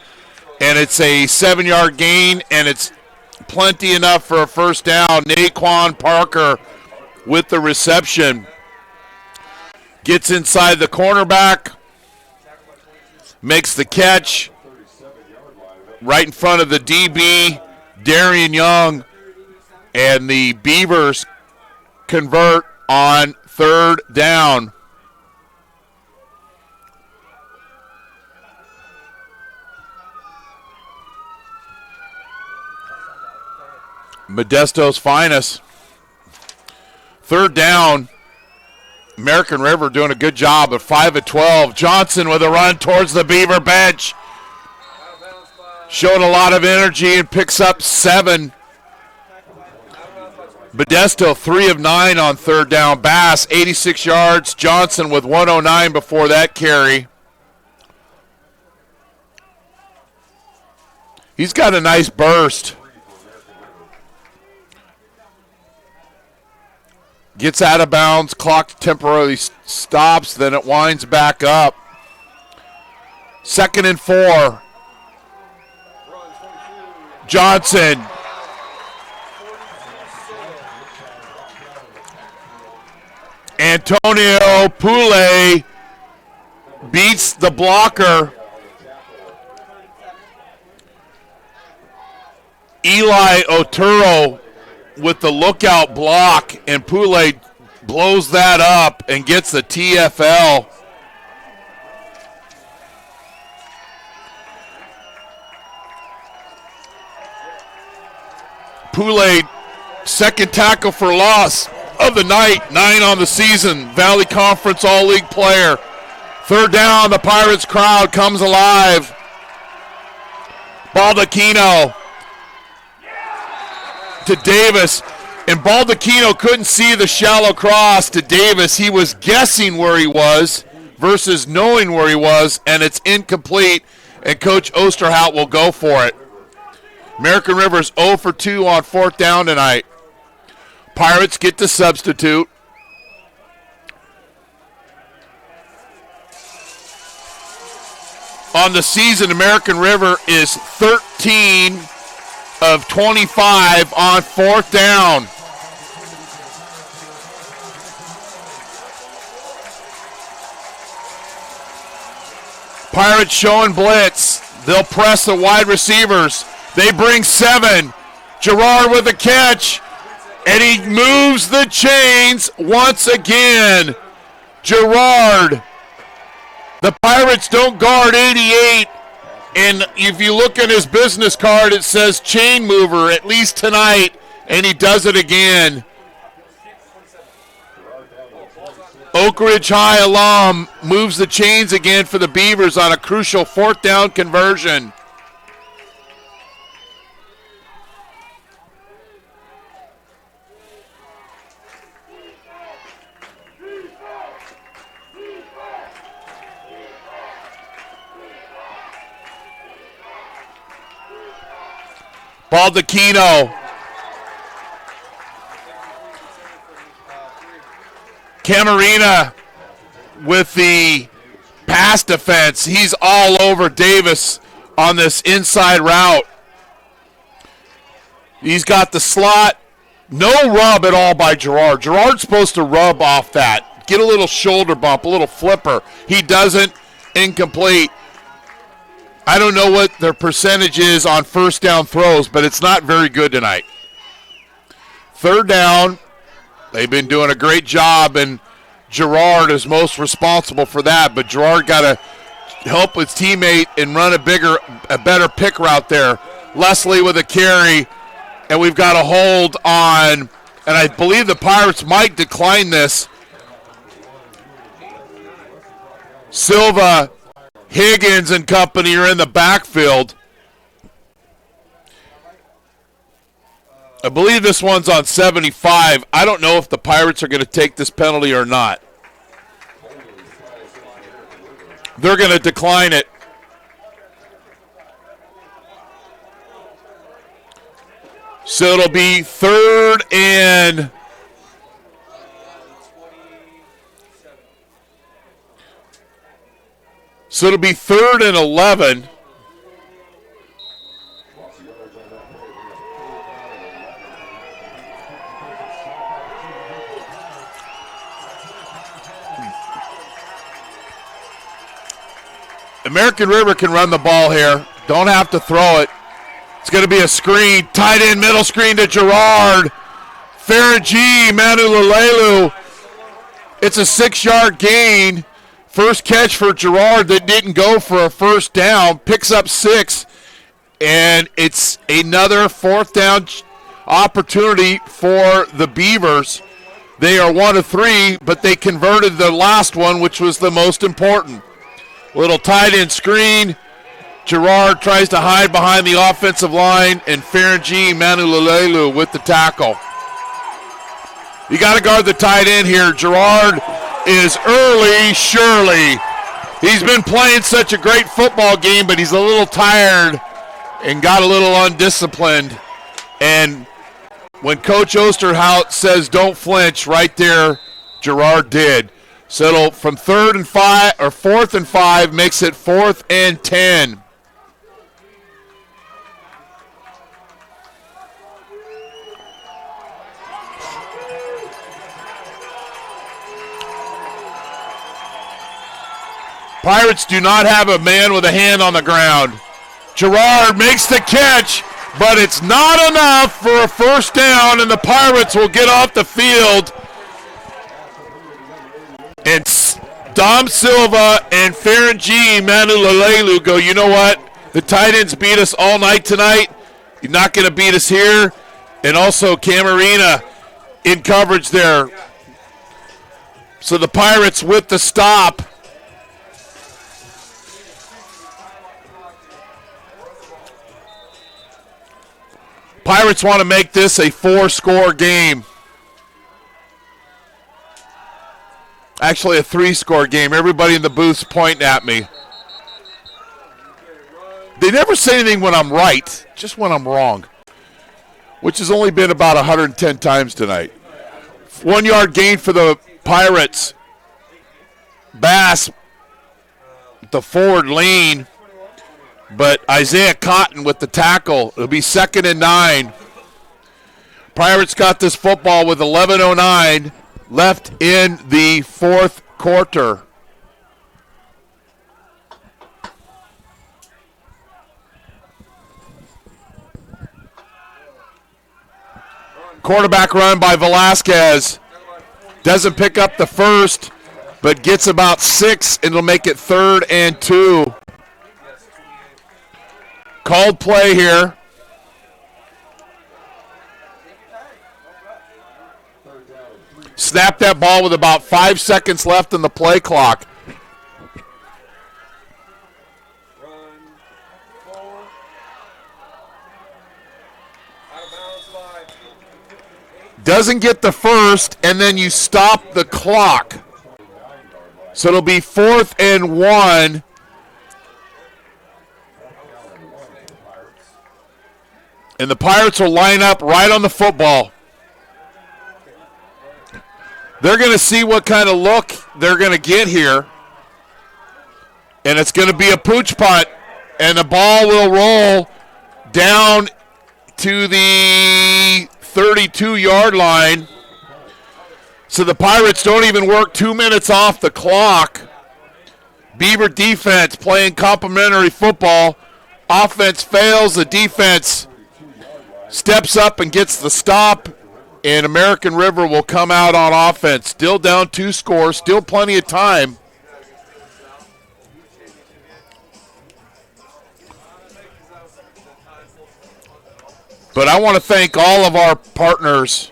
and it's a 7-yard gain, and it's plenty enough for a first down. Naquan Parker with the reception. Gets inside the cornerback. Makes the catch right in front of the DB, Darian Young, and the Beavers convert on 3rd down. Modesto's finest. 3rd down. American River doing a good job at 5 of 12. Johnson with a run towards the Beaver bench. Showed a lot of energy and picks up 7. Modesto 3 of 9 on 3rd down. Bass 86 yards. Johnson with 109 before that carry. He's got a nice burst. Gets out of bounds, clock temporarily stops, then it winds back up. 2nd and 4. Johnson. Antonio Pule beats the blocker. Eli Otero with the lookout block, and Pule blows that up and gets the TFL. Pule, second tackle for loss of the night, 9 on the season, Valley Conference All-League player. 3rd down, the Pirates crowd comes alive. Baldacchino to Davis, and Baldacchino couldn't see the shallow cross to Davis. He was guessing where he was versus knowing where he was, and it's incomplete, and Coach Osterhout will go for it. American River's 0 for 2 on 4th down tonight. Pirates get to substitute. On the season, American River is 13 of 25 on 4th down. Pirates showing blitz. They'll press the wide receivers. They bring 7. Gerard with a catch, and he moves the chains once again. Gerard. The Pirates don't guard 88, and if you look at his business card, it says chain mover, at least tonight, and he does it again. Oak Ridge High alum moves the chains again for the Beavers on a crucial 4th down conversion. Baldacchino. Camarina with the pass defense. He's all over Davis on this inside route. He's got the slot. No rub at all by Gerard. Gerard's supposed to rub off that. Get a little shoulder bump, a little flipper. He doesn't. Incomplete. I don't know what their percentage is on first down throws, but it's not very good tonight. 3rd down. They've been doing a great job, and Gerard is most responsible for that, but Gerard got to help his teammate and run a better pick route there. Leslie with a carry, and we've got a hold on, and I believe the Pirates might decline this. Silva, Higgins and company are in the backfield. I believe this one's on 75. I don't know if the Pirates are going to take this penalty or not. They're going to decline it. So it'll be 3rd and... So it'll be 3rd and 11. American River can run the ball here. Don't have to throw it. It's going to be a screen. Tight end, middle screen to Gerard. Faragi, Manu Lalelu. It's a 6-yard gain. First catch for Gerard that didn't go for a first down. Picks up 6. And it's another 4th down opportunity for the Beavers. They are 1 of 3, but they converted the last one, which was the most important. Little tight end screen. Gerard tries to hide behind the offensive line, and Faragi, Manu Lalelu with the tackle. You got to guard the tight end here. Gerard is early, surely. He's been playing such a great football game, but he's a little tired and got a little undisciplined. And when Coach Osterhout says don't flinch, right there, Gerard did. So it'll, from 3rd and 5 or 4th and 5 makes it 4th and 10. Pirates do not have a man with a hand on the ground. Gerard makes the catch, but it's not enough for a first down, and the Pirates will get off the field. And Dom Silva and Faragi, Manu Lalelu go, you know what? The tight ends beat us all night tonight. You're not going to beat us here. And also Camarina in coverage there. So the Pirates with the stop. Pirates want to make this a 4-score game. Actually, a 3-score game. Everybody in the booth's pointing at me. They never say anything when I'm right, just when I'm wrong, which has only been about 110 times tonight. 1-yard gain for the Pirates. Bass, the forward lean, but Isaiah Cotton with the tackle. It'll be 2nd and 9. Pirates got this football with 11:09 left in the 4th quarter. Quarterback run by Velasquez. Doesn't pick up the first, but gets about 6, and it'll make it 3rd and 2. Called play here. Snap that ball with about 5 seconds left in the play clock. Doesn't get the first, and then you stop the clock. So it'll be 4th and 1. And the Pirates will line up right on the football. They're going to see what kind of look they're going to get here. And it's going to be a pooch punt. And the ball will roll down to the 32-yard line. So the Pirates don't even work 2 minutes off the clock. Beaver defense playing complimentary football. Offense fails. The defense steps up and gets the stop. And American River will come out on offense. Still down 2 scores. Still plenty of time. But I want to thank all of our partners,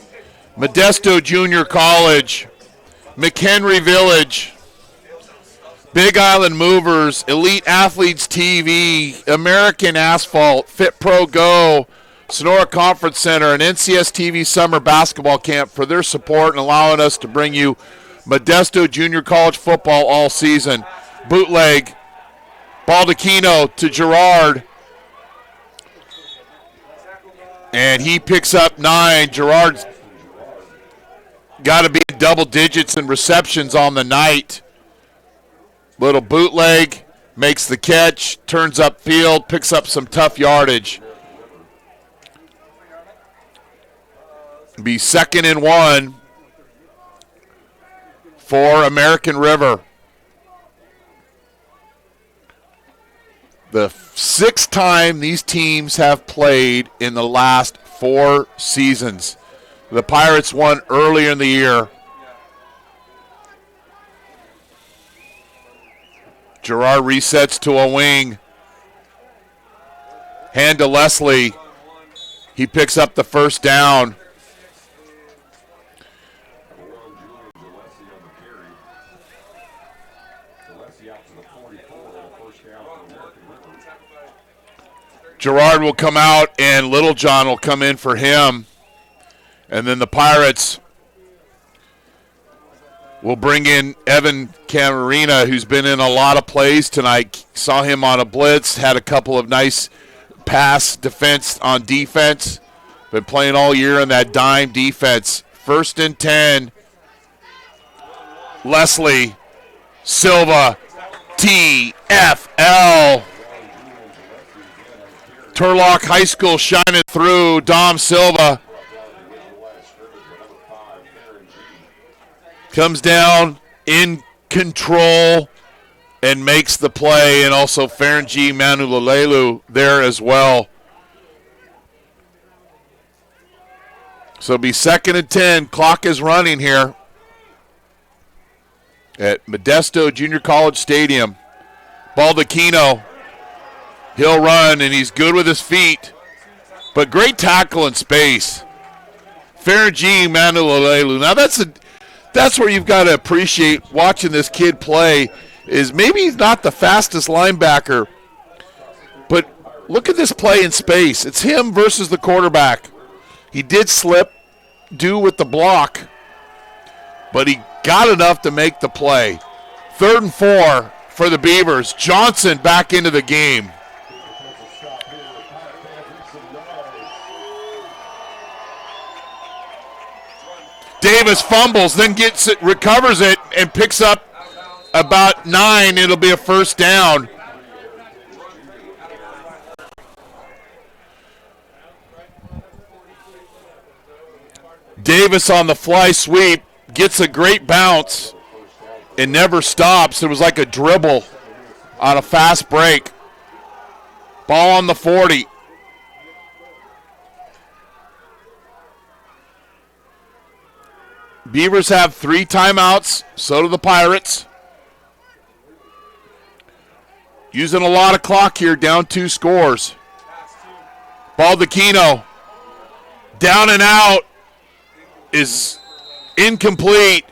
Modesto Junior College, McHenry Village, Big Island Movers, Elite Athletes TV, American Asphalt, FitPro GO, Sonora Conference Center, and NCS TV Summer Basketball Camp for their support and allowing us to bring you Modesto Junior College football all season. Bootleg, Baldacchino to Gerard. And he picks up 9. Gerard's got to be in double digits in receptions on the night. Little bootleg, makes the catch, turns upfield, picks up some tough yardage. Be 2nd and 1 for American River. The 6th time these teams have played in the last 4 seasons. The Pirates won earlier in the year. Gerard resets to a wing. Hand to Leslie. He picks up the first down. Gerard will come out, and Littlejohn will come in for him. And then the Pirates will bring in Evan Camarina, who's been in a lot of plays tonight. Saw him on a blitz, had a couple of nice pass defense on defense. Been playing all year in that dime defense. 1st and 10. Leslie, Silva, TFL. Turlock High School shining through. Dom Silva comes down in control and makes the play, and also Ferengi Manulolelu there as well. So it'll be 2nd and 10. Clock is running here at Modesto Junior College Stadium. Baldacchino. He'll run, and he's good with his feet. But great tackle in space. Ferengi Manulolelu. Now that's where you've got to appreciate watching this kid play, is maybe he's not the fastest linebacker, but look at this play in space. It's him versus the quarterback. He did slip, do with the block, but he got enough to make the play. 3rd and 4 for the Beavers. Johnson back into the game. Davis fumbles, then gets it, recovers it, and picks up about 9. It'll be a first down. Davis on the fly sweep gets a great bounce and never stops. It was like a dribble on a fast break. Ball on the 40. Beavers have 3 timeouts. So do the Pirates. Using a lot of clock here, down 2 scores. Baldacchino. Down and out is incomplete.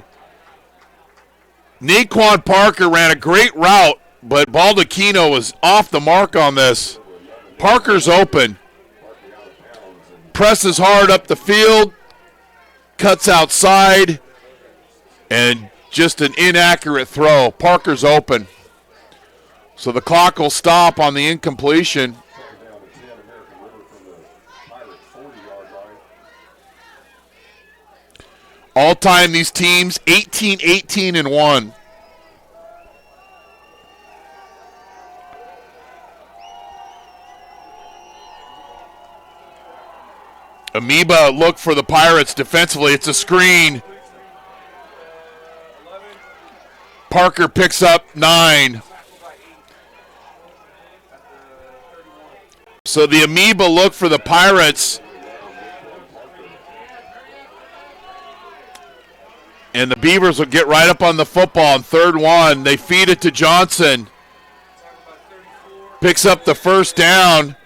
Naquan Parker ran a great route, but Baldacchino was off the mark on this. Parker's open. Presses hard up the field. Cuts outside. And just an inaccurate throw. Parker's open. So the clock will stop on the incompletion. All time, these teams 18-18-1. Amoeba look for the Pirates defensively. It's a screen. Parker picks up 9. So the Amoeba look for the Pirates. And the Beavers will get right up on the football on 3rd and 1. They feed it to Johnson. Picks up the first down.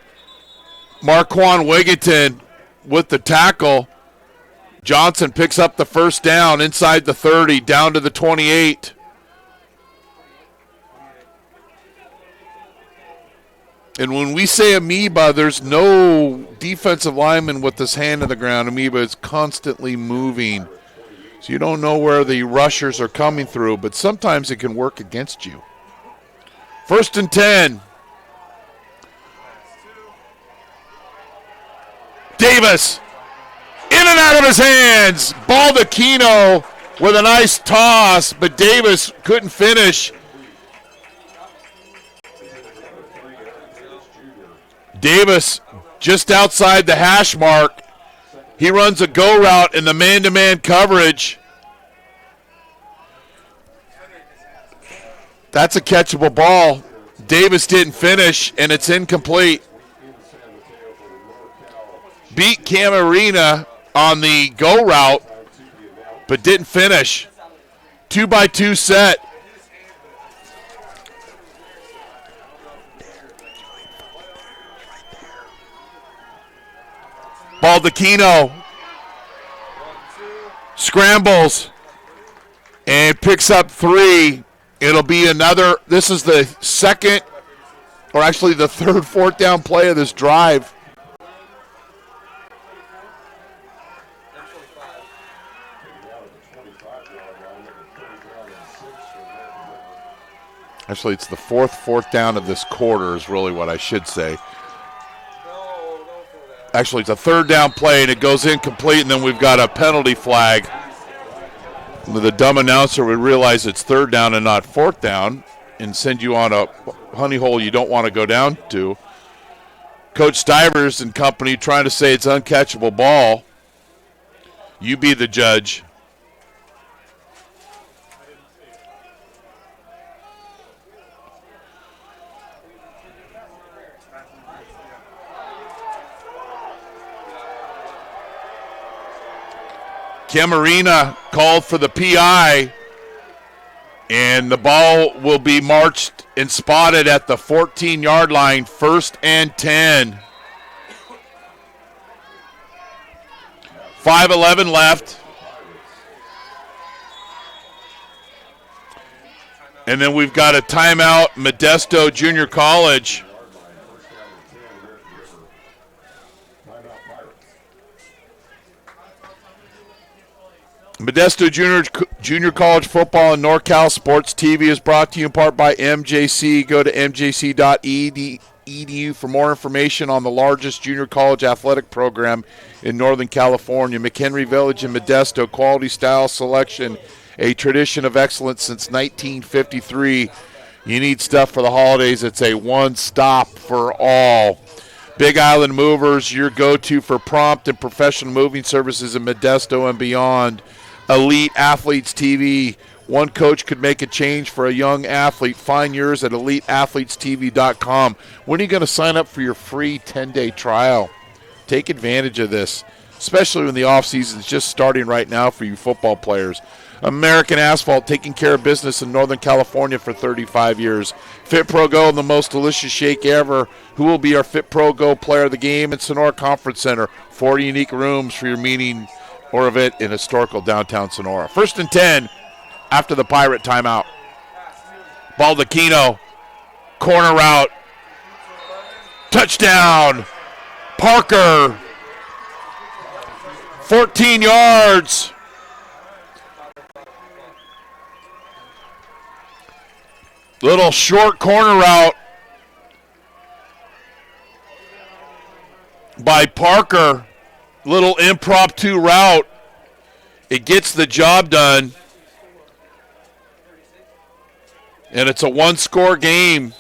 Marquand Wigginton with the tackle. Johnson picks up the first down inside the 30, down to the 28. And when we say Amoeba, there's no defensive lineman with his hand on the ground. Amoeba is constantly moving. So you don't know where the rushers are coming through, but sometimes it can work against you. 1st and 10. Davis. In and out of his hands. Baldacchino with a nice toss, but Davis couldn't finish. Davis just outside the hash mark. He runs a go route in the man-to-man coverage. That's a catchable ball. Davis didn't finish, and it's incomplete. Beat Camarina on the go route, but didn't finish. 2-by-2 set. Baldacchino scrambles and picks up 3. It'll be another, this is the second, or actually the 3rd 4th down play of this drive. Actually, it's the 4th down of this quarter is really what I should say. Actually, it's a 3rd down play, and it goes incomplete, and then we've got a penalty flag. The dumb announcer would realize it's 3rd down and not 4th down and send you on a honey hole you don't want to go down to. Coach Stivers and company trying to say it's uncatchable ball. You be the judge. Camarina called for the PI, and the ball will be marched and spotted at the 14-yard line, 1st and 10. 5:11 left. And then we've got a timeout, Modesto Junior College. Modesto Junior College football and NorCal Sports TV is brought to you in part by MJC. Go to mjc.edu for more information on the largest junior college athletic program in Northern California. McHenry Village in Modesto, quality, style, selection, a tradition of excellence since 1953. You need stuff for the holidays. It's a one-stop for all. Big Island Movers, your go-to for prompt and professional moving services in Modesto and beyond. Elite Athletes TV. One coach could make a change for a young athlete. Find yours at eliteathletestv.com. When are you going to sign up for your free 10-day trial? Take advantage of this. especially when the offseason is just starting right now for you football players. American Asphalt, taking care of business in Northern California for 35 years. FitPro GO, the most delicious shake ever. Who will be our FitPro GO player of the game? In Sonora Conference Center. 4 unique rooms for your meeting or event in historical downtown Sonora. 1st and 10 after the Pirate timeout. Baldacchino, corner route. Touchdown. Parker. 14 yards. Little short corner route by Parker. Little impromptu route. It gets the job done. And it's a one-score game.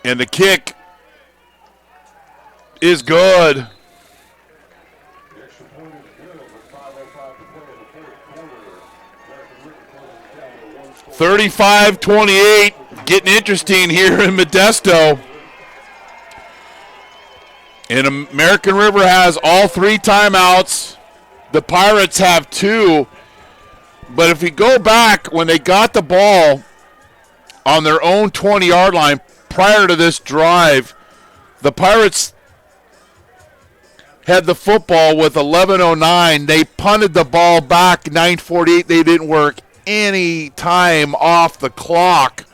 And the kick is good. 35-28, getting interesting here in Modesto. And American River has all 3 timeouts. The Pirates have 2. But if we go back, when they got the ball on their own 20-yard line prior to this drive, the Pirates had the football with 11:09. They punted the ball back, 9:48. They didn't work any time off the clock.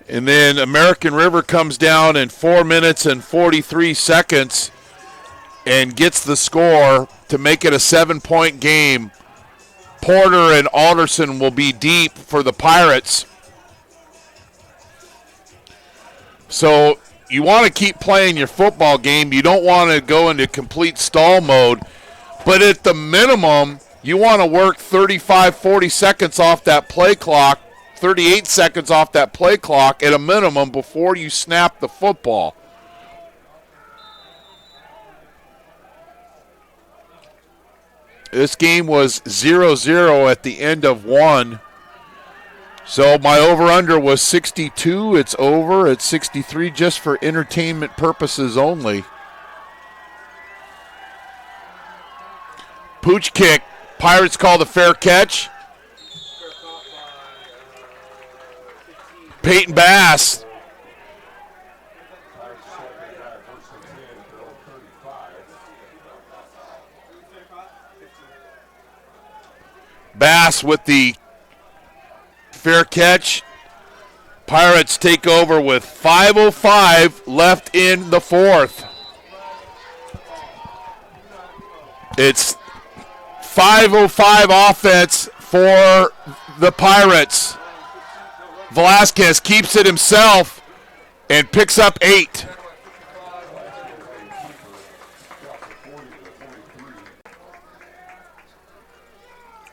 And then American River comes down in 4 minutes and 43 seconds and gets the score to make it a 7-point game. Porter and Alderson will be deep for the Pirates. So you want to keep playing your football game. You don't want to go into complete stall mode. But at the minimum, you want to work 35, 40 seconds off that play clock, 38 seconds off that play clock at a minimum before you snap the football. This game was 0-0 at the end of 1. So my over-under was 62. It's over at 63 just for entertainment purposes only. Pooch kick. Pirates call the fair catch. Peyton Bass. Bass with the fair catch. Pirates take over with 5:05 left in the 4th. It's 5:05 offense for the Pirates. Velasquez keeps it himself and picks up 8.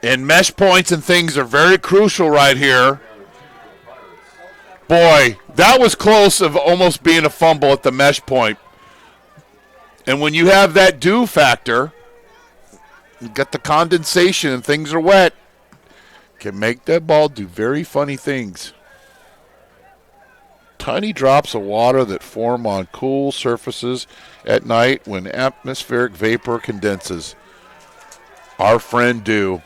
And mesh points and things are very crucial right here. Boy, that was close of almost being a fumble at the mesh point. And when you have that dew factor, you got the condensation and things are wet, can make that ball do very funny things. Tiny drops of water that form on cool surfaces at night when atmospheric vapor condenses. Our friend dew.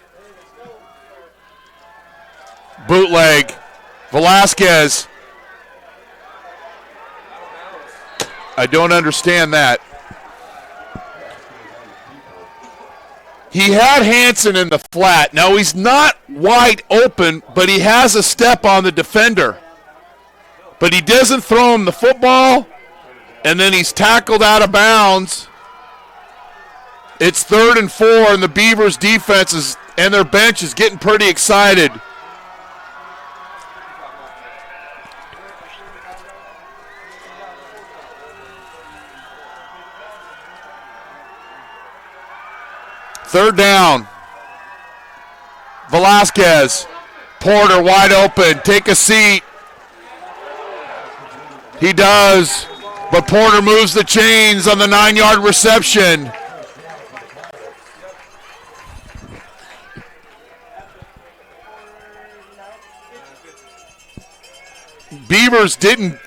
Bootleg. Velasquez. I don't understand that. He had Hansen in the flat. Now he's not wide open, but he has a step on the defender. But he doesn't throw him the football, and then he's tackled out of bounds. It's 3rd and 4, and the Beavers' defense and their bench is getting pretty excited. Third down. Velasquez. Porter wide open. Take a seat. He does. But Porter moves the chains on the 9-yard reception. Beavers didn't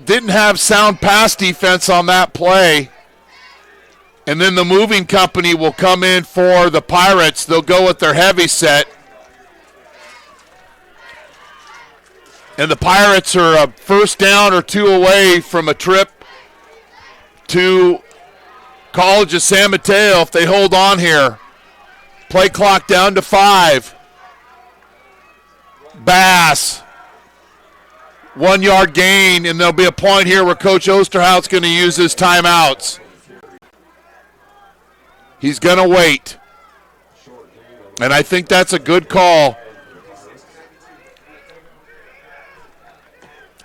have sound pass defense on that play. And then the moving company will come in for the Pirates. They'll go with their heavy set. And the Pirates are a first down or two away from a trip to College of San Mateo if they hold on here. Play clock down to 5. Bass. 1 yard gain, and there'll be a point here where Coach Osterhout's going to use his timeouts. He's going to wait. And I think that's a good call.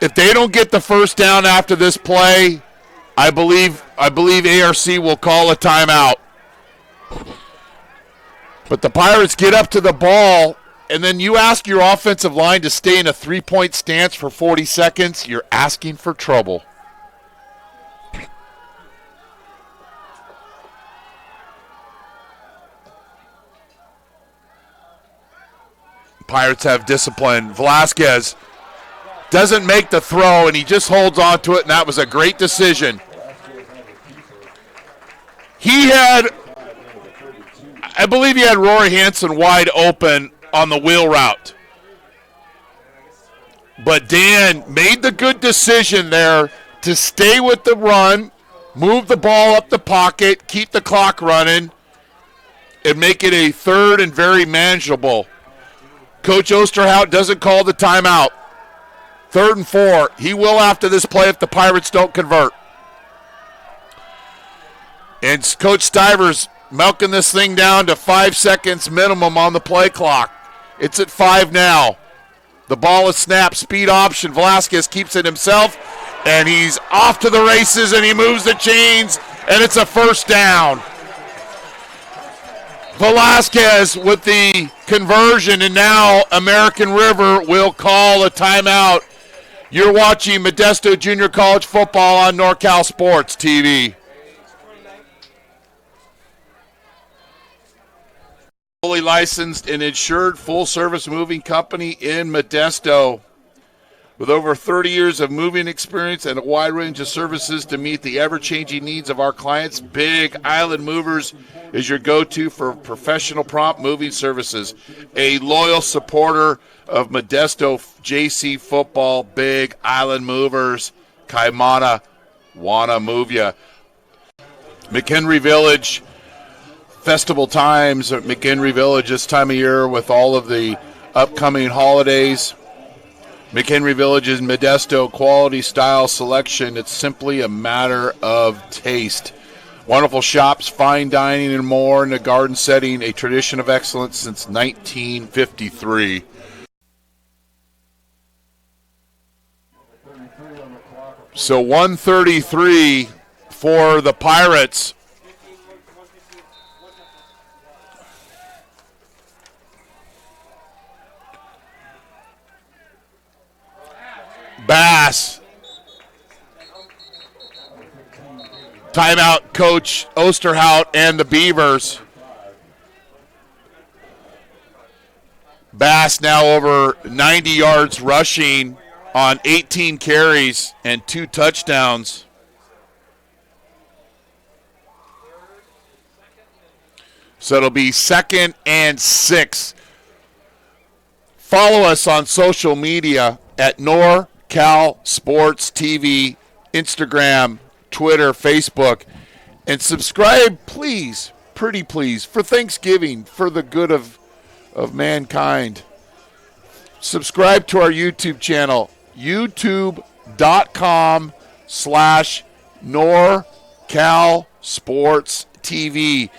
If they don't get the first down after this play, I believe ARC will call a timeout. But the Pirates get up to the ball, and then you ask your offensive line to stay in a 3-point stance for 40 seconds, you're asking for trouble. Pirates have discipline. Velasquez doesn't make the throw, and he just holds on to it, and that was a great decision. I believe he had Rory Hansen wide open on the wheel route. But Dan made the good decision there to stay with the run, move the ball up the pocket, keep the clock running, and make it a third and very manageable. Coach Osterhout doesn't call the timeout. 3rd and 4. He will after this play if the Pirates don't convert. And Coach Stivers milking this thing down to 5 seconds minimum on the play clock. It's at 5 now. The ball is snapped, speed option. Velasquez keeps it himself, and he's off to the races, and he moves the chains, and it's a first down. Velasquez with the conversion, and now American River will call a timeout. You're watching Modesto Junior College football on NorCal Sports TV. Fully licensed and insured full-service moving company in Modesto. With over 30 years of moving experience and a wide range of services to meet the ever-changing needs of our clients, Big Island Movers is your go-to for professional prompt moving services. A loyal supporter of Modesto JC football, Big Island Movers. Kaimana, wanna move ya. McHenry Village, festival times at McHenry Village this time of year with all of the upcoming holidays. McHenry Village is Modesto, quality, style, selection. It's simply a matter of taste. Wonderful shops, fine dining, and more in a garden setting, a tradition of excellence since 1953. So 133 for the Pirates. Bass. Timeout, Coach Osterhout and the Beavers. Bass now over 90 yards rushing on 18 carries and 2 touchdowns. So it'll be 2nd and 6. Follow us on social media at NorCal Sports TV, Instagram, Twitter, Facebook, and subscribe, please, pretty please, for Thanksgiving, for the good of mankind. Subscribe to our YouTube channel, youtube.com/NorCal Sports TV.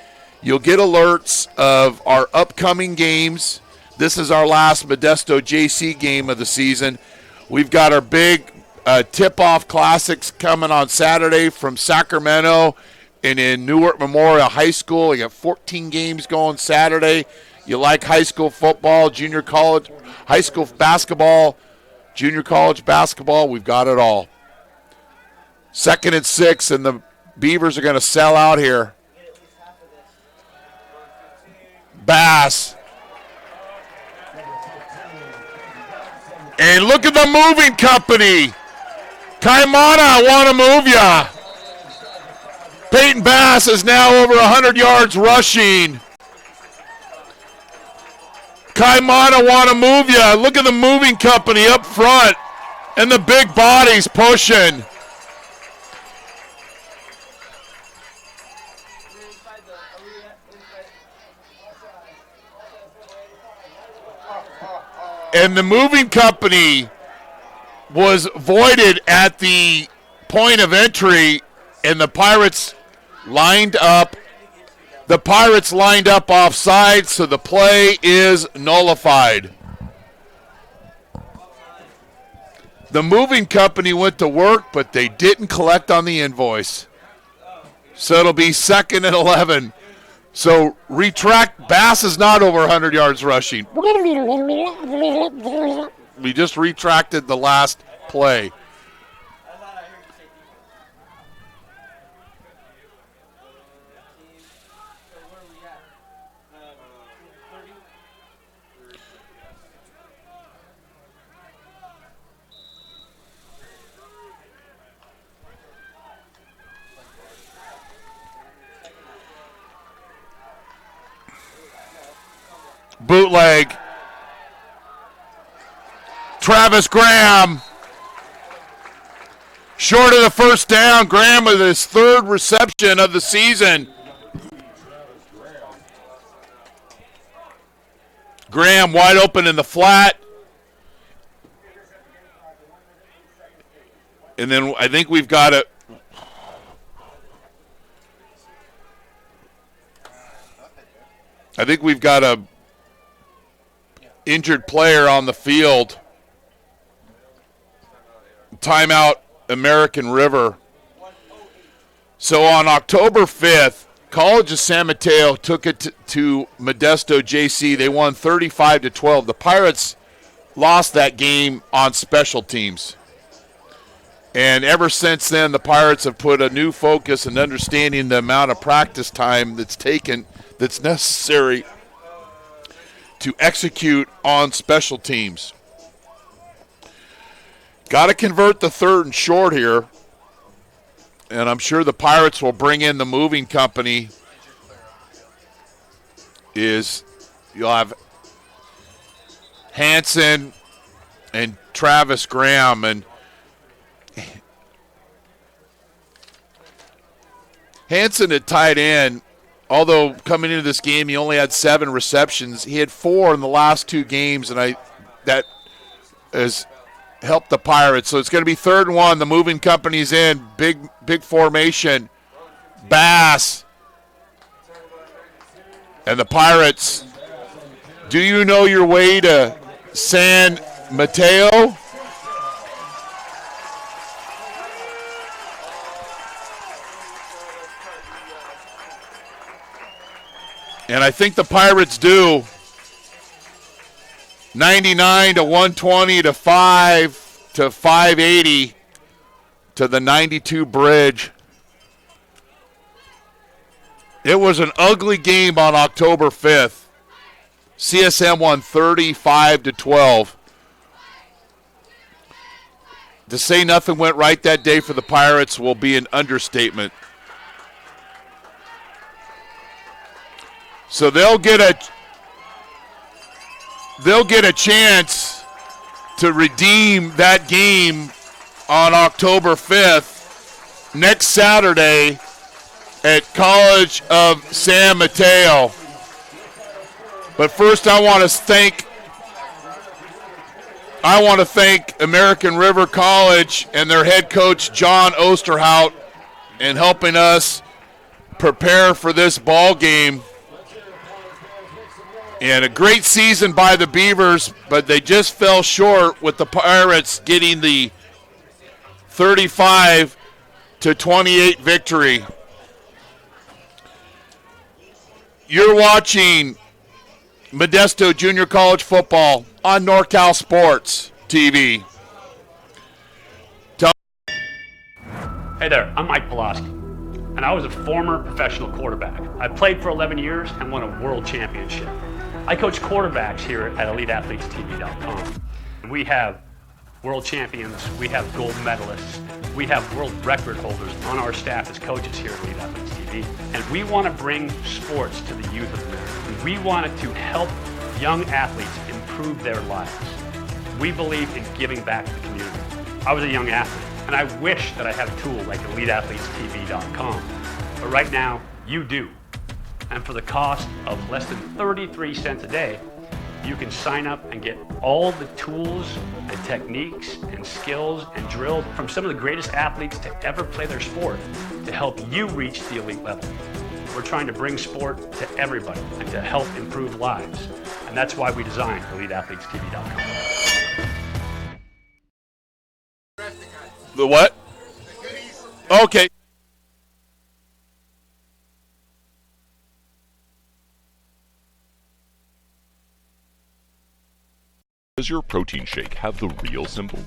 You'll get alerts of our upcoming games. This is our last Modesto JC game of the season. We've got our big tip-off classics coming on Saturday from Sacramento and in Newark Memorial High School. You got 14 games going Saturday. You like high school football, junior college, high school basketball, junior college basketball, we've got it all. 2nd and 6, and the Beavers are going to sell out here. Bass. And look at the moving company. Kaimana, I want to move ya. Peyton Bass is now over 100 yards rushing. Kaimana want to move ya. Look at the moving company up front. And the big bodies pushing. And the moving company was voided at the point of entry, and the Pirates lined up. The Pirates lined up offside, so the play is nullified. The moving company went to work, but they didn't collect on the invoice. So it'll be 2nd and 11. So retract. Bass is not over 100 yards rushing. We just retracted the last play. Bootleg. Travis Graham. Short of the first down. Graham with his 3rd reception of the season. Graham wide open in the flat. And then I think we've got a injured player on the field. Timeout, American River. So on October 5th, College of San Mateo took it to Modesto JC. They won 35-12. The Pirates lost that game on special teams. And ever since then, the Pirates have put a new focus and understanding the amount of practice time that's necessary to execute on special teams. Got to convert the 3rd and short here. And I'm sure the Pirates will bring in the moving company. You'll have Hanson and Travis Graham. And Hanson at tight end, although coming into this game he only had 7 receptions, he had 4 in the last 2 games, and that has helped the Pirates. So it's going to be 3rd and 1. The moving company's in. Big formation. Bass. And the Pirates. Do you know your way to San Mateo? And I think the Pirates do. 99 to 120 to 5 to 580 to the 92 bridge. It was an ugly game on October 5th. CSM won 35-12. To say nothing went right that day for the Pirates will be an understatement. So they'll get a chance to redeem that game on October 5th next Saturday at College of San Mateo. But first I want to thank American River College and their head coach John Osterhout in helping us prepare for this ball game. And a great season by the Beavers, but they just fell short with the Pirates getting the 35-28 victory. You're watching Modesto Junior College football on NorCal Sports TV. Hey there, I'm Mike Pulaski, and I was a former professional quarterback. I played for 11 years and won a world championship. I coach quarterbacks here at EliteAthletesTV.com. We have world champions, we have gold medalists, we have world record holders on our staff as coaches here at Elite Athletes TV. And we want to bring sports to the youth of America. We wanted to help young athletes improve their lives. We believe in giving back to the community. I was a young athlete, and I wish that I had a tool like EliteAthletesTV.com. But right now, you do. And for the cost of less than 33 cents a day, you can sign up and get all the tools and techniques and skills and drills from some of the greatest athletes to ever play their sport to help you reach the elite level. We're trying to bring sport to everybody and to help improve lives. And that's why we designed EliteAthletesTV.com. The what? Okay. Does your protein shake have the real symbol?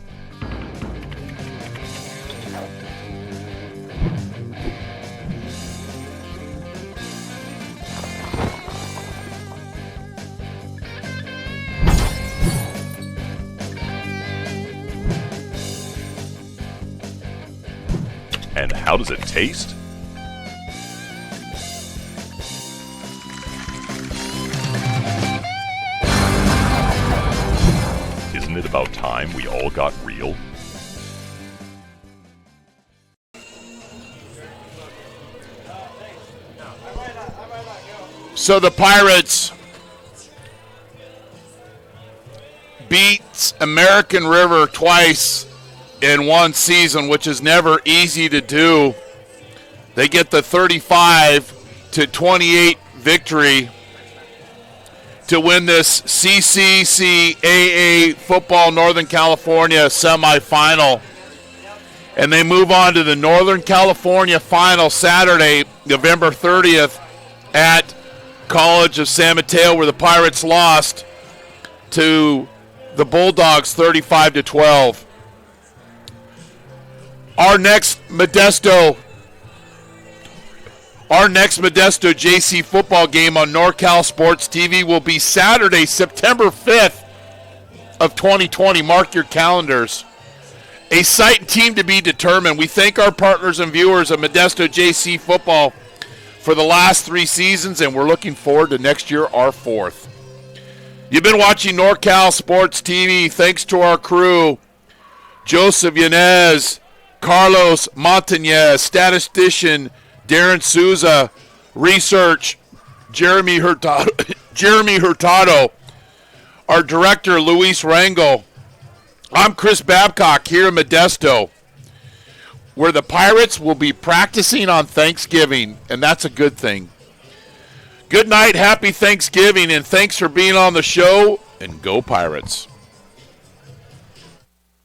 And how does it taste? Isn't it about time we all got real? So the Pirates beat American River twice in one season, which is never easy to do. They get the 35-28 victory to win this CCCAA Football Northern California semifinal. And they move on to the Northern California final Saturday, November 30th at College of San Mateo, where the Pirates lost to the Bulldogs 35-12. Our next Modesto JC football game on NorCal Sports TV will be Saturday, September 5th of 2020. Mark your calendars. A site and team to be determined. We thank our partners and viewers of Modesto JC football for the last 3 seasons, and we're looking forward to next year, our 4th. You've been watching NorCal Sports TV. Thanks to our crew, Joseph Yanez, Carlos Montañez, statistician Darren Souza, research Jeremy Hurtado, our director Luis Rangel. I'm Chris Babcock here in Modesto, where the Pirates will be practicing on Thanksgiving, and that's a good thing. Good night, happy Thanksgiving, and thanks for being on the show, and go Pirates.